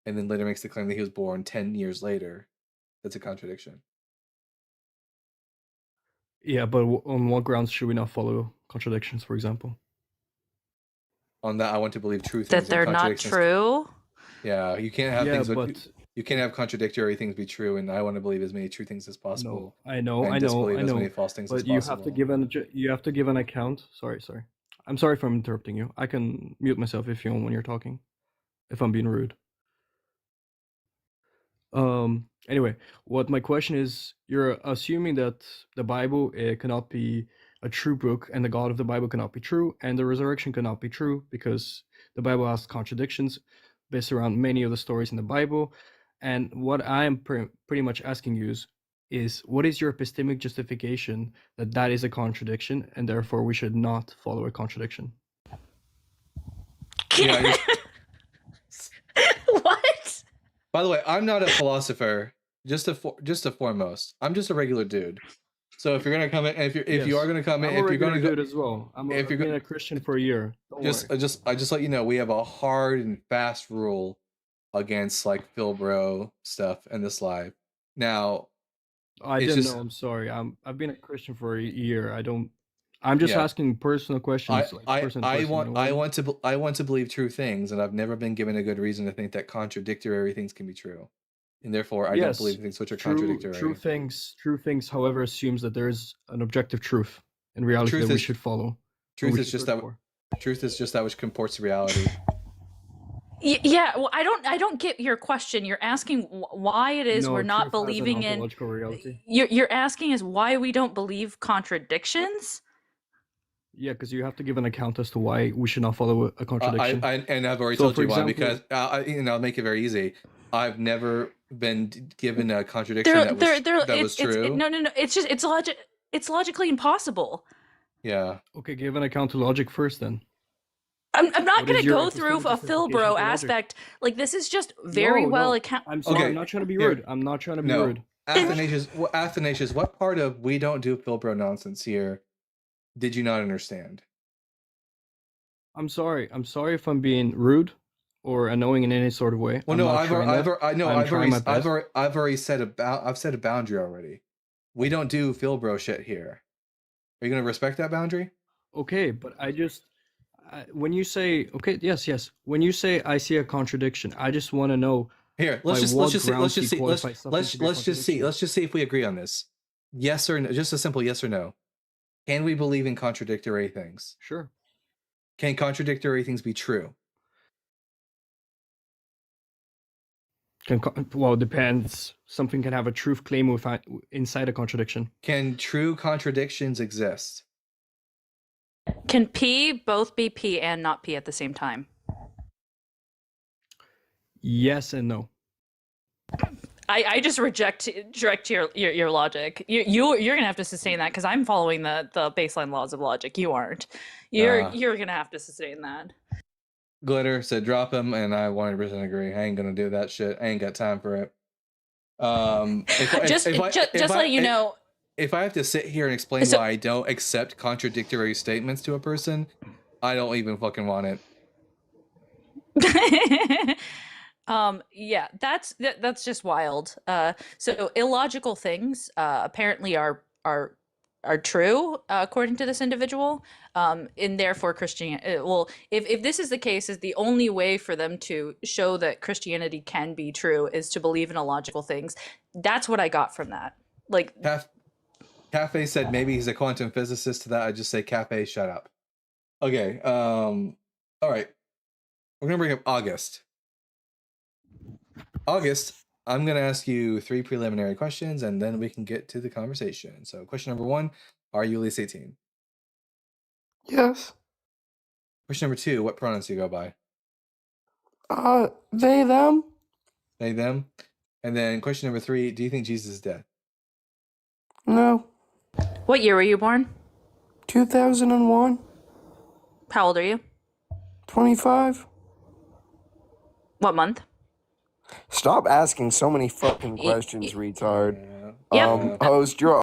and then later makes the claim that he was born 10 years later, that's a contradiction. Yeah, but on what grounds should we not follow contradictions, for example? On that, I want to believe true things. That they're not true? Yeah, you can't have things. But you can't have contradictory things be true, and I want to believe as many true things as possible. No, I know. As many false things as but you have to give an account. Sorry. I'm sorry if I'm interrupting you. I can mute myself if you want when you're talking, if I'm being rude. Anyway, what my question is, you're assuming that the Bible cannot be a true book, and the God of the Bible cannot be true, and the resurrection cannot be true because the Bible has contradictions based around many of the stories in the Bible. And what I'm pretty much asking you is what is your epistemic justification that is a contradiction, and therefore we should not follow a contradiction? What? By the way, I'm not a philosopher. Just a foremost, I'm just a regular dude. So if you're gonna come in, if you are gonna come in, if you're gonna do it as well, I've been a Christian for a year. I just let you know we have a hard and fast rule against like Phil Bro stuff in this live. Now, I didn't know. I'm sorry. I've been a Christian for a year. I'm just asking personal questions. I want to believe true things, and I've never been given a good reason to think that contradictory things can be true, and therefore I don't believe things which are contradictory. True things, however, assumes that there is an objective truth in reality that we should follow. Truth is just that which comports to reality. Yeah, well, I don't get your question. You're asking why it is we're not believing in reality. You're asking us why we don't believe contradictions. Yeah, because you have to give an account as to why we should not follow a contradiction. I've already told you why, because I'll make it very easy. I've never been given a contradiction that was true. No. It's logically impossible. Yeah. Okay, give an account to logic first, then. I'm not going to go through a Phil Bro aspect. Like, this is just very account. I'm sorry. I'm not trying to be rude. I'm not trying to be rude. Athanasius, what part of we don't do Phil Bro nonsense here did you not understand? I'm sorry. I'm sorry if I'm being rude or annoying in any sort of way. Well, no, I've already said I've set a boundary already. We don't do Phil Bro shit here. Are you going to respect that boundary? Okay, but when you say yes. When you say I see a contradiction, I just want to know. Here, let's just see if we agree on this. Yes or no? Just a simple yes or no. Can we believe in contradictory things? Sure. Can contradictory things be true? Well, it depends. Something can have a truth claim inside a contradiction. Can true contradictions exist? Can P both be P and not P at the same time? Yes and no. I just reject your logic. You're gonna have to sustain that because I'm following the baseline laws of logic. You aren't. You're gonna have to sustain that. Glitter said drop him, and I 100% agree. I ain't gonna do that shit. I ain't got time for it. Just let you know. If I have to sit here and explain why I don't accept contradictory statements to a person, I don't even fucking want it. Yeah, that's just wild. So illogical things apparently are true according to this individual, and therefore Christianity. Well, if this is the case, is the only way for them to show that Christianity can be true is to believe in illogical things. That's what I got from that. Like, Cafe said maybe he's a quantum physicist. To that, I just say Cafe, shut up. Okay. All right. We're gonna bring up August. August, I'm going to ask you 3 preliminary questions, and then we can get to the conversation. So question number 1, are you at least 18? Yes. Question number 2, what pronouns do you go by? They, them. They, them. And then question number 3, do you think Jesus is dead? No. What year were you born? 2001. How old are you? 25. What month? Stop asking so many fucking questions, retard. Yep. Host, you're.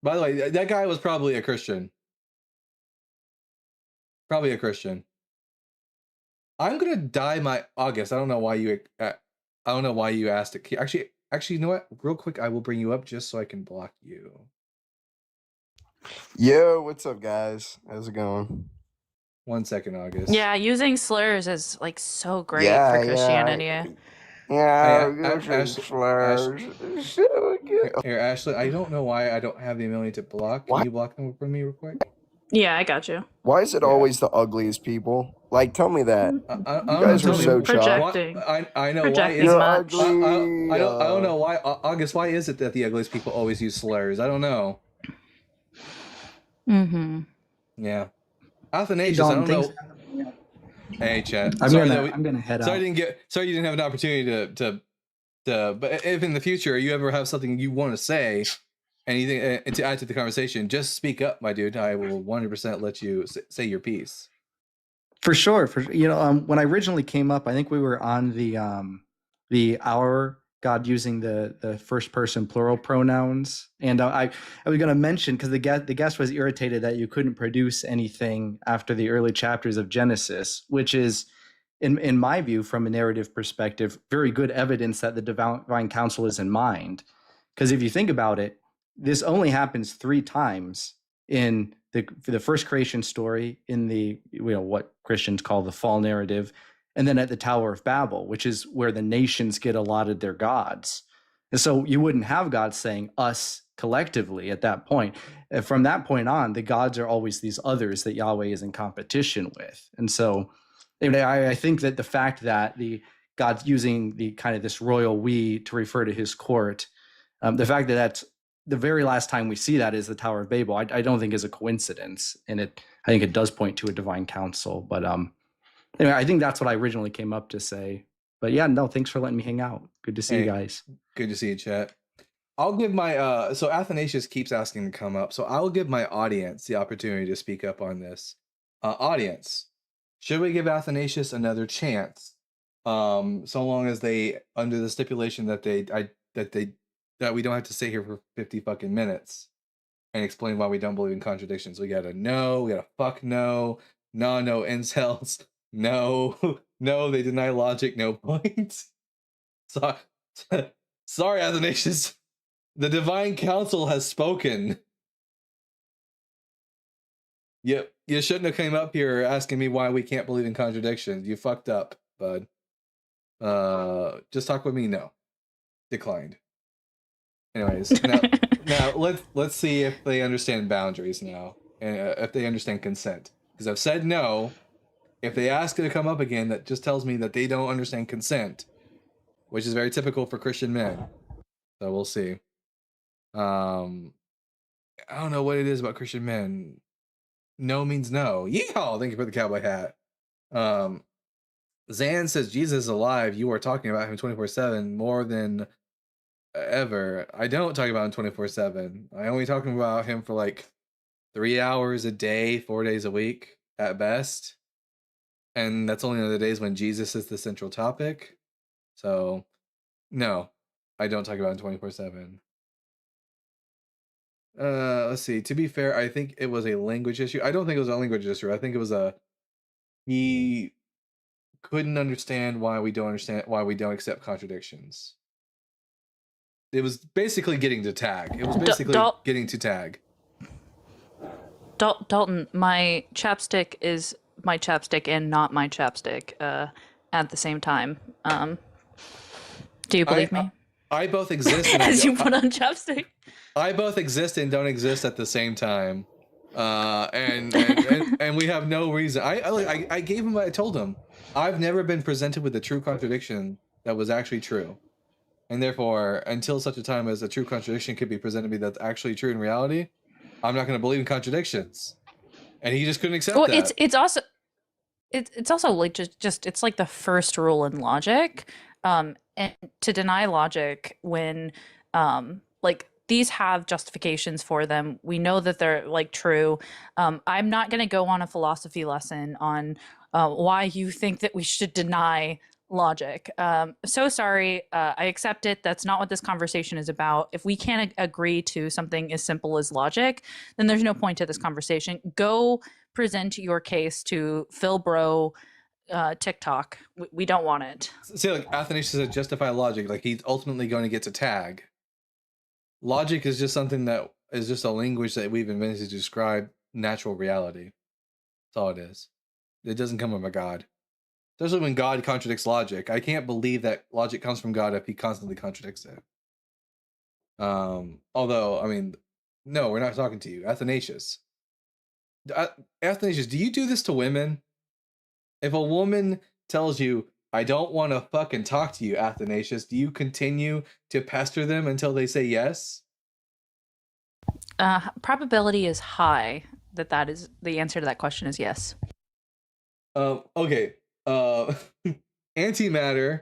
By the way, that guy was probably a Christian. Probably a Christian. I'm gonna dye my August. I don't know why you asked it. Actually, you know what? Real quick, I will bring you up just so I can block you. Yo, what's up, guys? How's it going? 1 second, August. Yeah, using slurs is like so great for Christianity. Here, Ashley, I don't know why I don't have the ability to block. Can you block them for me real quick? Yeah, I got you. Why is it always the ugliest people? Like, tell me that. You I guys are so projecting. I know why. You're ugly. I don't know why. August, why is it that the ugliest people always use slurs? I don't know. Mm-hmm. Yeah. Athanasius, I don't know. Hey, chat. I'm gonna head out. Sorry you didn't have an opportunity to. But if in the future you ever have something you want to say, anything to add to the conversation, just speak up, my dude. I will 100% let you say your piece. For sure. When I originally came up, I think we were on the our God using the first person plural pronouns, and I was going to mention, because the guest was irritated that you couldn't produce anything after the early chapters of Genesis, which is, in my view, from a narrative perspective, very good evidence that the divine counsel is in mind. Because if you think about it, this only happens 3 times in the first creation story, in the what Christians call the fall narrative, and then at the Tower of Babel, which is where the nations get allotted their gods. And so you wouldn't have God saying us collectively at that point. From that point on, the gods are always these others that Yahweh is in competition with. And so I think that the fact that the God's using the kind of this royal we to refer to his court, the fact that that's the very last time we see that is the Tower of Babel, I don't think is a coincidence. And I think it does point to a divine counsel. But anyway, I think that's what I originally came up to say. But yeah, no, thanks for letting me hang out. Good to see you guys. Good to see you, chat. I'll give my so Athanasius keeps asking to come up, so I'll give my audience the opportunity to speak up on this. Audience, should we give Athanasius another chance? So long as they, under the stipulation that we don't have to sit here for 50 fucking minutes and explain why we don't believe in contradictions. We got a no, we got a fuck no, no incels, no, they deny logic, no point. Sorry, Athanasius. The divine council has spoken. You shouldn't have came up here asking me why we can't believe in contradictions. You fucked up, bud. Just talk with me. No, declined. Anyways, now let's see if they understand boundaries now, and if they understand consent. Because I've said no. If they ask to come up again, that just tells me that they don't understand consent, which is very typical for Christian men. So we'll see. I don't know what it is about Christian men. No means no. Yeehaw! Thank you for the cowboy hat. Zan says Jesus is alive. You are talking about him 24/7 more than ever. I don't talk about him 24/7. I only talk about him for like 3 hours a day, 4 days a week at best. and that's only on the days when Jesus is the central topic. So, no, I don't talk about it 24/7. Let's see. To be fair, I think it was a language issue. I don't think it was a language issue. I think it was he couldn't understand why we don't accept contradictions. It was basically getting to tag. It was basically getting to tag. Dalton, my chapstick is my chapstick and not my chapstick at the same time. Do you believe me? I both exist and as you put on chapstick. I both exist and don't exist at the same time. And we have no reason. I gave him. I told him I've never been presented with a true contradiction that was actually true, and therefore, until such a time as a true contradiction could be presented to me that's actually true in reality, I'm not going to believe in contradictions. And he just couldn't accept that. It's also like just it's like the first rule in logic, and to deny logic when like these have justifications for them. We know that they're like true. I'm not going to go on a philosophy lesson on why you think that we should deny logic. So sorry. I accept it. That's not what this conversation is about. If we can't agree to something as simple as logic, then there's no point to this conversation. Go present your case to Phil Bro TikTok. We don't want it. See, like Athanasius said, justify logic. Like he's ultimately going to get to tag. Logic is just something that is just a language that we've invented to describe natural reality. That's all it is. It doesn't come from a God. Especially when God contradicts logic. I can't believe that logic comes from God if he constantly contradicts it. Although, I mean, no, we're not talking to you. Athanasius. Athanasius, do you do this to women? If a woman tells you, I don't want to fucking talk to you, Athanasius, do you continue to pester them until they say yes? Probability is high that is the answer to that question is yes. Okay. Antimatter.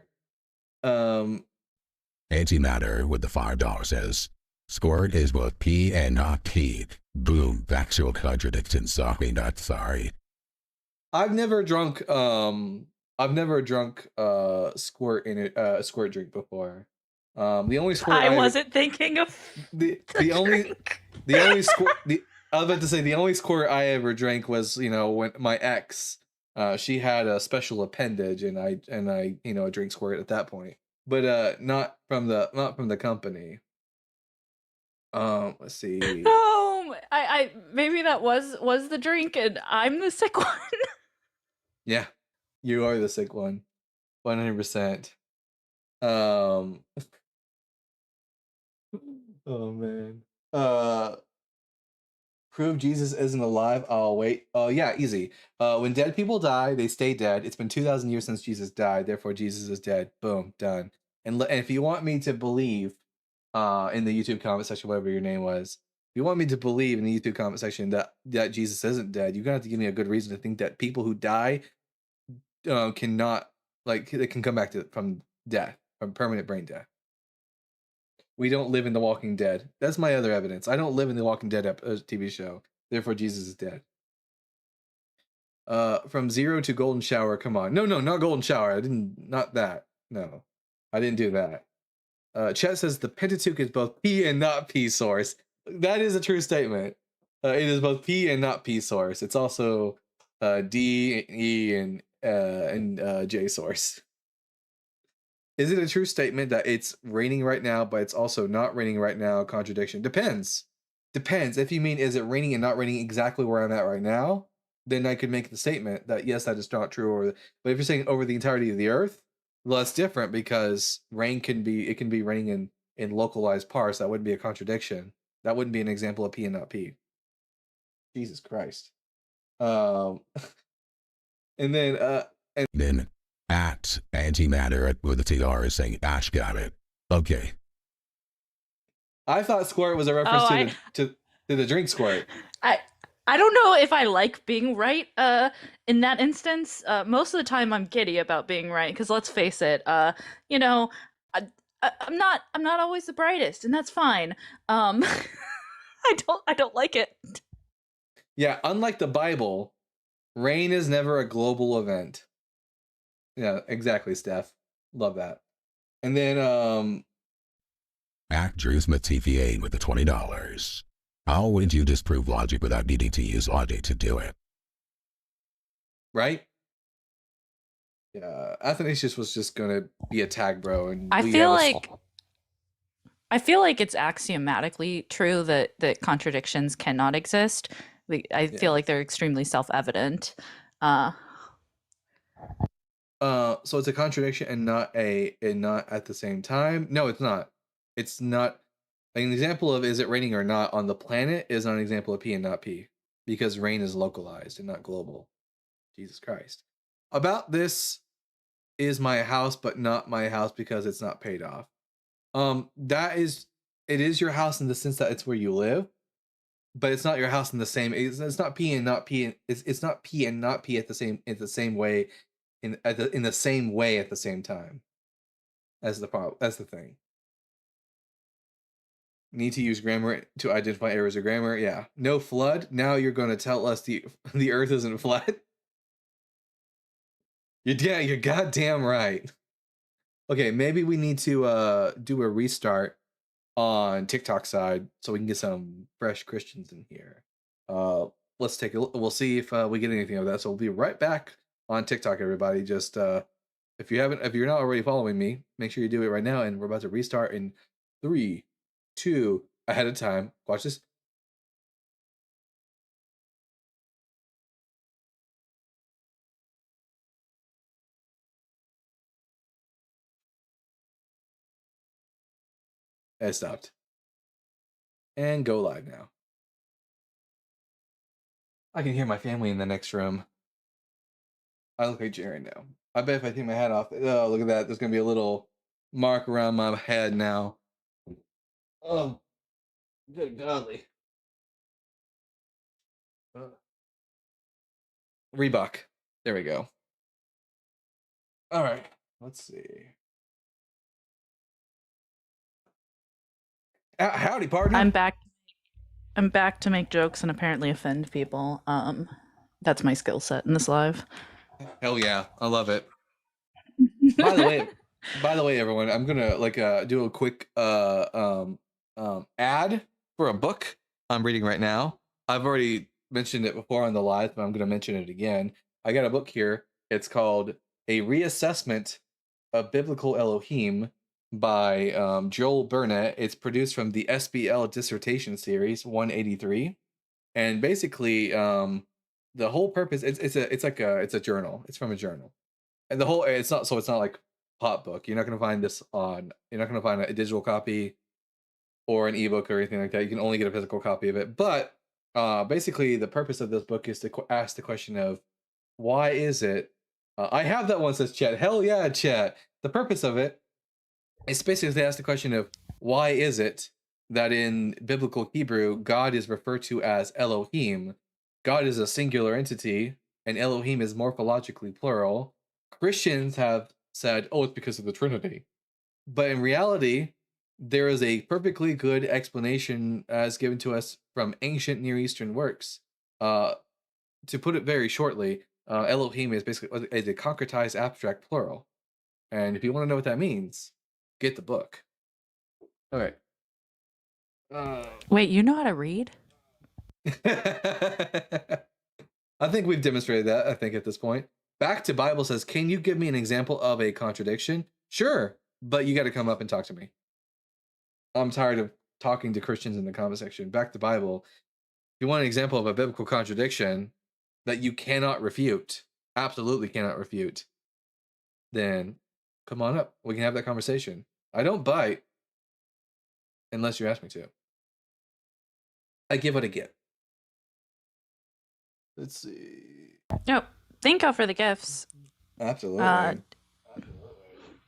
Antimatter with the $5 says, squirt is both pee and not pee. Boom, factual contradiction. Sorry, not sorry. I've never drunk squirt in a squirt drink before. The only squirt I wasn't thinking of the only squirt I was about to say the only squirt I ever drank was, when my ex she had a special appendage and I drink squirt at that point. But not from the company. Let's see. Oh, I maybe that was the drink and I'm the sick one. Yeah, you are the sick one, 100%. Oh man. Prove Jesus isn't alive. Oh wait. Oh yeah, easy. When dead people die, they stay dead. It's been 2,000 years since Jesus died. Therefore, Jesus is dead. Boom, done. And if you want me to believe, in the YouTube comment section, whatever your name was, if you want me to believe in the YouTube comment section that Jesus isn't dead, you're gonna have to give me a good reason to think that people who die cannot, like, they can come back from death, from permanent brain death. We don't live in The Walking Dead. That's my other evidence. I don't live in The Walking Dead TV show. Therefore, Jesus is dead. From zero to golden shower. Come on. No, not golden shower. Not that. No, I didn't do that. Chet says the Pentateuch is both P and not P source. That is a true statement. It is both P and not P source. It's also D, E, and J source. Is it a true statement that it's raining right now, but it's also not raining right now? Contradiction. Depends. If you mean, is it raining and not raining exactly where I'm at right now? Then I could make the statement that yes, that is not true. But if you're saying over the entirety of the earth, well, that's different because rain can be raining in localized parts. That wouldn't be a contradiction. That wouldn't be an example of P and not P. Jesus Christ. And then at antimatter with a TR is saying Ash got it. Okay. I thought squirt was a reference to the drink squirt. I don't know if I like being right in that instance. Most of the time I'm giddy about being right because let's face it, I'm not always the brightest, and that's fine. I don't like it. Yeah, unlike the Bible, Rain is never a global event. Yeah, exactly, Steph. Love that. And then Actress Matifier with the $20. How would you disprove logic without needing to use logic to do it? right? Yeah, Athanasius was just gonna be a tag bro, and I we feel have like it's axiomatically true that contradictions cannot exist. I feel like they're extremely self-evident. So it's a contradiction and not at the same time. No, it's not. It's not. An example of is it raining or not on the planet is not an example of P and not P, because rain is localized and not global. Jesus Christ. About this is my house, but not my house because it's not paid off. It is your house in the sense that it's where you live, but it's not your house in the same. It's not P and not P. It's not P and not P at the same way in the same way at the same time. That's the problem. That's the thing. Need to use grammar to identify errors of grammar. Yeah. No flood. Now you're going to tell us the earth isn't flat. You're goddamn right. Okay, maybe we need to do a restart on TikTok side so we can get some fresh Christians in here. Let's take a look. We'll see if we get anything of that. So we'll be right back on TikTok, everybody. Just if you're not already following me, make sure you do it right now. And we're about to restart in 3, 2, ahead of time. Watch this. And it stopped. And go live now. I can hear my family in the next room. I look like Jerry now. I bet if I take my hat off, oh, look at that. There's going to be a little mark around my head now. Oh, good golly. Reebok. There we go. All right. Let's see. Howdy, partner. I'm back to make jokes and apparently offend people. That's my skill set in this live. Hell yeah, I love it. By the way, everyone, I'm gonna do a quick ad for a book I'm reading right now. I've already mentioned it before on the live, but I'm gonna mention it again. I got a book here. It's called A Reassessment of Biblical Elohim by Joel Burnett. It's produced from the SBL dissertation series 183, and basically the whole purpose it's a journal. It's from a journal, and it's not like pop book. You're not going to find this you're not going to find a digital copy or an ebook or anything like that. You can only get a physical copy of it. But basically the purpose of this book is to ask the question of why is it I have that one, says Chet. Hell yeah, Chet. The purpose of it is basically to ask the question of why is it that in biblical Hebrew God is referred to as Elohim. God is a singular entity and Elohim is morphologically plural. Christians have said, oh, it's because of the Trinity. But in reality, there is a perfectly good explanation as given to us from ancient Near Eastern works. To put it very shortly, Elohim is basically a concretized abstract plural. And if you want to know what that means, get the book. All right. Wait, you know how to read? I think we've demonstrated that, I think, at this point. Back to Bible says, can you give me an example of a contradiction? Sure, but you got to come up and talk to me. I'm tired of talking to Christians in the comment section. Back to Bible. If you want an example of a biblical contradiction that you cannot refute, absolutely cannot refute, then come on up. We can have that conversation. I don't bite unless you ask me to. I give what I get. Let's see. Yep. Thank y'all for the gifts. Absolutely.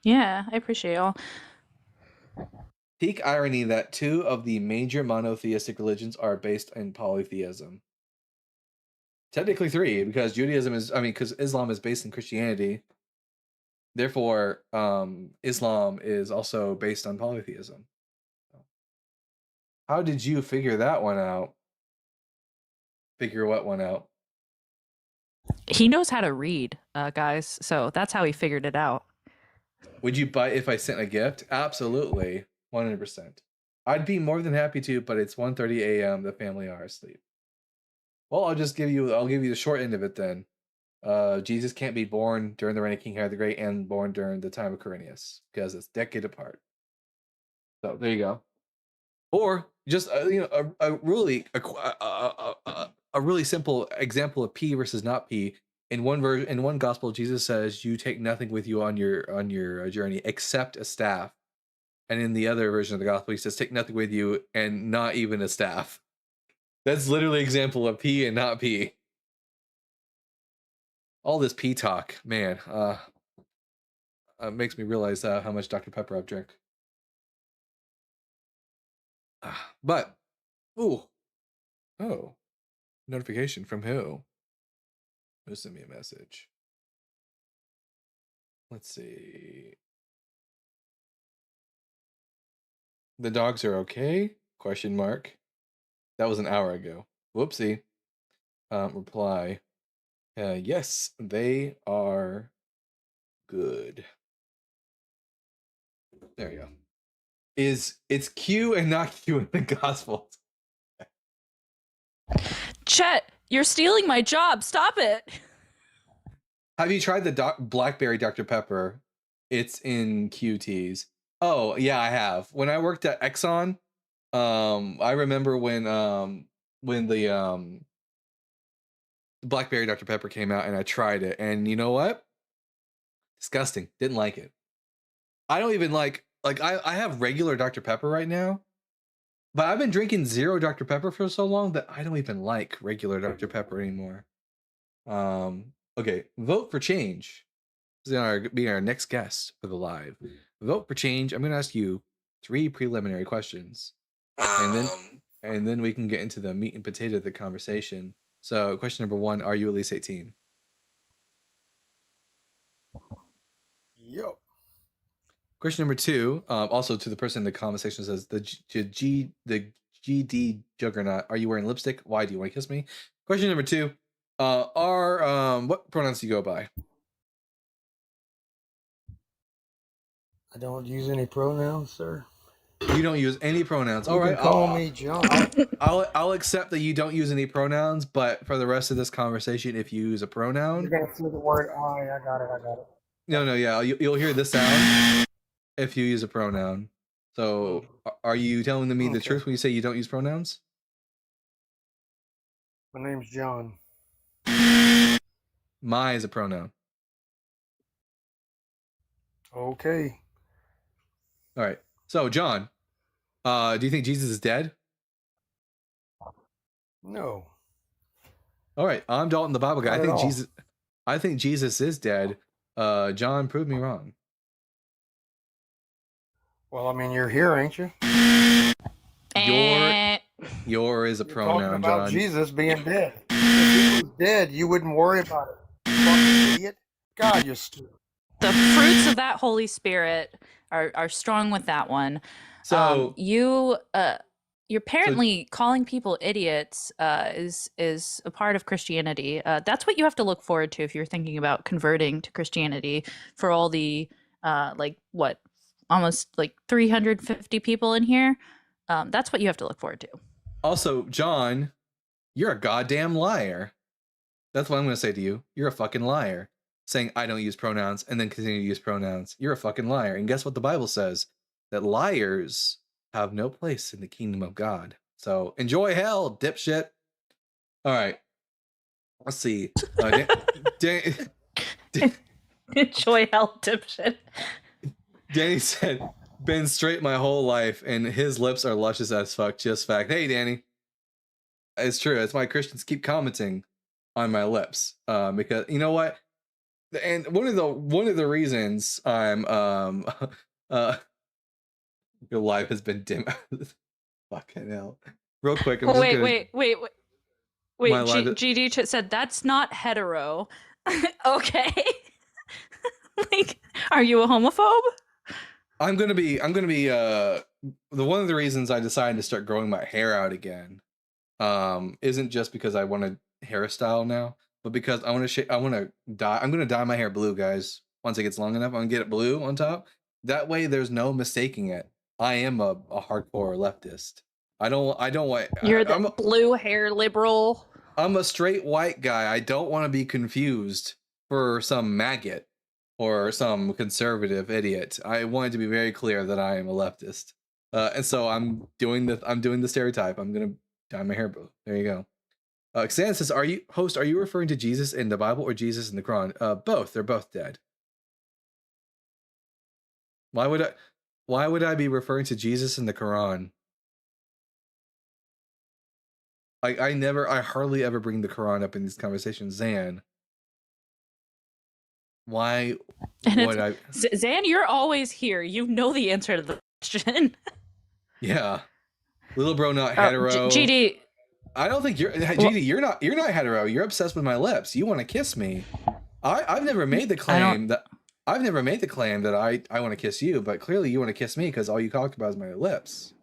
Yeah, I appreciate y'all. Peak irony that 2 of the major monotheistic religions are based in polytheism. Technically 3, because because Islam is based in Christianity. Therefore, Islam is also based on polytheism. How did you figure that one out? Figure what one out? He knows how to read, guys. So that's how he figured it out. Would you buy if I sent a gift? Absolutely, 100%. I'd be more than happy to, but it's 1:30 a.m. The family are asleep. Well, I'll give you the short end of it then. Jesus can't be born during the reign of King Herod the Great and born during the time of Quirinius because it's a decade apart. So there you go. Or just a really simple example of P versus not P. In one gospel, Jesus says, "You take nothing with you on your journey except a staff," and in the other version of the gospel, he says, "Take nothing with you and not even a staff." That's literally an example of P and not P. All this P talk, man, makes me realize how much Dr. Pepper I've drank. But, oh, notification from who? Who sent me a message? Let's see. The dogs are okay? Question mark. That was an hour ago. Whoopsie. Reply. Yes, they are good. There you go. It's Q and not Q in the Gospels. Chet, you're stealing my job. Stop it. Have you tried the Blackberry Dr. Pepper? It's in QTs. Oh, yeah, I have. When I worked at Exxon, I remember when the Blackberry Dr. Pepper came out and I tried it, and you know what? Disgusting. Didn't like it. I don't even like I have regular Dr. Pepper right now, but I've been drinking zero Dr. Pepper for so long that I don't even like regular Dr. Pepper anymore. Okay, vote for change. This is gonna be our next guest for the live. Vote for change. I'm gonna ask you 3 preliminary questions, and then we can get into the meat and potato of the conversation. So, question number 1: are you at least 18? Yep. Question number 2, also to the person in the comment section, says the GD Juggernaut. Are you wearing lipstick? Why do you want to kiss me? Question number 2, what pronouns do you go by? I don't use any pronouns, sir. You don't use any pronouns. You All can right. call me John. I'll accept that you don't use any pronouns, but for the rest of this conversation, if you use a pronoun, You're gonna see the word I. I got it. no, yeah, you'll hear the sound if you use a pronoun. So, are you telling me the truth when you say you don't use pronouns? My name's John. My is a pronoun. Okay. All right. So, John, do you think Jesus is dead? No. All right. I'm Dalton, the Bible guy. Not at all. I think Jesus is dead. John, prove me wrong. Well, I mean, you're here, ain't you? Your is a You're pronoun, talking about John. Jesus being dead. If he was dead, you wouldn't worry about it. You fucking idiot. God, you're stupid. The fruits of that Holy Spirit are strong with that one. So you're apparently calling people idiots is a part of Christianity. That's what you have to look forward to if you're thinking about converting to Christianity. For all the almost 350 people in here, that's what you have to look forward to. Also, John, you're a goddamn liar. That's what I'm going to say to you. You're a fucking liar. Saying I don't use pronouns and then continue to use pronouns. You're a fucking liar. And guess what the Bible says? That liars have no place in the kingdom of God. So enjoy hell, dipshit. All right. Let's see. Enjoy hell, dipshit. Danny said, been straight my whole life and his lips are luscious as fuck. Just fact. Hey, Danny. It's true. That's why Christians keep commenting on my lips. Because you know what? And one of the reasons I'm your life has been dim. Fucking hell. Real quick. Wait. My life GD said that's not hetero. Okay. Are you a homophobe? I'm gonna be the one of the reasons I decided to start growing my hair out again isn't just because I want a hairstyle now. but because I want to dye. I'm gonna dye my hair blue, guys. Once it gets long enough, I'm gonna get it blue on top. That way, there's no mistaking it. I am a hardcore leftist. I don't want. You're the blue hair liberal. I'm a straight white guy. I don't want to be confused for some maggot or some conservative idiot. I wanted to be very clear that I am a leftist, and so I'm doing the stereotype. I'm gonna dye my hair blue. There you go. Xan says, "Are you referring to Jesus in the Bible or Jesus in the Quran?" Both. They're both dead. Why would I be referring to Jesus in the Quran? I hardly ever bring the Quran up in these conversations. Zan, why would I? Zan, you're always here. You know the answer to the question. Yeah, little bro, not hetero. GD. I don't think GD. You're not hetero. You're obsessed with my lips. You want to kiss me. I've never made the claim that I want to kiss you, but clearly you want to kiss me because all you talked about is my lips.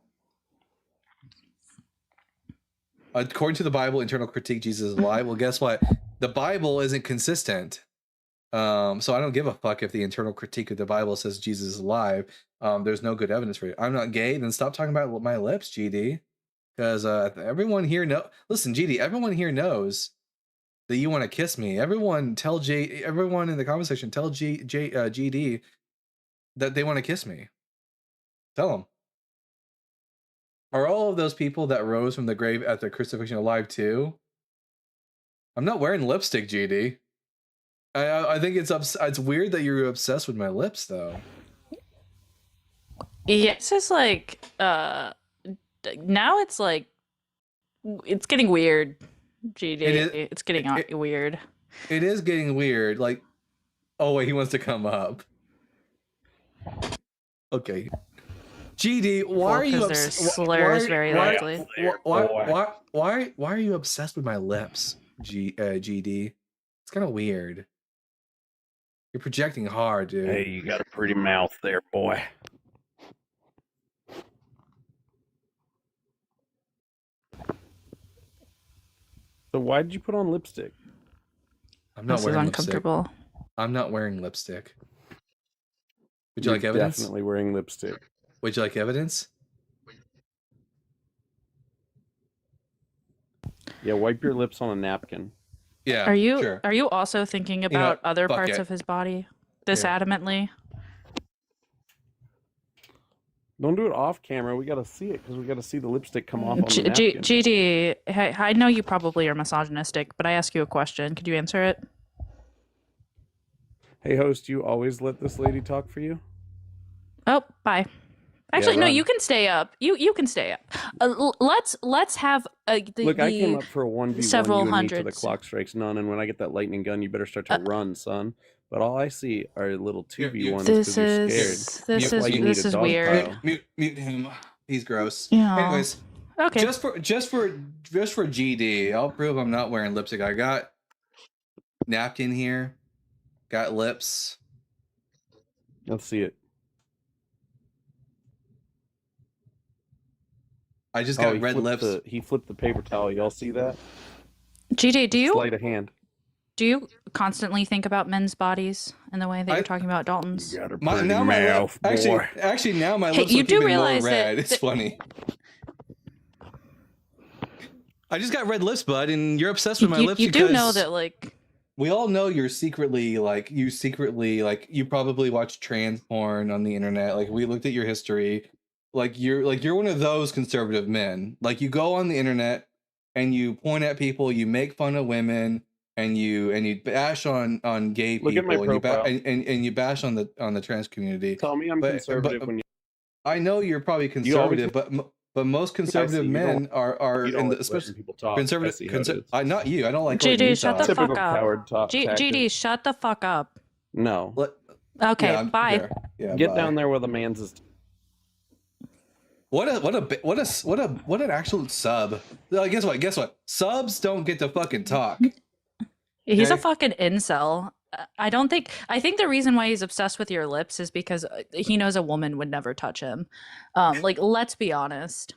According to the Bible, internal critique, Jesus is alive. Well, guess what? The Bible isn't consistent. So I don't give a fuck if the internal critique of the Bible says Jesus is alive. There's no good evidence for it. I'm not gay. Then stop talking about my lips, GD. Because everyone here listen, GD, everyone here knows that you want to kiss me. Everyone in the comment section, tell GD that they want to kiss me. Tell them. Are all of those people that rose from the grave at the crucifixion alive too? I'm not wearing lipstick, GD. I think it's weird that you're obsessed with my lips, though. Yeah, it's just like now it's like it's getting weird, GD. It's getting weird. It is getting weird. Like, oh wait, he wants to come up. Okay. GD, why are you slurs very likely. Why are you obsessed with my lips, GD? It's kind of weird. You're projecting hard, dude. Hey, you got a pretty mouth there, boy. So why did you put on lipstick? I'm not wearing uncomfortable. Lipstick. I'm not wearing lipstick. Would you like evidence? Definitely wearing lipstick. Would you like evidence? Yeah, wipe your lips on a napkin. Yeah. Are you sure. Are you also thinking about other parts of his body this adamantly? Don't do it off camera. We got to see it because we got to see the lipstick come off on the napkin. GD, I know you probably are misogynistic, but I ask you a question. Could you answer it? Hey, host, you always let this lady talk for you? Oh, bye. Actually, no, you can stay up. You can stay up. Let's have Look, I came up for a 1v1 several you and hundreds. me to the clock strikes none, and when I get that lightning gun, you better start to run, son. But all I see are little 2v1s because you're scared. This is weird. Mute him. He's gross. Yeah. Anyways, okay. Just for GD, I'll prove I'm not wearing lipstick. I got napkin here. Got lips. Let's see it. I just got red lips. He flipped the paper towel. Y'all see that? GD, do you sleight of hand? Do you constantly think about men's bodies in the way that you're talking about Dalton's? You got a pretty mouth, boy. Actually, now my lips you look do even realize more red. that- It's funny. I just got red lips, bud, and you're obsessed with my lips. You do know that, like, we all know you probably watch trans porn on the internet. Like, we looked at your history. You're one of those conservative men. Like, you go on the internet and you point at people, you make fun of women, and you bash on gay people. Look at my profile. and you bash on the trans community. Tell me I'm conservative when you. I know you're probably conservative, but most conservative men are in the especially people talk. conservative. Not you. I don't like GD, shut the Typical fuck up. coward talk GD, shut the fuck up. No. Okay, Yeah, bye. sure. Yeah, Get bye. down there where the man's is. What an actual sub. Guess what? Subs don't get to fucking talk. He's a Okay? fucking incel. I think the reason why he's obsessed with your lips is because he knows a woman would never touch him. Let's be honest.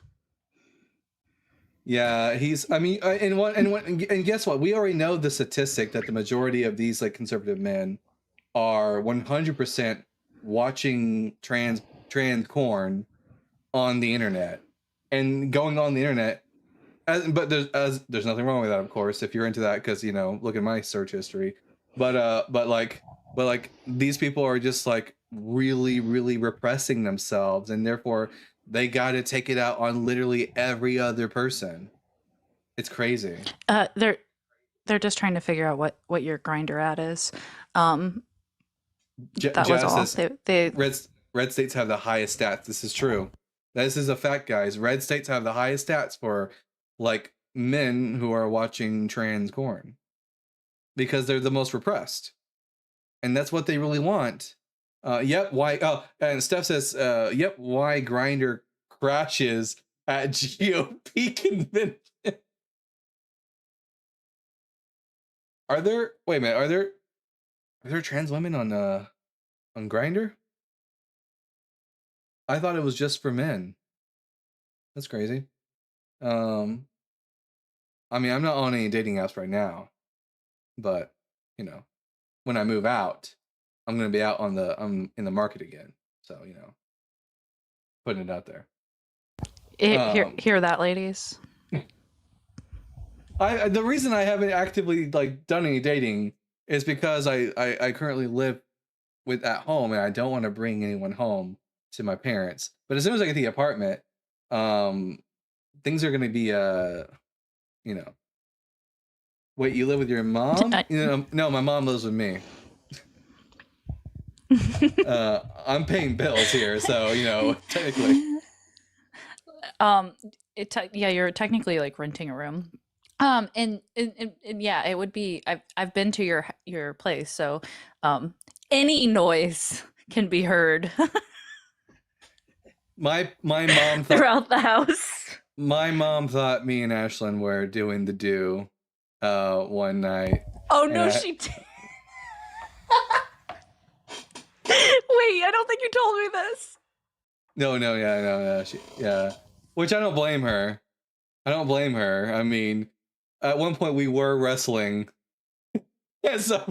Yeah, he's. I mean, and guess what? We already know the statistic that the majority of these like conservative men are 100% watching trans corn on the internet and going on the internet. But there's nothing wrong with that, of course, if you're into that, because look at my search history. But like these people are just like really, really repressing themselves, and therefore they got to take it out on literally every other person. It's crazy. They're just trying to figure out what your grinder at is. That was all. Says, red states have the highest stats. This is true. This is a fact, guys. Red states have the highest stats for like men who are watching trans porn because they're the most repressed, and that's what they really want. Yep. Why? Oh, and Steph says, "Yep. Why Grinder crashes at GOP convention?" Are there? Wait a minute. Are there trans women on Grinder? I thought it was just for men. That's crazy. I mean, I'm not on any dating apps right now, but when I move out, I'm gonna be out I'm in the market again. So putting it out there. Hear that, ladies? The reason I haven't actively like done any dating is because I currently live at home, and I don't want to bring anyone home to my parents. But as soon as I get the apartment, things are gonna be Wait, you live with your mom? No, my mom lives with me. I'm paying bills here, so technically. Yeah, you're technically like renting a room. And yeah, it would be. I've been to your place, so any noise can be heard. My mom throughout the house. My mom thought me and Ashlyn were doing the do one night. Oh no, she did. Wait, I don't think you told me this. No, which I don't blame her. I mean, at one point we were wrestling. Yeah, so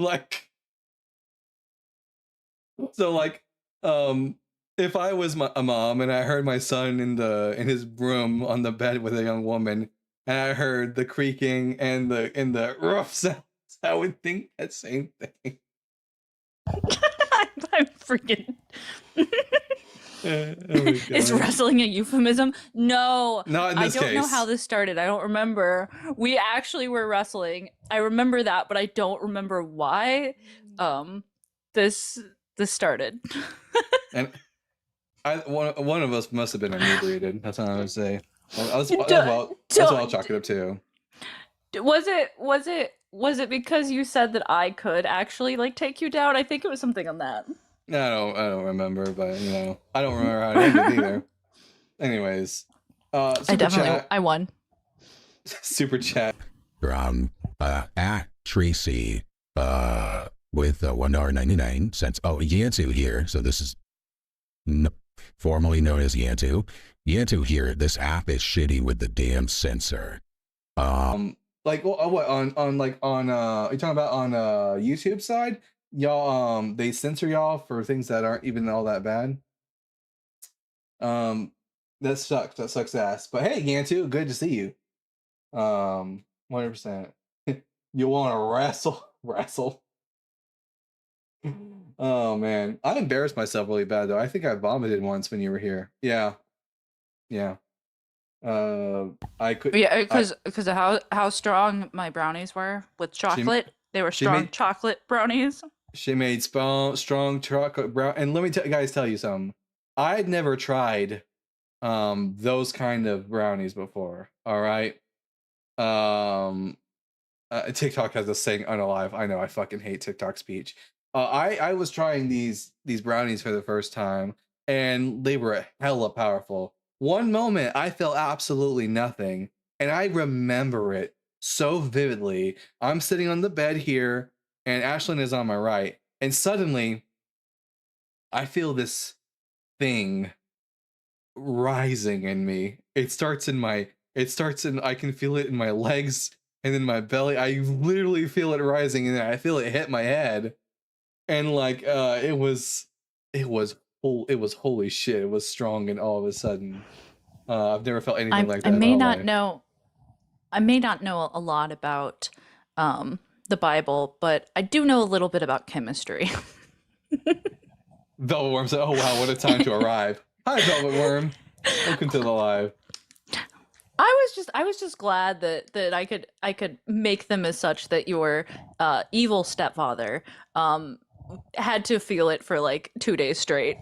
if I was a mom and I heard my son in his room on the bed with a young woman, and I heard the creaking and the rough sounds, I would think that same thing. I'm freaking. Is wrestling a euphemism? No, not in this I don't know case. how this started. I don't remember. We actually were wrestling. I remember that, but I don't remember why. This started. And one of us must have been inebriated. That's what I would say. That's what I'll chalk it up to. Was it because you said that I could actually like take you down? I think it was something on that. I don't remember, but I don't remember how it ended either. Anyways, I won. Super chat from at Tracy with $1.99. Oh, Yantu here. So this is formerly known as Yantu. Yantu here. This app is shitty with the damn censor. Like what on are you talking about on YouTube side? Y'all they censor y'all for things that aren't even all that bad. That sucks ass. But hey, Gantu, good to see you. 100%. You want to wrestle? Oh man, I embarrassed myself really bad though. I think I vomited once when you were here. Yeah. I could. Yeah, because of how strong my brownies were with chocolate. They were strong chocolate brownies. She made strong chocolate brown. And let me tell you something. I'd never tried those kind of brownies before. All right. TikTok has a saying unalive. I know, I fucking hate TikTok speech. I was trying these brownies for the first time, and they were hella powerful. One moment I felt absolutely nothing, and I remember it so vividly. I'm sitting on the bed here, and Ashlyn is on my right, and suddenly I feel this thing rising in me. It starts in my It starts and I can feel it in my legs and in my belly. I literally feel it rising, and I feel it hit my head. And like it was holy shit. It was strong, and all of a sudden I've never felt anything like that I in may my not life. know. I may not know a lot about the Bible, but I do know a little bit about chemistry. Velvet Worm said, "Oh wow, what a time to arrive." Hi, Velvet Worm. Welcome to the live. I was just glad that I could make them as such that your evil stepfather had to feel it for like 2 days straight.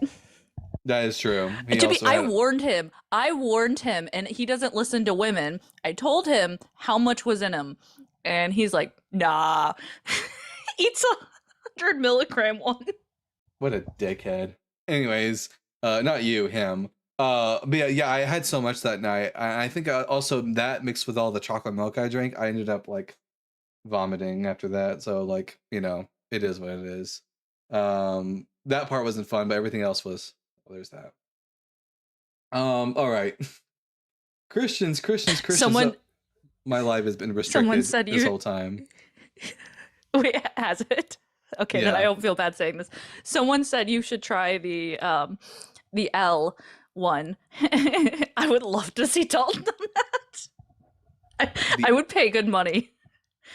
That is true. He To be, also I had warned him. I warned him, and he doesn't listen to women. I told him how much was in him, and he's like, "Nah." Eats 100 milligram one. what a dickhead. Anyways, not you, him. But yeah, I had so much that night. I think also that mixed with all the chocolate milk I drank, I ended up like vomiting after that. So like, you know, it is what it is. That part wasn't fun, but everything else was. Well, there's that. All right. Christians. Someone, my life has been someone restricted said this you. whole time. Wait, has it? Okay, then I Yeah. don't feel bad saying this. Someone said you should try the L one. I would love to see Dalton on that. I would pay good money.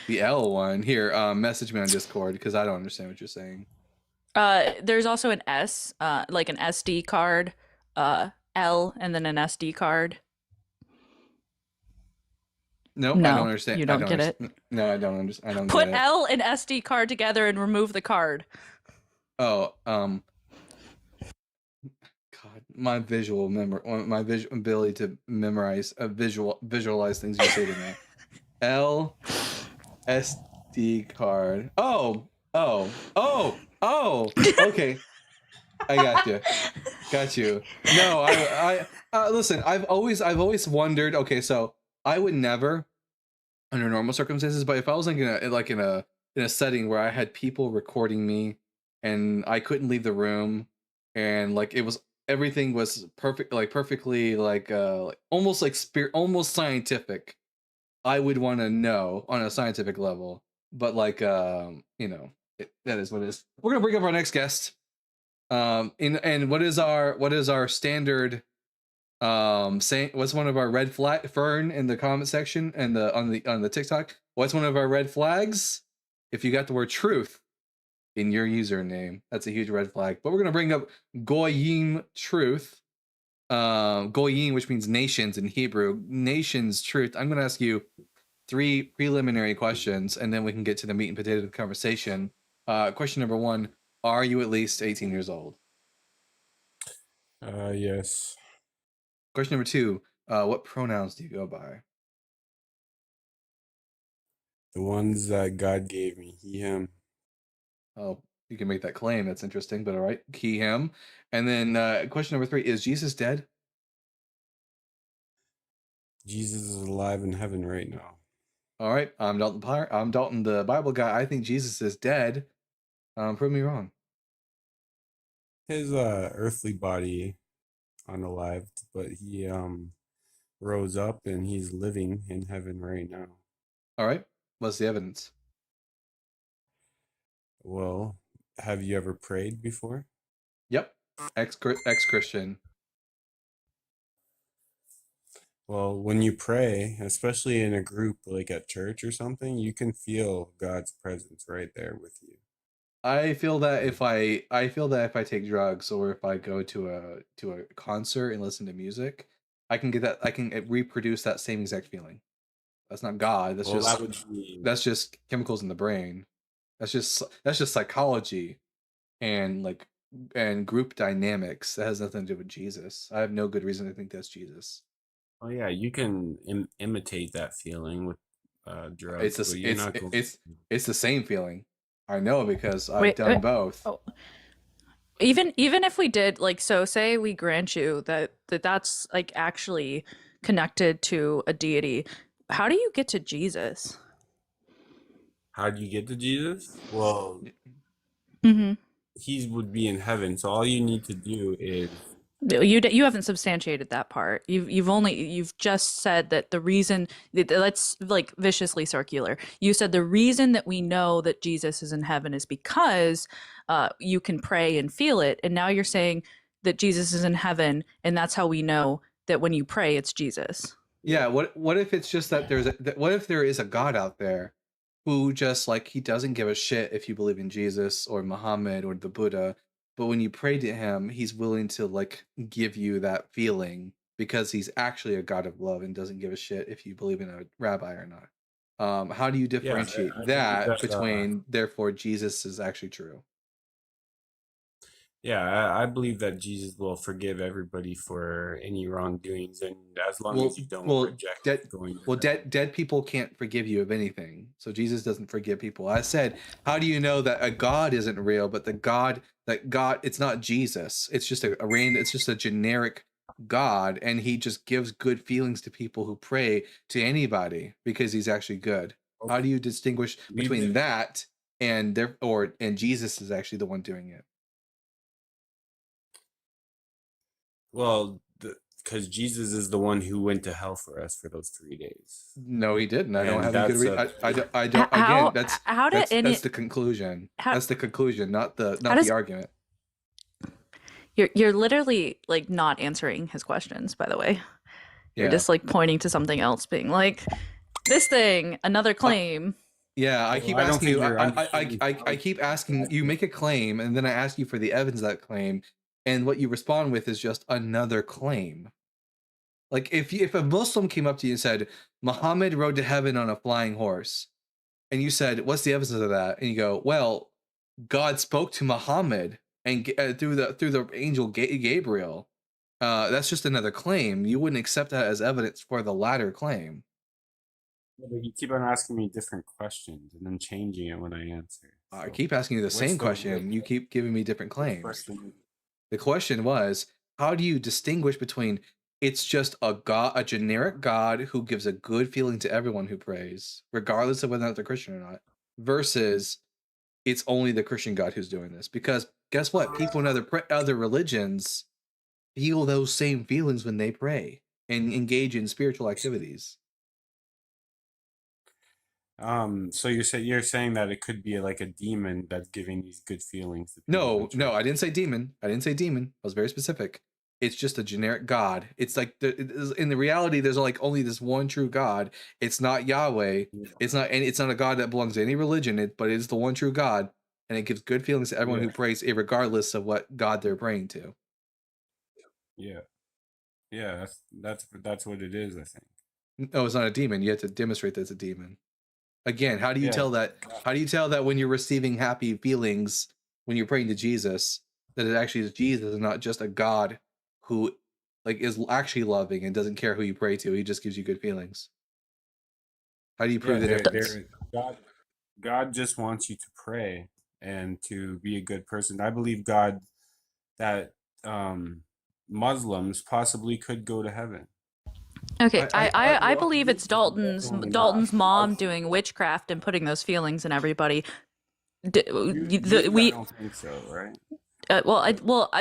The L one. Here, message me on Discord because I don't understand what you're saying. There's also an S, like an SD card, L, and then an SD card. Nope, No, I don't understand. you don't get it. No, I don't understand. I don't Put get it. L and SD card together and remove the card. Oh, God, my my visual ability to memorize, visualize things you say to me. L, SD card. Oh. Okay, I got you. No, I listen. I've always wondered. Okay, so I would never, under normal circumstances, but if I was like in a setting where I had people recording me and I couldn't leave the room, and like everything was perfect, like perfectly like almost like almost scientific, I would want to know on a scientific level. But like you know, that is what it is. We're gonna bring up our next guest. And what is our standard saying? What's one of our red flag? Fern in the comment section and on the TikTok, what's one of our red flags? If you got the word truth in your username, that's a huge red flag. But we're gonna bring up Goyim truth. Goyim, which means nations in Hebrew. Nations truth. I'm gonna ask you 3 preliminary questions, and then we can get to the meat and potato of the conversation. Question number 1: are you at least 18 years old? Yes. Question number 2: what pronouns do you go by? The ones that God gave me, he, him. Oh, you can make that claim. That's interesting, but all right, he, him. And then question number 3: is Jesus dead? Jesus is alive in heaven right now. All right, I'm Dalton, the Bible guy. I think Jesus is dead. Prove me wrong. His earthly body unalived, but he rose up and he's living in heaven right now. All right, what's the evidence? Well, have you ever prayed before? Yep, ex-Christian. Well, when you pray, especially in a group like at church or something, you can feel God's presence right there with you. I feel that if I take drugs or if I go to a concert and listen to music, I can reproduce that same exact feeling. That's not God. That's that's just chemicals in the brain. That's just psychology and group dynamics. That has nothing to do with Jesus. I have no good reason to think that's Jesus. Oh yeah, you can imitate that feeling with drugs, but you're not going. It's the same feeling. I know because I've done both. Oh. Even if we did, like, so say we grant you that's like actually connected to a deity, how do you get to Jesus? How do you get to Jesus? Well, Mm-hmm. he would be in heaven, so all you need to do is You haven't substantiated that part. You've just said that the reason, let's like viciously circular. You said the reason that we know that Jesus is in heaven is because you can pray and feel it, and now you're saying that Jesus is in heaven, and that's how we know that when you pray, it's Jesus. Yeah. What if it's just that what if there is a God out there who just like he doesn't give a shit if you believe in Jesus or Muhammad or the Buddha, but when you pray to him, he's willing to like give you that feeling because he's actually a God of love and doesn't give a shit if you believe in a rabbi or not. How do you differentiate I believe that that, between therefore Jesus is actually true? yeah, I believe that Jesus will forgive everybody for any wrongdoings, and as long Well, as you don't well, reject dead, going to well, heaven. dead people can't forgive you of anything. So Jesus doesn't forgive people. I said, how do you know that a God isn't real, but that God, it's not Jesus. It's just it's just a generic God, and he just gives good feelings to people who pray to anybody because he's actually good. How do you distinguish between that and Jesus is actually the one doing it? Well, because Jesus is the one who went to hell for us for those 3 days. No, he didn't. I don't And have any good that's reason. I don't. Again, How did any? that's the conclusion. That's the conclusion, not the argument. You're literally like not answering his questions, by the way. You're Yeah. just like pointing to something else, being like, this thing, another claim. Yeah, I keep I don't asking think you. you're I keep asking you. Make a claim, and then I ask you for the evidence of that claim, and what you respond with is just another claim. Like if a Muslim came up to you and said Muhammad rode to heaven on a flying horse, and you said, "What's the evidence of that?" and you go, "Well, God spoke to Muhammad and through the angel Gabriel." That's just another claim. You wouldn't accept that as evidence for the latter claim. But you keep on asking me different questions and then changing it when I answer. I keep asking you the same question. You keep giving me different claims. The question was, how do you distinguish between it's just a God, a generic God who gives a good feeling to everyone who prays, regardless of whether or not they're Christian or not, versus it's only the Christian God who's doing this? Because guess what? People in other religions feel those same feelings when they pray and engage in spiritual activities. So you're saying that it could be like a demon that's giving these good feelings to No, people. I didn't say demon. I was very specific. It's just a generic God. It's like in the reality, there's like only this one true God. It's not Yahweh. It's not a God that belongs to any religion. But it is the one true God, and it gives good feelings to everyone who prays, regardless of what God they're praying to. Yeah, that's what it is, I think. No, it's not a demon. You have to demonstrate that it's a demon. Again, how do you tell that? How do you tell that when you're receiving happy feelings when you're praying to Jesus, that it actually is Jesus and not just a God who like is actually loving and doesn't care who you pray to? He just gives you good feelings. How do you prove the difference? God just wants you to pray and to be a good person. I believe God that Muslims possibly could go to heaven. Okay, I believe it's Dalton's mom doing witchcraft and putting those feelings in everybody. I don't think so, right?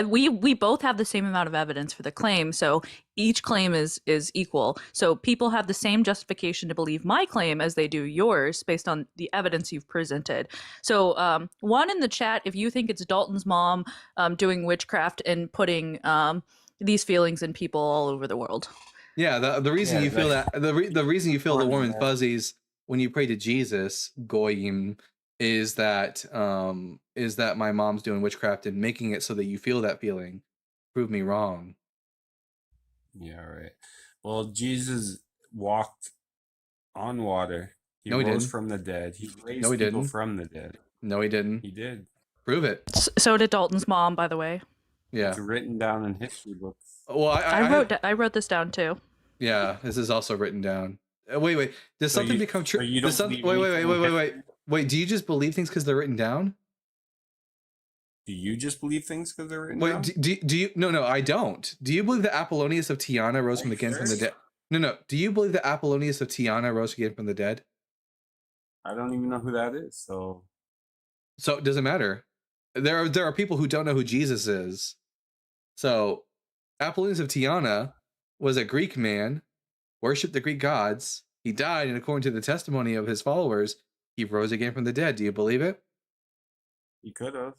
We both have the same amount of evidence for the claim, so each claim is equal. So people have the same justification to believe my claim as they do yours based on the evidence you've presented. So one in the chat, if you think it's Dalton's mom doing witchcraft and putting these feelings in people all over the world. Yeah, the reason you feel that the reason you feel the warm and fuzzies when you pray to Jesus, Goyim, is that my mom's doing witchcraft and making it so that you feel that feeling. Prove me wrong. Yeah, right. Well, Jesus walked on water. He rose didn't. from the dead. He raised people from the dead. No, he didn't. He did. Prove it. So did Dalton's mom, by the way. Yeah. It's written down in history books. Well, I wrote this down too. Yeah, this is also written down. Wait. Does something become true? Wait. Do you just believe things because they're written down? Do you just believe things because they're written down? Do you? No, I don't. Do you believe that Apollonius of Tyana rose from again from the dead? No. Do you believe that Apollonius of Tyana rose again from the dead? I don't even know who that is. So it doesn't matter. There are people who don't know who Jesus is. So Apollonius of Tyana was a Greek man, worshipped the Greek gods. He died, and according to the testimony of his followers, he rose again from the dead. Do you believe it? He could have.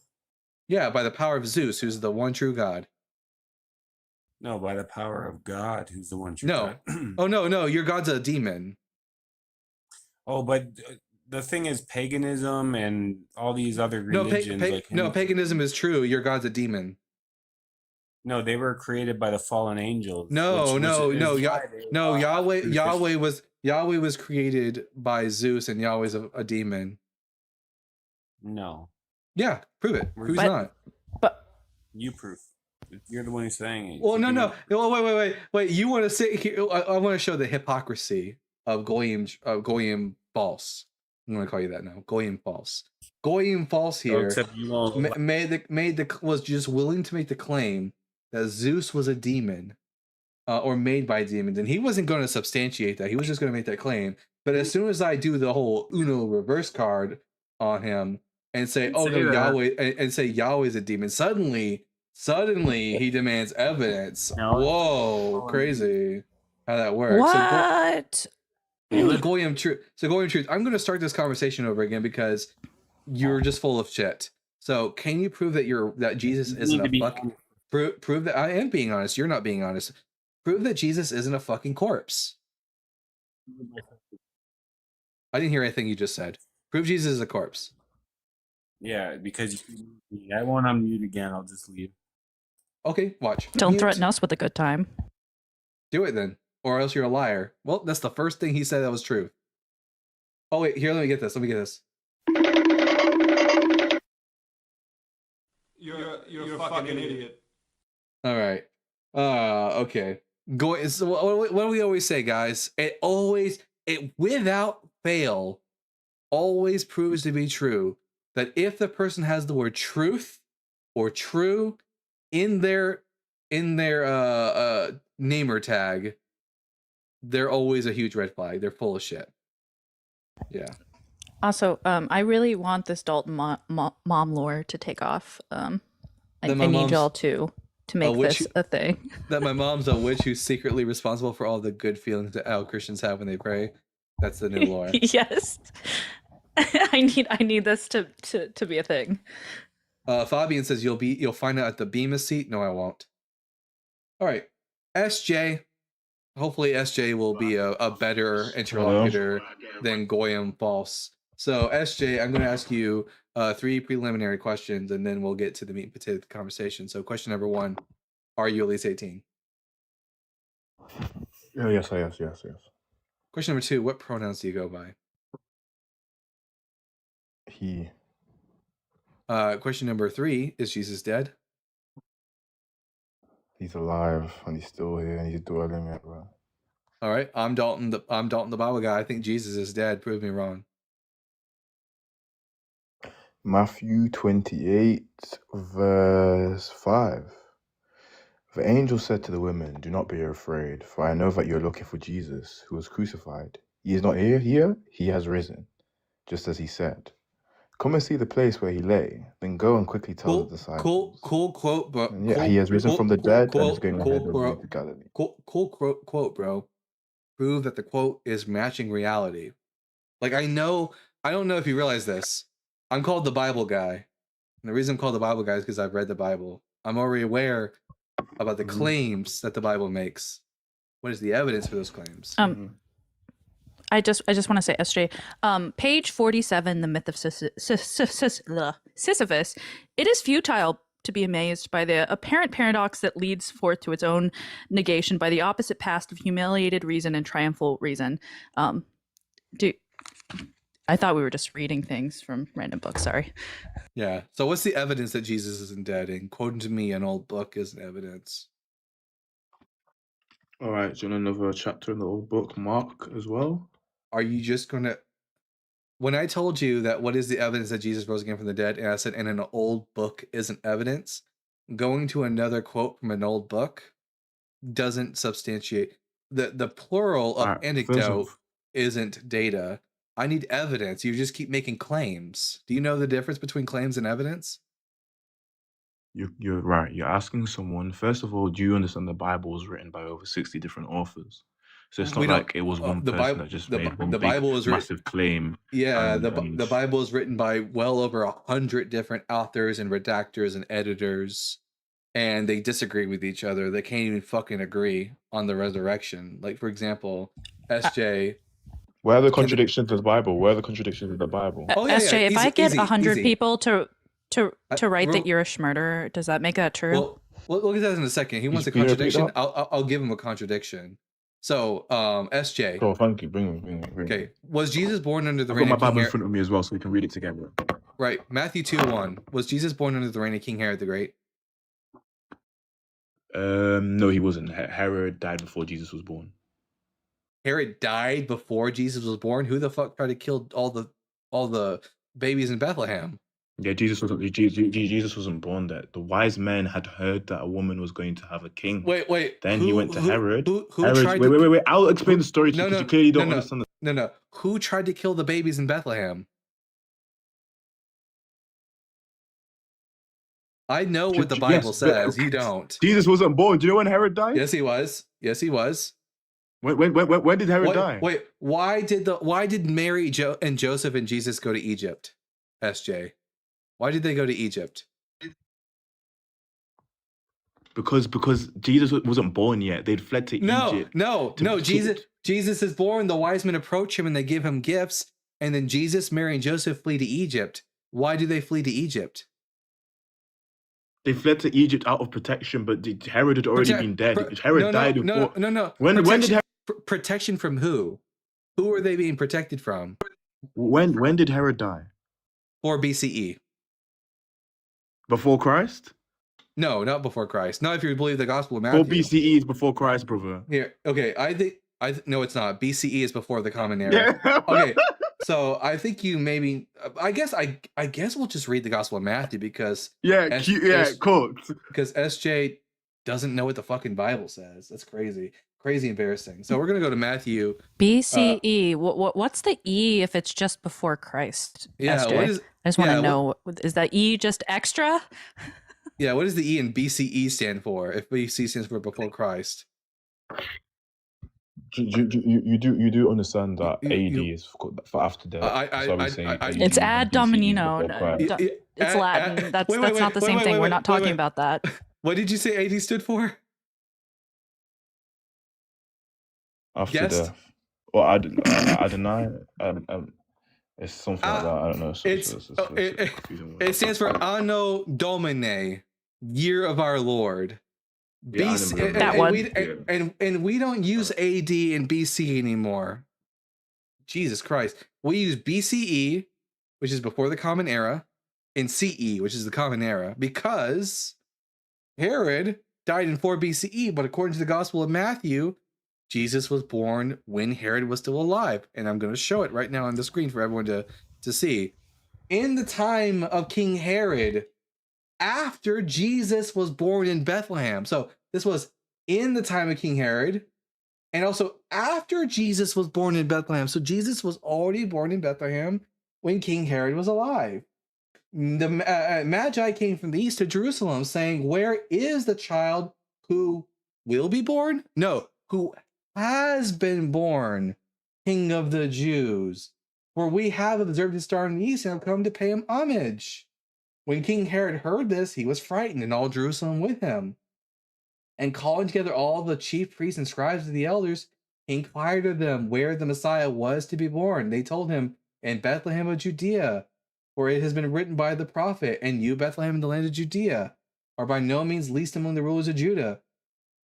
Yeah, by the power of Zeus, who's the one true God. No, by the power of God, who's the one true No. God. Oh, no, your God's a demon. Oh, but the thing is, paganism and all these other religions, like paganism is true. Your God's a demon. No, they were created by the fallen angels. Yahweh was created by Zeus, and Yahweh's a demon. No. Yeah, prove it. Who's not? You prove. You're the one who's saying it. Well, no. Wait. You want to sit here? I want to show the hypocrisy of Goyim false. I'm going to call you that now. Goyim false. Goyim false here. Except you won't. Was just willing to make the claim that Zeus was a demon, or made by demons, and he wasn't going to substantiate that. He was just going to make that claim. But as soon as I do the whole Uno reverse card on him and say, Yahweh, and say Yahweh's a demon, suddenly he demands evidence. Whoa, crazy how that works. What? So Goyim truth. I'm going to start this conversation over again because you're just full of shit. So can you prove that Jesus isn't a fucking... Prove that I am being honest. You're not being honest. Prove that Jesus isn't a fucking corpse. I didn't hear anything you just said. Prove Jesus is a corpse. Yeah, because I won't unmute again. I'll just leave. Okay, watch. Don't threaten us with a good time. Do it then, or else you're a liar. Well, that's the first thing he said that was true. Oh wait, here, let me get this. You're a fucking idiot. All right. Okay. So what do we always say, guys? It without fail always proves to be true that if the person has the word truth or true in their namer tag, they're always a huge red flag. They're full of shit. Yeah. Also, I really want this Dalton mom lore to take off. I need y'all to make this a thing. That my mom's a witch who's secretly responsible for all the good feelings that all Christians have when they pray. That's the new lore. Yes. I need this to be a thing. Fabian says you'll find out at the Bema seat. No, I won't. All right. SJ. Hopefully SJ will be a better interlocutor than Goyim false. So SJ, I'm going to ask you 3 preliminary questions, and then we'll get to the meat and potato conversation. So question number 1, are you at least 18? Yes. Question number 2, what pronouns do you go by? He. Question number 3, is Jesus dead? He's alive, and he's still here, and he's dwelling it, bro. All right, I'm Dalton the Bible guy. I think Jesus is dead. Prove me wrong. Matthew 28, verse 5. The angel said to the women, "Do not be afraid, for I know that you are looking for Jesus, who was crucified. He is not here, he has risen, just as he said. Come and see the place where he lay, then go and quickly tell the disciples." Cool quote, bro. And yeah, he has risen from the dead and is going ahead of you to Galilee. Cool quote, bro. Prove that the quote is matching reality. Like, I don't know if you realize this. I'm called the Bible guy. And the reason I'm called the Bible guy is because I've read the Bible. I'm already aware about the claims that the Bible makes. What is the evidence for those claims? I just want to say, SJ, page 47, the myth of Sisyphus. It is futile to be amazed by the apparent paradox that leads forth to its own negation by the opposite past of humiliated reason and triumphal reason. I thought we were just reading things from random books. Sorry. Yeah. So what's the evidence that Jesus isn't dead? And quoting to me an old book isn't evidence. All right. Do you want another chapter in the old book, Mark, as well? Are you just going to... When I told you that what is the evidence that Jesus rose again from the dead, and I said, and an old book isn't evidence, going to another quote from an old book doesn't substantiate. The plural of anecdote isn't data. I need evidence. You just keep making claims. Do you know the difference between claims and evidence? You're right. You're asking someone, first of all, do you understand the Bible was written by over 60 different authors? So it's We not don't. like it was one The person Bible. that just made one The big Bible was written. massive claim. Yeah, And the Bible is written by well over 100 different authors and redactors and editors, and they disagree with each other. They can't even fucking agree on the resurrection. Like, for example, SJ. where are the contradictions of the Bible? Where are the contradictions of the Bible? Oh yeah, SJ, yeah. if I get easy, 100 easy. people to write Well- that you're a schmurder, does that make that true? Well, we'll look at that in a second. He wants a Can you repeat contradiction. that? I'll give him a contradiction. So, SJ. Cool, thank you. Bring it. Okay, was Jesus born under the I've reign got my of King Bible in Herod? front of me as well, so we can read it together. Right, Matthew 2:1. Was Jesus born under the reign of King Herod the Great? No, he wasn't. Herod died before Jesus was born. Herod died before Jesus was born. Who the fuck tried to kill all the babies in Bethlehem? Yeah, Jesus wasn't born there. The wise men had heard that a woman was going to have a king. Wait. Then he went to Herod. Who Herod, tried wait, to? wait. I'll explain the story to you because you clearly don't understand the. No. Who tried to kill the babies in Bethlehem? I know what the Bible says. You don't. Jesus wasn't born. Do you know when Herod died? Yes, he was. When did Herod die? Wait, why did Mary, and Joseph and Jesus go to Egypt? SJ, why did they go to Egypt? Because Jesus wasn't born yet. They'd fled to Egypt. No. Jesus is born. The wise men approach him and they give him gifts, and then Jesus, Mary, and Joseph flee to Egypt. Why do they flee to Egypt? They fled to Egypt out of protection, but Herod had already been dead. Herod died before. No. When did Herod? Protection from who? Who are they being protected from? When did Herod die? 4 BCE. Before Christ? No, not before Christ. Not if you believe the Gospel of Matthew. 4 BCE is before Christ, brother. Here, okay. I think no, it's not. BCE is before the Common Era. Yeah. Okay, so I think you maybe. I guess we'll just read the Gospel of Matthew because cool. Because SJ doesn't know what the fucking Bible says. That's crazy. Crazy embarrassing. So we're gonna go to Matthew. BCE. What's the E if it's just before Christ? Yeah. SJ? What is? I just want to know. Is that E just extra? Yeah. What does the E in BCE stand for? If BC stands for before Christ. You do understand that AD is for after death. It's ad dominino. It's Latin. That's not the same thing. We're not talking about that. What did you say AD stood for? After Guessed? death. Well, I deny. It's something like that. I don't know. It stands for Anno Domini, year of our Lord. Yeah, and we don't use AD and BC anymore. Jesus Christ. We use BCE, which is before the Common Era, and CE, which is the Common Era, because Herod died in 4 BCE, but according to the Gospel of Matthew, Jesus was born when Herod was still alive. And I'm going to show it right now on the screen for everyone to see. In the time of King Herod, after Jesus was born in Bethlehem. So this was in the time of King Herod, and also after Jesus was born in Bethlehem. So Jesus was already born in Bethlehem when King Herod was alive. The Magi came from the east to Jerusalem saying, "Where is the child who will be born? No, who has been born, King of the Jews? For we have observed his star in the east and have come to pay him homage." When King Herod heard this, he was frightened, and all Jerusalem with him. And calling together all the chief priests and scribes and the elders, he inquired of them where the Messiah was to be born. They told him, "In Bethlehem of Judea, for it has been written by the prophet, and you, Bethlehem, in the land of Judea, are by no means least among the rulers of Judah.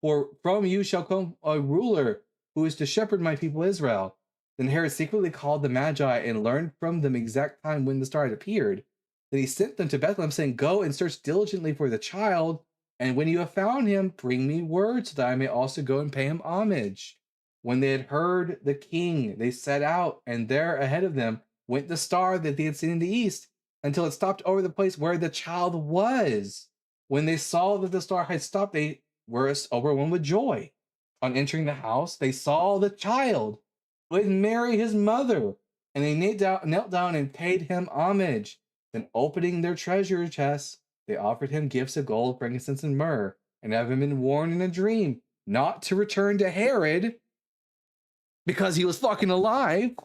For from you shall come a ruler who is to shepherd my people Israel." Then Herod secretly called the Magi and learned from them exact time when the star had appeared. Then he sent them to Bethlehem, saying, "Go and search diligently for the child, and when you have found him, bring me word so that I may also go and pay him homage." When they had heard the king, they set out, and there ahead of them went the star that they had seen in the east, until it stopped over the place where the child was. When they saw that the star had stopped, they were overwhelmed with joy. On entering the house, they saw the child with Mary, his mother, and they knelt down and paid him homage. Then opening their treasure chests, They offered him gifts of gold, frankincense, and myrrh, and having been warned in a dream not to return to Herod because he was fucking alive,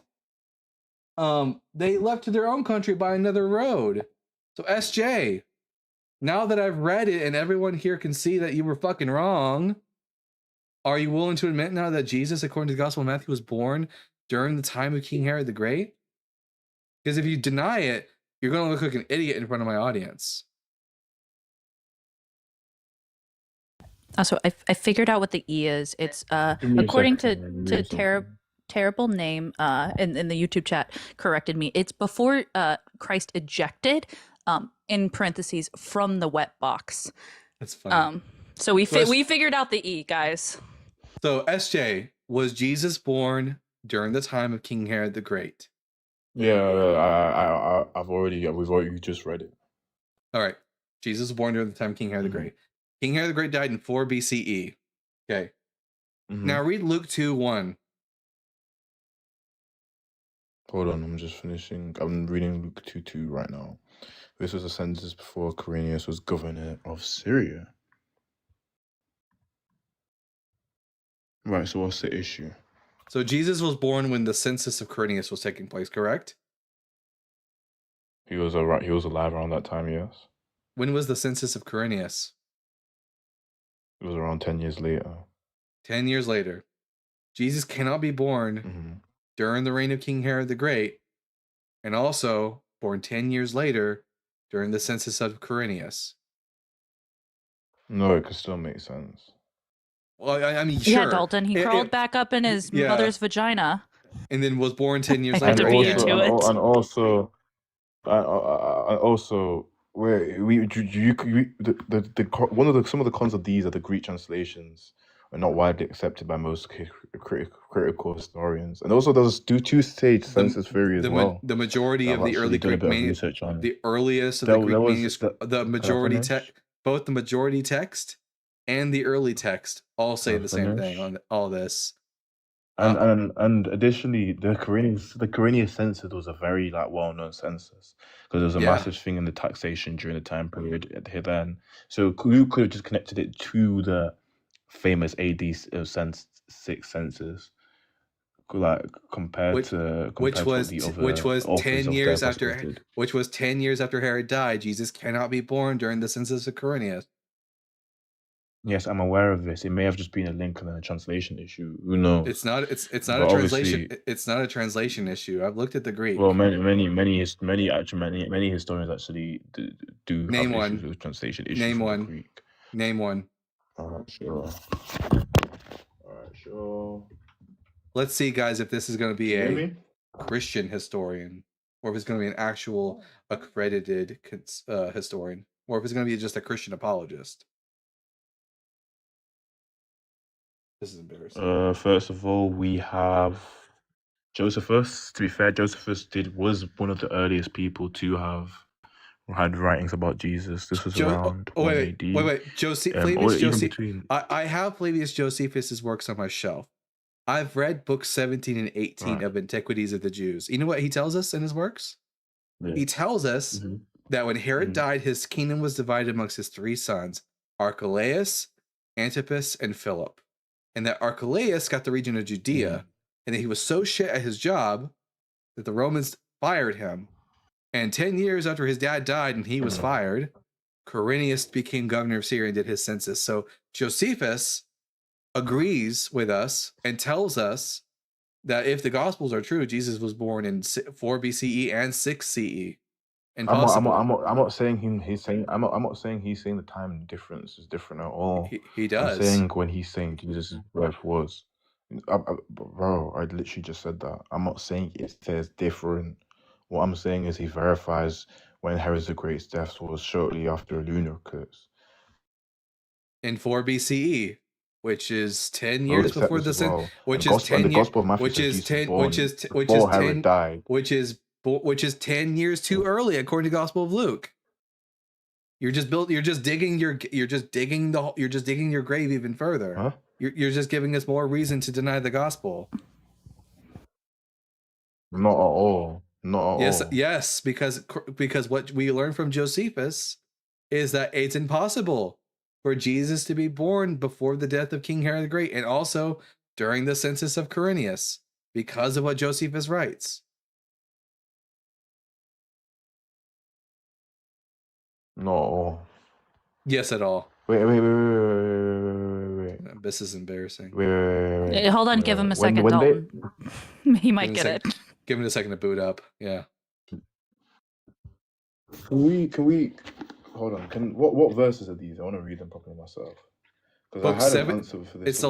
they left to their own country by another road. So SJ, now that I've read it and everyone here can see that you were fucking wrong, are you willing to admit now that Jesus, according to the Gospel of Matthew, was born during the time of King Herod the Great? Because if you deny it, you're going to look like an idiot in front of my audience. So I figured out what the E is. It's according to terrible name in the YouTube chat corrected me. It's before Christ ejected, in parentheses, from the wet box. That's funny. So we figured out the E, guys. So SJ, was Jesus born during the time of King Herod the Great? Yeah, we've already just read it. All right. Jesus was born during the time of King Herod the Great. King Herod the Great died in 4 BCE. Okay. Now read Luke 2:1. Hold on, I'm just finishing. I'm reading Luke 2:2 right now. This was a census before Quirinius was governor of Syria. Right, so what's the issue? So Jesus was born when the census of Quirinius was taking place, correct? He was alive around that time, yes. When was the census of Quirinius? It was around 10 years later. 10 years later. Jesus cannot be born during the reign of King Herod the Great, and also born 10 years later during the census of Quirinius. No, it could still make sense. Well, I mean, sure. Yeah, Dalton, he crawled back up in his mother's vagina. And then was born 10 years I had later. to beat you to it. And also, some of the cons of these are the Greek translations are not widely accepted by most critical historians, and also there's two-stage census theory as well. The majority of the early Greek manuscripts, the earliest of the Greek manuscripts, the majority text, both the majority text and the early text, all say the same thing on all this. And additionally, the Quirinius census was a very well-known census because there was a massive thing in the taxation during the time period then. So you could have just connected it to the famous AD 6 census, compared to which was 10 years after did. which was 10 years after Herod died. Jesus cannot be born during the census of Quirinius. Yes, I'm aware of this. It may have just been a link and then a translation issue. Who knows? It's not a translation. It's not a translation issue. I've looked at the Greek. Well, many historians actually do Name have one. issues with translation issues. Name from the one. Greek. Name one. All right, sure. Let's see, guys, if this is going to be Hear a me? Christian historian, or if it's going to be an actual accredited historian, or if it's going to be just a Christian apologist. This is embarrassing. First of all, we have Josephus. To be fair, Josephus was one of the earliest people to have had writings about Jesus. This was around 1 AD. Wait. I have Flavius Josephus's works on my shelf. I've read books 17 and 18 of Antiquities of the Jews. You know what he tells us in his works? Yeah. He tells us that when Herod died, his kingdom was divided amongst his 3 sons, Archelaus, Antipas, and Philip. And that Archelaus got the region of Judea, and that he was so shit at his job that the Romans fired him. And 10 years after his dad died and he was fired, Quirinius became governor of Syria and did his census. So Josephus agrees with us and tells us that if the Gospels are true, Jesus was born in 4 BCE and 6 CE. And I'm not saying he's saying the time difference is different at all. He does. I'm saying when he's saying Jesus' birth was, bro, I literally just said that. I'm not saying it says different. What I'm saying is he verifies when Herod the Great's death was shortly after a lunar eclipse. In 4 BCE, which is 10 years before the well. which And is 10 the Gospel of Matthew which says is Jesus 10 born which is before Herod 10 died. which is 10 years too early according to the Gospel of Luke. You're just digging your grave even further. Huh? You're just giving us more reason to deny the gospel. Not at all. Not at all. Yes, because what we learned from Josephus is that it's impossible for Jesus to be born before the death of King Herod the Great, and also during the census of Quirinius, because of what Josephus writes. No. Yes, at all. Wait. This is embarrassing. Wait. Hold on, give him a second, When Dalton. He might Give him get it. Give him a second to boot up. Yeah. Can we hold on? What verses are these? I want to read them properly myself. Because I Book had 7. an answer for this.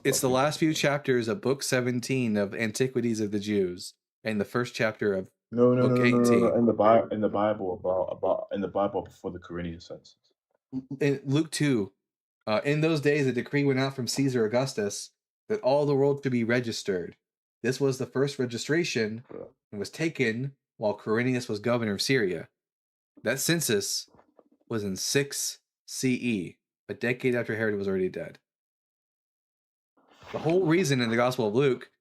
It's the last few chapters of book 17 of Antiquities of the Jews, and the first chapter of book 18. In the Bible before the Quirinius census. In Luke 2, in those days a decree went out from Caesar Augustus that all the world should be registered. This was the first registration and was taken while Quirinius was governor of Syria. That census was in 6 CE, a decade after Herod was already dead. The whole reason in the Gospel of Luke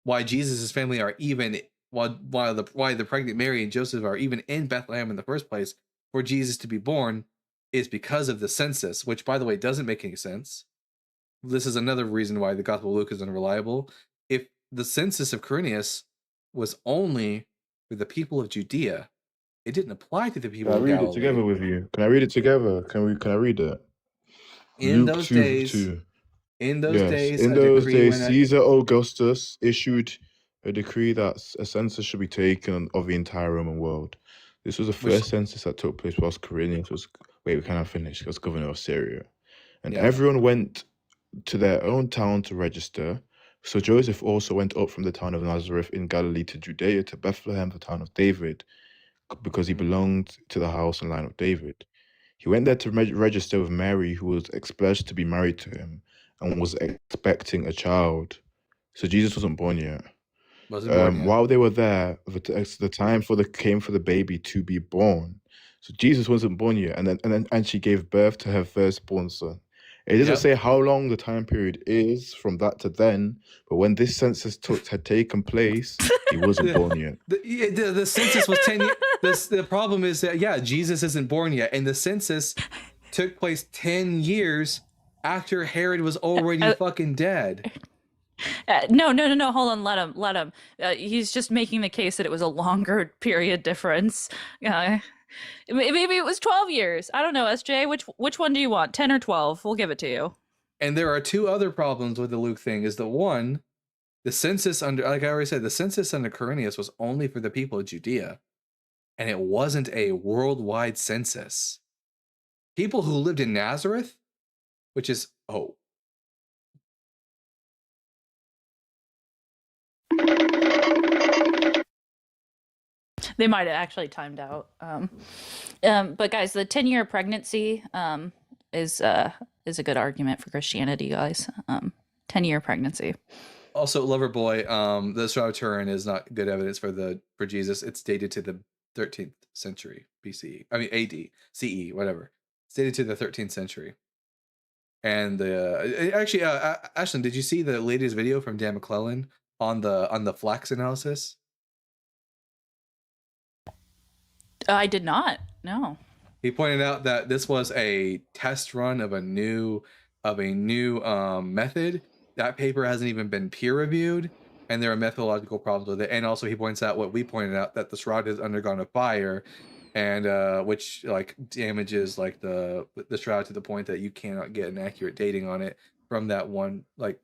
why Jesus' family are even why the pregnant Mary and Joseph are even in Bethlehem in the first place for Jesus to be born is because of the census, which, by the way, doesn't make any sense. This is another reason why the Gospel of Luke is unreliable. If the census of Quirinius was only for the people of Judea, it didn't apply to the people Can I of read Galilee. it together with you? Can I read it together? Can I read it? In Luke those 2, days, 2. in those Yes. days, In a those decree days, went out. Caesar Augustus issued a decree that a census should be taken of the entire Roman world. This was the first census that took place whilst Quirinius was was governor of Syria. And Yeah. everyone went to their own town to register. So Joseph also went up from the town of Nazareth in Galilee to Judea, to Bethlehem, the town of David, because he belonged to the house and line of David. He went there to register with Mary, who was pledged to be married to him and was expecting a child. So Jesus wasn't born yet. Wasn't born yet. While they were there, the time came for the baby to be born. So Jesus wasn't born yet, and she gave birth to her firstborn son. It doesn't say how long the time period is from that to then, but when this census had taken place, he wasn't born yet. The census was 10 years. The problem is that, Jesus isn't born yet. And the census took place 10 years after Herod was already fucking dead. No. Hold on. Let him. He's just making the case that it was a longer period difference. Maybe it was 12 years. I don't know, SJ. Which one do you want? 10 or 12? We'll give it to you. And there are two other problems with the Luke thing. Is the one, the census under, like I already said, the census under Quirinius was only for the people of Judea. And it wasn't a worldwide census. People who lived in Nazareth, which is, They might have actually timed out. But guys, the 10-year pregnancy is a good argument for Christianity, guys. 10-year pregnancy. Also, Loverboy, the Shroud of Turin is not good evidence for Jesus. It's dated to the 13th century BCE. I mean AD, CE, whatever. It's dated to the 13th century. And actually, Ashlyn, did you see the latest video from Dan McClellan on the flax analysis? I did not. No. He pointed out that this was a test run of a new method. That paper hasn't even been peer reviewed, and there are methodological problems with it. And also, he points out what we pointed out, that the shroud has undergone a fire, and which like damages like the shroud to the point that you cannot get an accurate dating on it from that one like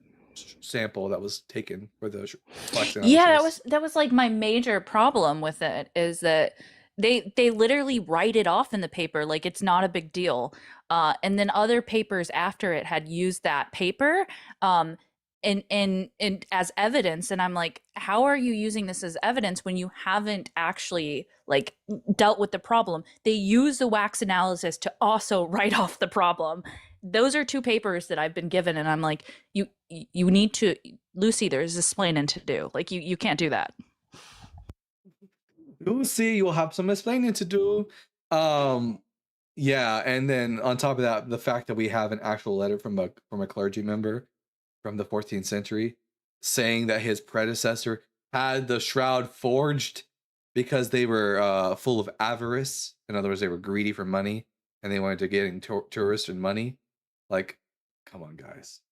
sample that was taken for the flax analysis. Yeah, that was like my major problem with it, is that they literally write it off in the paper like it's not a big deal, and then other papers after it had used that paper and as evidence, and I'm like, how are you using this as evidence when you haven't actually like dealt with the problem? They use the wax analysis to also write off the problem. Those are two papers that I've been given, and I'm like, you need to, Lucy, there's explaining to do. Like you can't do that. Lucy, you'll have some explaining to do. Yeah, and then on top of that, the fact that we have an actual letter from a clergy member from the 14th century saying that his predecessor had the shroud forged because they were full of avarice. In other words, they were greedy for money, and they wanted to get in tourists and money. Like, come on, guys.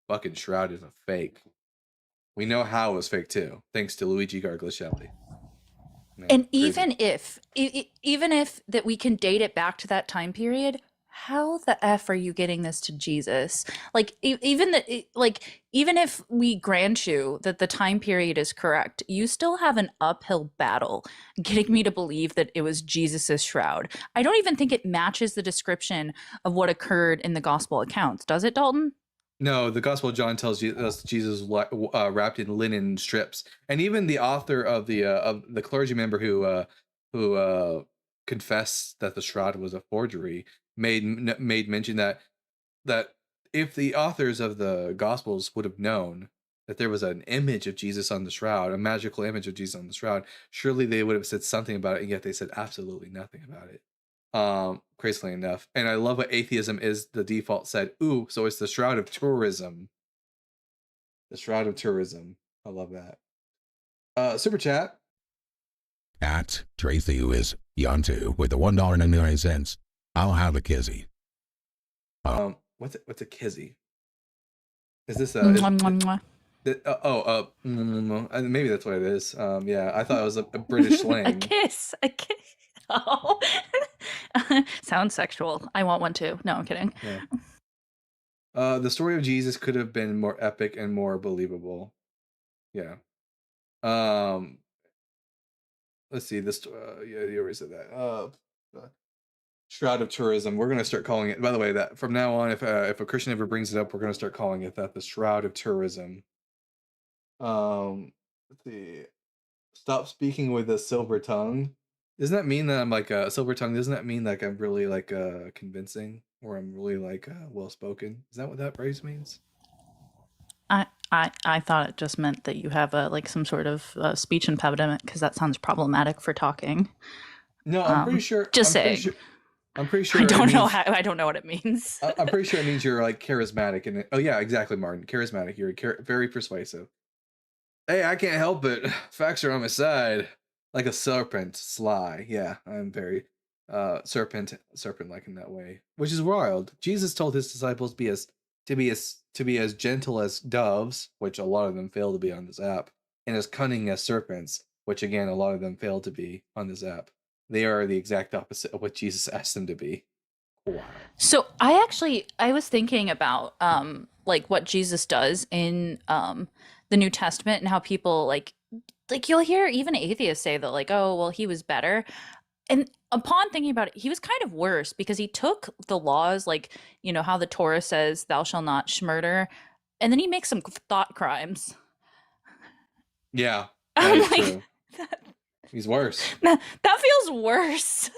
Fucking shroud is a fake. We know how it was fake too, thanks to Luigi Garglishelli. And even if that we can date it back to that time period, how the F are you getting this to Jesus? Like, even if we grant you that the time period is correct, you still have an uphill battle getting me to believe that it was Jesus's shroud. I don't even think it matches the description of what occurred in the gospel accounts. Does it, Dalton? No, the Gospel of John tells us Jesus wrapped in linen strips, and even the author of the clergy member who confessed that the shroud was a forgery made mention that if the authors of the Gospels would have known that there was an image of Jesus on the shroud, a magical image of Jesus on the shroud, surely they would have said something about it, and yet they said absolutely nothing about it. Crazily enough. And I love what atheism is. The default said, ooh, so it's the shroud of tourism. The shroud of tourism. I love that. Super chat. At Tracy, who is Yonut with the $1.99. I'll have a kizzy. What's a kizzy? Is this maybe that's what it is. Yeah, I thought it was a British slang. A kiss. Oh, sounds sexual. I want one too. No, I'm kidding. Yeah. The story of Jesus could have been more epic and more believable. Yeah. Let's see. This. Yeah, you already said that. Shroud of tourism. We're gonna start calling it. By the way, that from now on, if a Christian ever brings it up, we're gonna start calling it that. The shroud of tourism. Let's see. Stop speaking with a silver tongue. Doesn't that mean that I'm like a silver tongue? Doesn't that mean like I'm really like convincing, or I'm really like well spoken? Is that what that phrase means? I thought it just meant that you have like some sort of speech impediment, because that sounds problematic for talking. No, I'm pretty sure. Just saying. I'm pretty sure. I don't know I don't know what it means. I'm pretty sure it means you're like charismatic, and oh yeah, exactly, Martin. Charismatic. You're very persuasive. Hey, I can't help it. Facts are on my side. Like a serpent, sly. Yeah, I'm very serpent-like in that way, which is wild. Jesus told his disciples to be as gentle as doves, which a lot of them fail to be on this app, and as cunning as serpents, which again a lot of them fail to be on this app. They are the exact opposite of what Jesus asked them to be. Wow. So I was thinking about like what Jesus does in the New Testament, and how people like you'll hear even atheists say that like, oh well, he was better. And upon thinking about it, he was kind of worse, because he took the laws, like, you know, how the Torah says thou shalt not murder, and then he makes some thought crimes. Yeah, that is true. He's worse. That feels worse.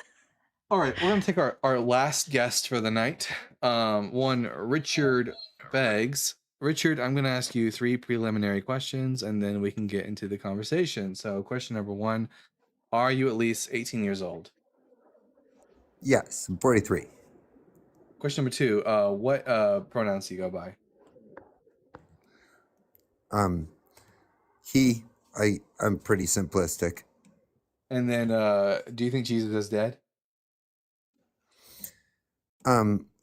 All right, we're gonna take our last guest for the night. One Richard Beggs. Richard, I'm gonna ask you 3 preliminary questions, and then we can get into the conversation. So, question number 1: are you at least 18 years old? Yes, I'm 43. Question number 2: what pronouns do you go by? He. I'm pretty simplistic. And then, do you think Jesus is dead?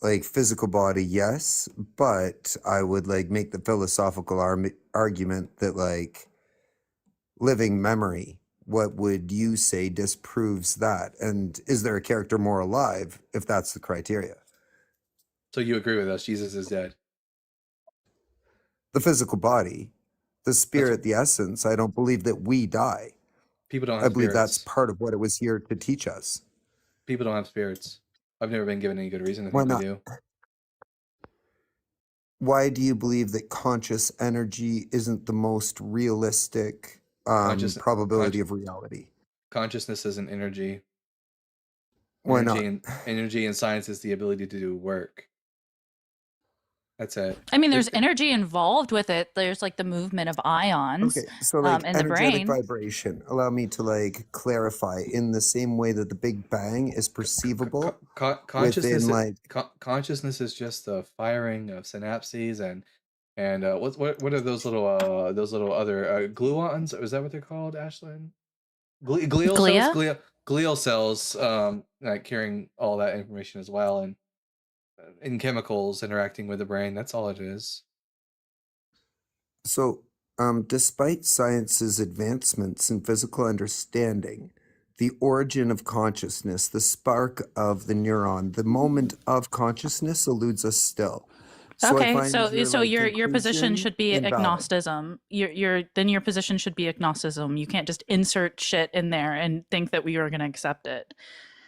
Like physical body, yes, but I would like make the philosophical argument that like living memory, what would you say disproves that? And is there a character more alive if that's the criteria? So you agree with us, Jesus is dead? The physical body, the spirit, the essence, I don't believe that we die. People don't have I believe spirits. that's part of what it was here to teach us. People don't have spirits. I've never been given any good reason to Why think not? they do. Why do you believe that conscious energy isn't the most realistic probability of reality? Consciousness isn't energy. Why Energy in science is the ability to do work. That's it. I mean, there's energy involved with it. There's like the movement of ions So like in the energetic brain. vibration. Allow me to like clarify. In the same way that the Big Bang is perceivable Consciousness. within like Consciousness is just the firing of synapses and what are those little other gluons? Is that what they're called, Ashlyn? glial cells like carrying all that information as well, and in chemicals interacting with the brain. That's all it is. So, despite science's advancements in physical understanding, the origin of consciousness, the spark of the neuron, the moment of consciousness eludes us still. So I Okay, find so your position conclusion should be invalid. agnosticism. Your position should be agnosticism. You can't just insert shit in there and think that we are going to accept it.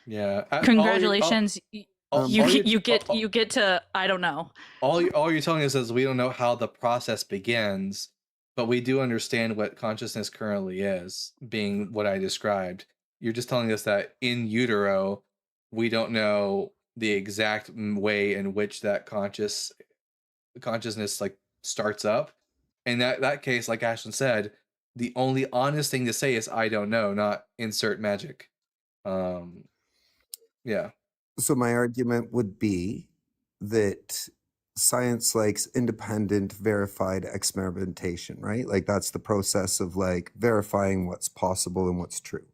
Yeah. Congratulations, you get to, I don't know. All you're telling us is we don't know how the process begins, but we do understand what consciousness currently is, being what I described. You're just telling us that in utero, we don't know the exact way in which that consciousness like starts up. In that case, like Ashton said, the only honest thing to say is I don't know, not insert magic. Yeah. So my argument would be that science likes independent, verified experimentation, right? Like that's the process of like verifying what's possible and what's true.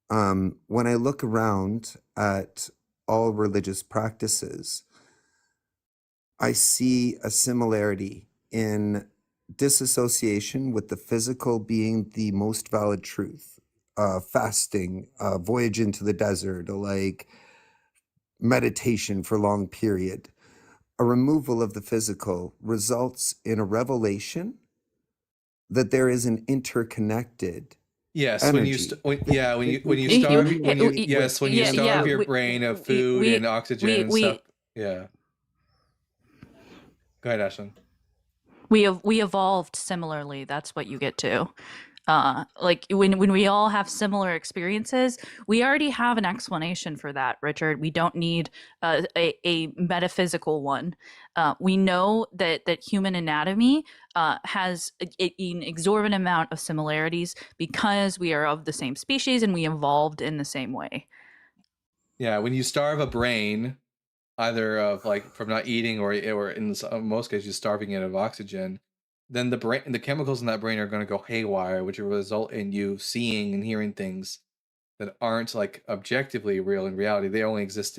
When I look around at all religious practices, I see a similarity in disassociation with the physical being the most valid truth. Fasting, voyage into the desert, like meditation for long period. A removal of the physical results in a revelation that there is an interconnected Yes, energy. when you starve your brain of food and oxygen and stuff. Yeah. Go ahead, Ashton. We evolved similarly. That's what you get to. Like when we all have similar experiences, we already have an explanation for that, Richard. We don't need a metaphysical one. We know that human anatomy has an exorbitant amount of similarities because we are of the same species and we evolved in the same way. Yeah, when you starve a brain, either of like from not eating or in most cases starving it of oxygen, then the chemicals in that brain are going to go haywire, which will result in you seeing and hearing things that aren't like objectively real in reality. They only exist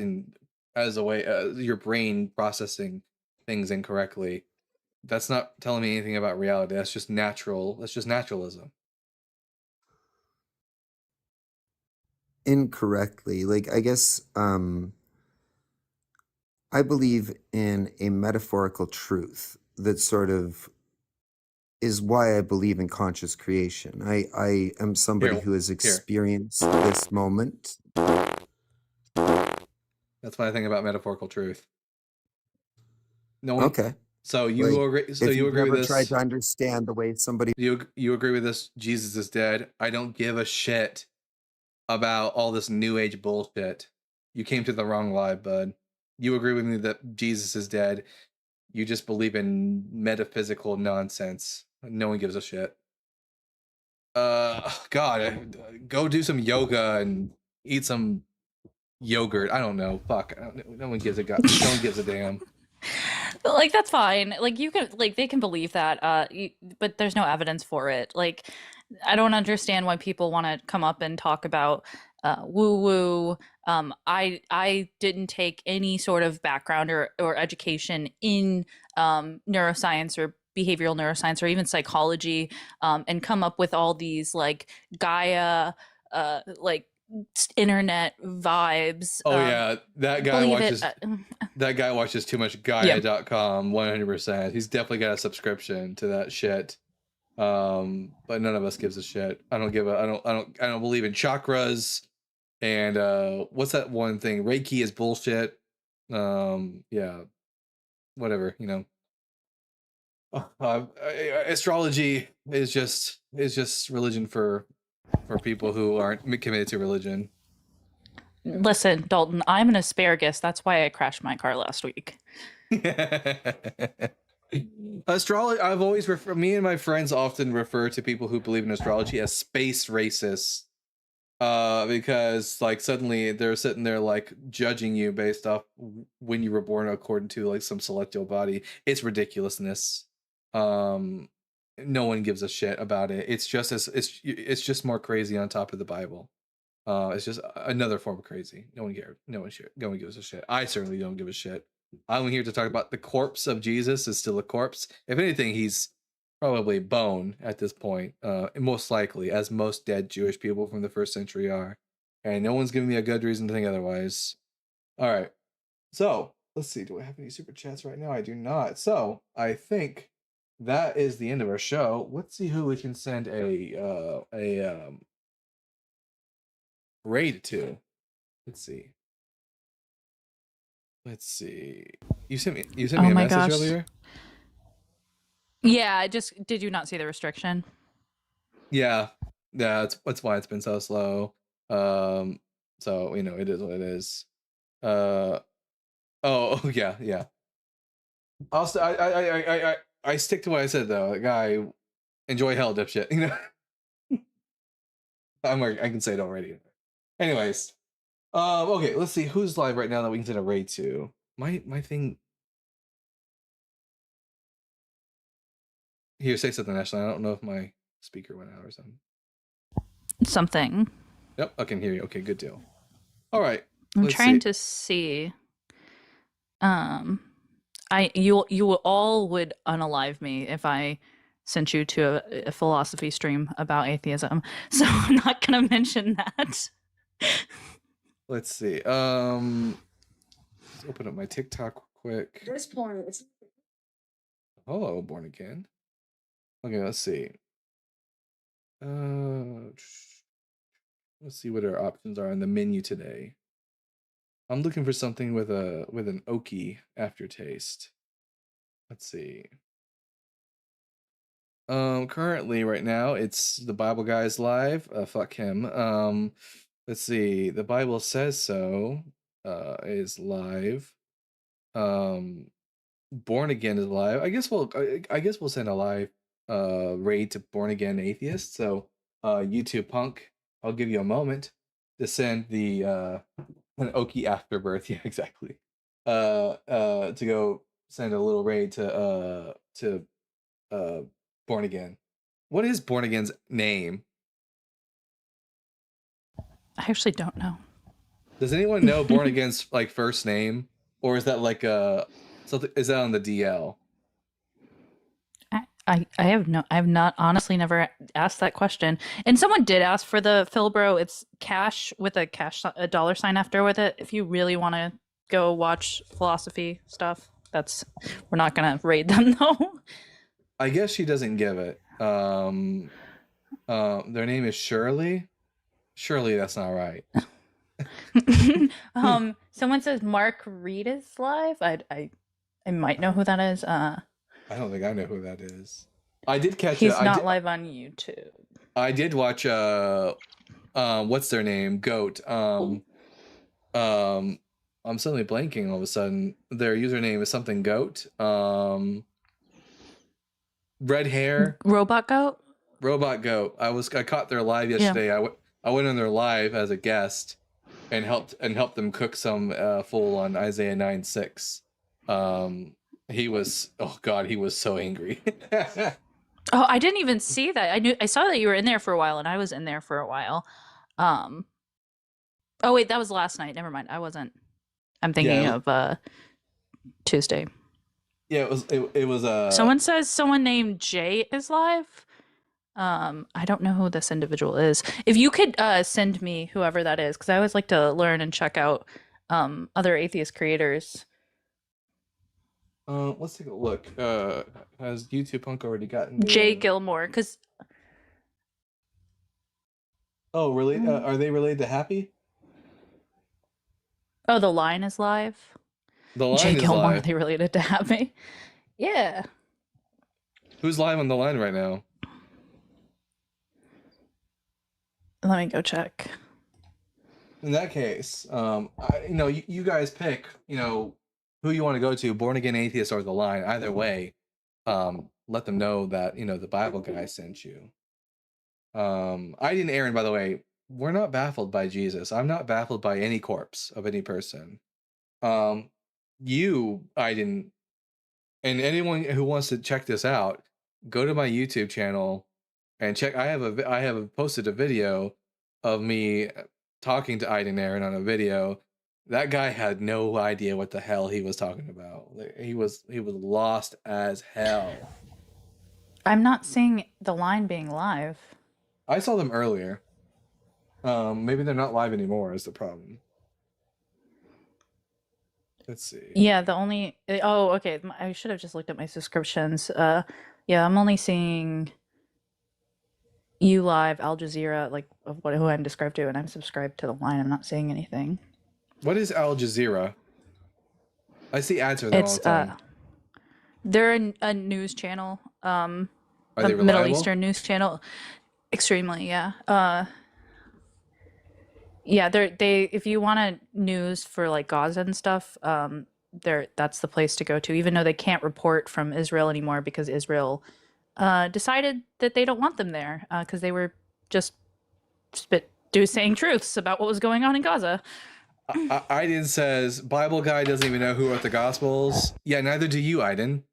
as a way your brain processing things incorrectly. That's not telling me anything about reality. That's just natural. That's just naturalism. Incorrectly. Like, I guess I believe in a metaphorical truth that sort of is why I believe in conscious creation. I am somebody who has experienced this moment. That's what I think about metaphorical truth. No one. Okay. So you Like, agree? So if you you've agree with ever this? tried to understand the way somebody. You agree with this? Jesus is dead. I don't give a shit about all this new age bullshit. You came to the wrong live, bud. You agree with me that Jesus is dead. You just believe in metaphysical nonsense. No one gives a shit. God, go do some yoga and eat some yogurt. I don't know. Fuck. No one gives a god. No one gives a damn. Like that's fine. Like you can, like they can believe that, but there's no evidence for it. Like I don't understand why people want to come up and talk about woo woo. I didn't take any sort of background or education in neuroscience or behavioral neuroscience or even psychology, and come up with all these like Gaia, like internet vibes. Oh yeah, that guy watches. That guy watches too much Gaia.com. 100%. He's definitely got a subscription to that shit. But none of us gives a shit. I don't believe in chakras. And what's that one thing? Reiki is bullshit. Yeah, whatever. You know, astrology is just religion for people who aren't committed to religion. Listen, Dalton, I'm an asparagus. That's why I crashed my car last week. Astrology. I've always me and my friends often refer to people who believe in astrology as space racists, because like suddenly they're sitting there like judging you based off when you were born according to like some celestial body. It's ridiculousness. no one gives a shit about it. It's just more crazy on top of the Bible. It's just another form of crazy. No one cares. No one gives a shit. I certainly don't give a shit. I'm here to talk about the corpse of Jesus is still a corpse. If anything, he's probably bone at this point, most likely, as most dead Jewish people from the first century are. And no one's giving me a good reason to think otherwise. All right. So let's see. Do I have any super chats right now? I do not. So I think that is the end of our show. Let's see who we can send a raid to. Let's see. You sent me Oh a my message gosh. earlier? Yeah, did you not see the restriction? Yeah. That's why it's been so slow. So it is what it is. Oh yeah. I stick to what I said though. Guy, enjoy hell, dipshit. I can say it already. Anyways, okay, let's see who's live right now that we can send a raid to. My thing. Here, say something, Ashley. I don't know if my speaker went out or something. Something. Yep, I can hear you. Okay, good deal. All right. I'm trying to see. You all would unalive me if I sent you to a philosophy stream about atheism. So I'm not gonna mention that. Let's see. Let's open up my TikTok quick. At this point, it's Hello, born again. Okay, let's see. Let's see what our options are on the menu today. I'm looking for something with an oaky aftertaste. Let's see. Currently right now it's the Bible Guy's live. Fuck him. Let's see. The Bible Says So is live. Born Again is live. I guess we'll send a live raid to Born Again Atheist. So YouTube Punk, I'll give you a moment to send the an Okie Afterbirth. Yeah, exactly. To go send a little raid to Born Again. What is Born Again's name? I actually don't know. Does anyone know Born Again's like first name, or is that like something? Is that on the DL? I have not honestly never asked that question. And someone did ask for the Philbro. It's cash with a dollar sign after with it. If you really want to go watch philosophy stuff, we're not gonna raid them though. I guess she doesn't give it. Their name is Shirley. Surely that's not right. Someone says Mark Reed is live. I might know who that is. I don't think I know who that is. I did catch. He's not live on YouTube. I did watch. What's their name? Goat. I'm suddenly blanking all of a sudden. Their username is something Goat. Red hair. Robot Goat. Robot Goat. I caught their live yesterday. Yeah. I went on their live as a guest and helped them cook some full on Isaiah 9:6. He was so angry. Oh, I didn't even see that. I saw that you were in there for a while, and I was in there for a while. Oh wait, that was last night. Never mind. I wasn't. I'm thinking of Tuesday. Yeah, it was Someone says someone named Jay is live. I don't know who this individual is. If you could send me whoever that is, because I always like to learn and check out other atheist creators. Let's take a look. Has YouTube Punk already gotten Jay Gilmore? Because really? Are they related to Happy? Oh, the line is live. The line Jay is Gilmore, live. Are they related to Happy? Yeah. Who's live on the line right now? Let me go check. In that case, you guys pick, who you want to go to, Born Again Atheist or the line. Either way, let them know that the Bible Guy sent you. Aaron, by the way, we're not baffled by Jesus. I'm not baffled by any corpse of any person. You, Aiden, and anyone who wants to check this out, go to my YouTube channel and check. I have posted a video of me talking to Aiden Aaron on a video. That guy had no idea what the hell he was talking about. He was lost as hell. I'm not seeing the line being live. I saw them earlier. Maybe they're not live anymore is the problem. Let's see. Yeah, okay. I should have just looked at my subscriptions. Yeah, I'm only seeing you live, Al Jazeera, like who I'm described to, and I'm subscribed to the line. I'm not seeing anything. What is Al Jazeera? I see ads for them all the time. They're a news channel. Are a they Middle reliable? Eastern news channel. Extremely, yeah. Yeah, they if you want news for like Gaza and stuff, that's the place to go to, even though they can't report from Israel anymore because Israel decided that they don't want them there because they were just saying truths about what was going on in Gaza. Aiden says, Bible guy doesn't even know who wrote the Gospels. Yeah, neither do you, Aiden.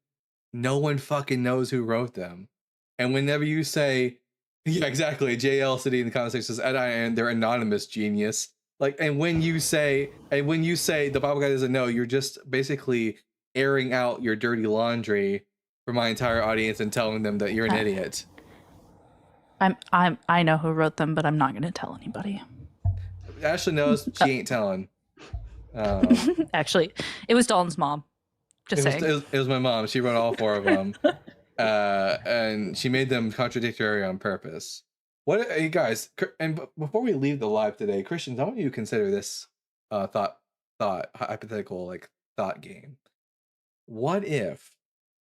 No one fucking knows who wrote them. And whenever you say, yeah, exactly, JL sitting in the conversation says, and they're anonymous, genius. Like, and when you say the Bible guy doesn't know, you're just basically airing out your dirty laundry for my entire audience and telling them that you're an idiot. I know who wrote them, but I'm not going to tell anybody. Ashley knows, she ain't telling. Actually, it was Dalton's mom. Just saying. It was my mom. She wrote all 4 of them. And she made them contradictory on purpose. What, you guys, and before we leave the live today, Christians, I want you to consider this hypothetical, like, thought game. What if,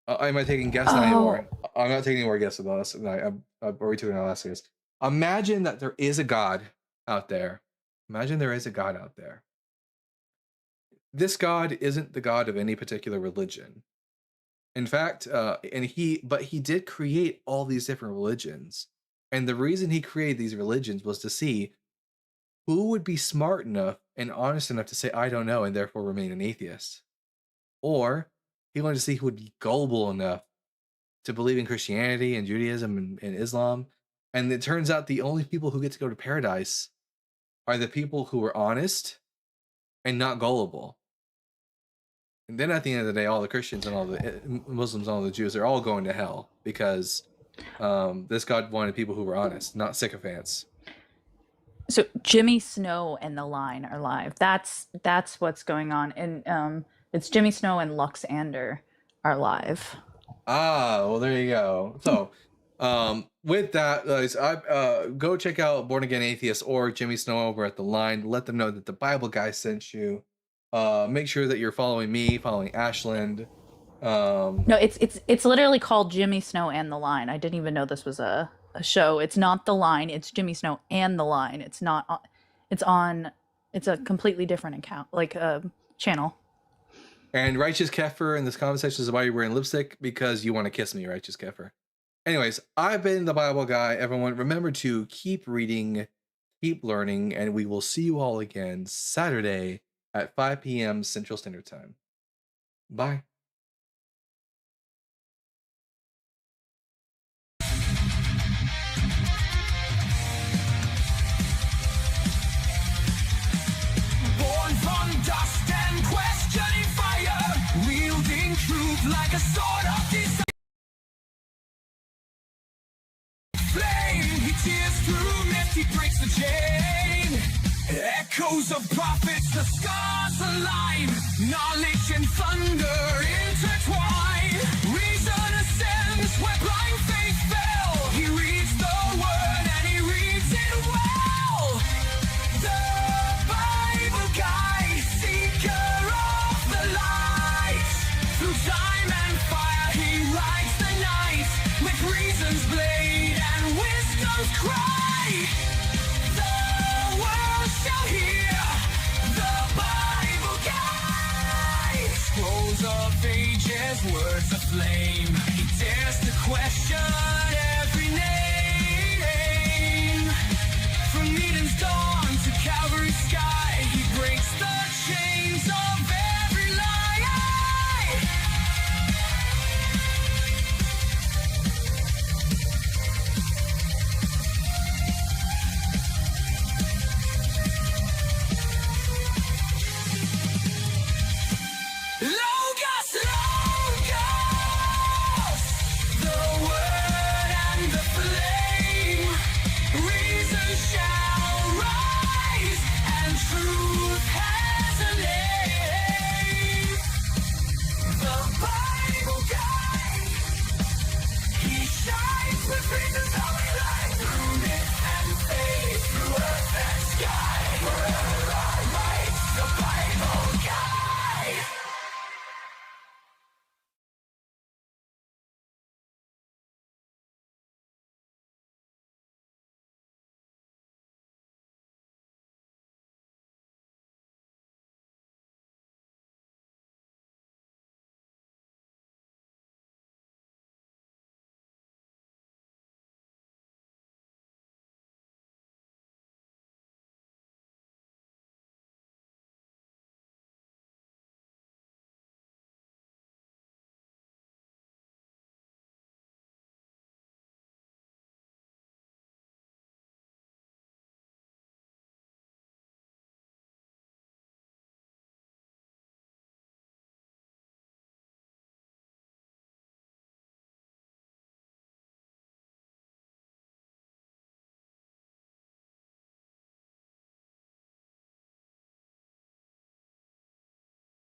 am I taking guesses anymore? I'm not taking any more guesses about this tonight. I've already taken our last guess. Imagine that there is a God out there. Imagine there is a God out there. This God isn't the God of any particular religion. In fact, but he did create all these different religions. And the reason he created these religions was to see who would be smart enough and honest enough to say, I don't know, and therefore remain an atheist. Or he wanted to see who would be gullible enough to believe in Christianity and Judaism and Islam. And it turns out the only people who get to go to paradise are the people who are honest and not gullible. And then at the end of the day, all the Christians and all the Muslims and all the Jews are all going to hell because this God wanted people who were honest, not sycophants. So Jimmy Snow and the line are live. That's what's going on. And it's Jimmy Snow and Lux Ander are live. Ah, well, there you go. So with that, guys, go check out Born Again Atheist or Jimmy Snow over at the line. Let them know that the Bible guy sent you. Make sure that you're following me, following Ashland. No, it's literally called Jimmy Snow and the Line. I didn't even know this was a show. It's not the Line. It's Jimmy Snow and the Line. It's not. It's a completely different account, like channel. And Righteous Kefir in this conversation is why you're wearing lipstick because you want to kiss me, Righteous Kefir. Anyways, I've been the Bible guy. Everyone, remember to keep reading, keep learning, and we will see you all again Saturday at 5 p.m. Central Standard Time. Bye. Born from dust and questioning fire, wielding truth like a sword of desire. Flame, he tears through myth, he breaks the chain. Echoes of prophets, the scars align. Knowledge and thunder intertwine. Reason ascends where blind faith fell. He reads the word and he reads it well. The Bible guy, seeker of the light. Through time and fire he rides the night. With reason's blade and wisdom's cry. The world shall hear the Bible guide. Scrolls of ages, words aflame. He dares to question every name. From Eden's dawn to Calvary's sky, he breaks the chains of every lie. The Bible guy.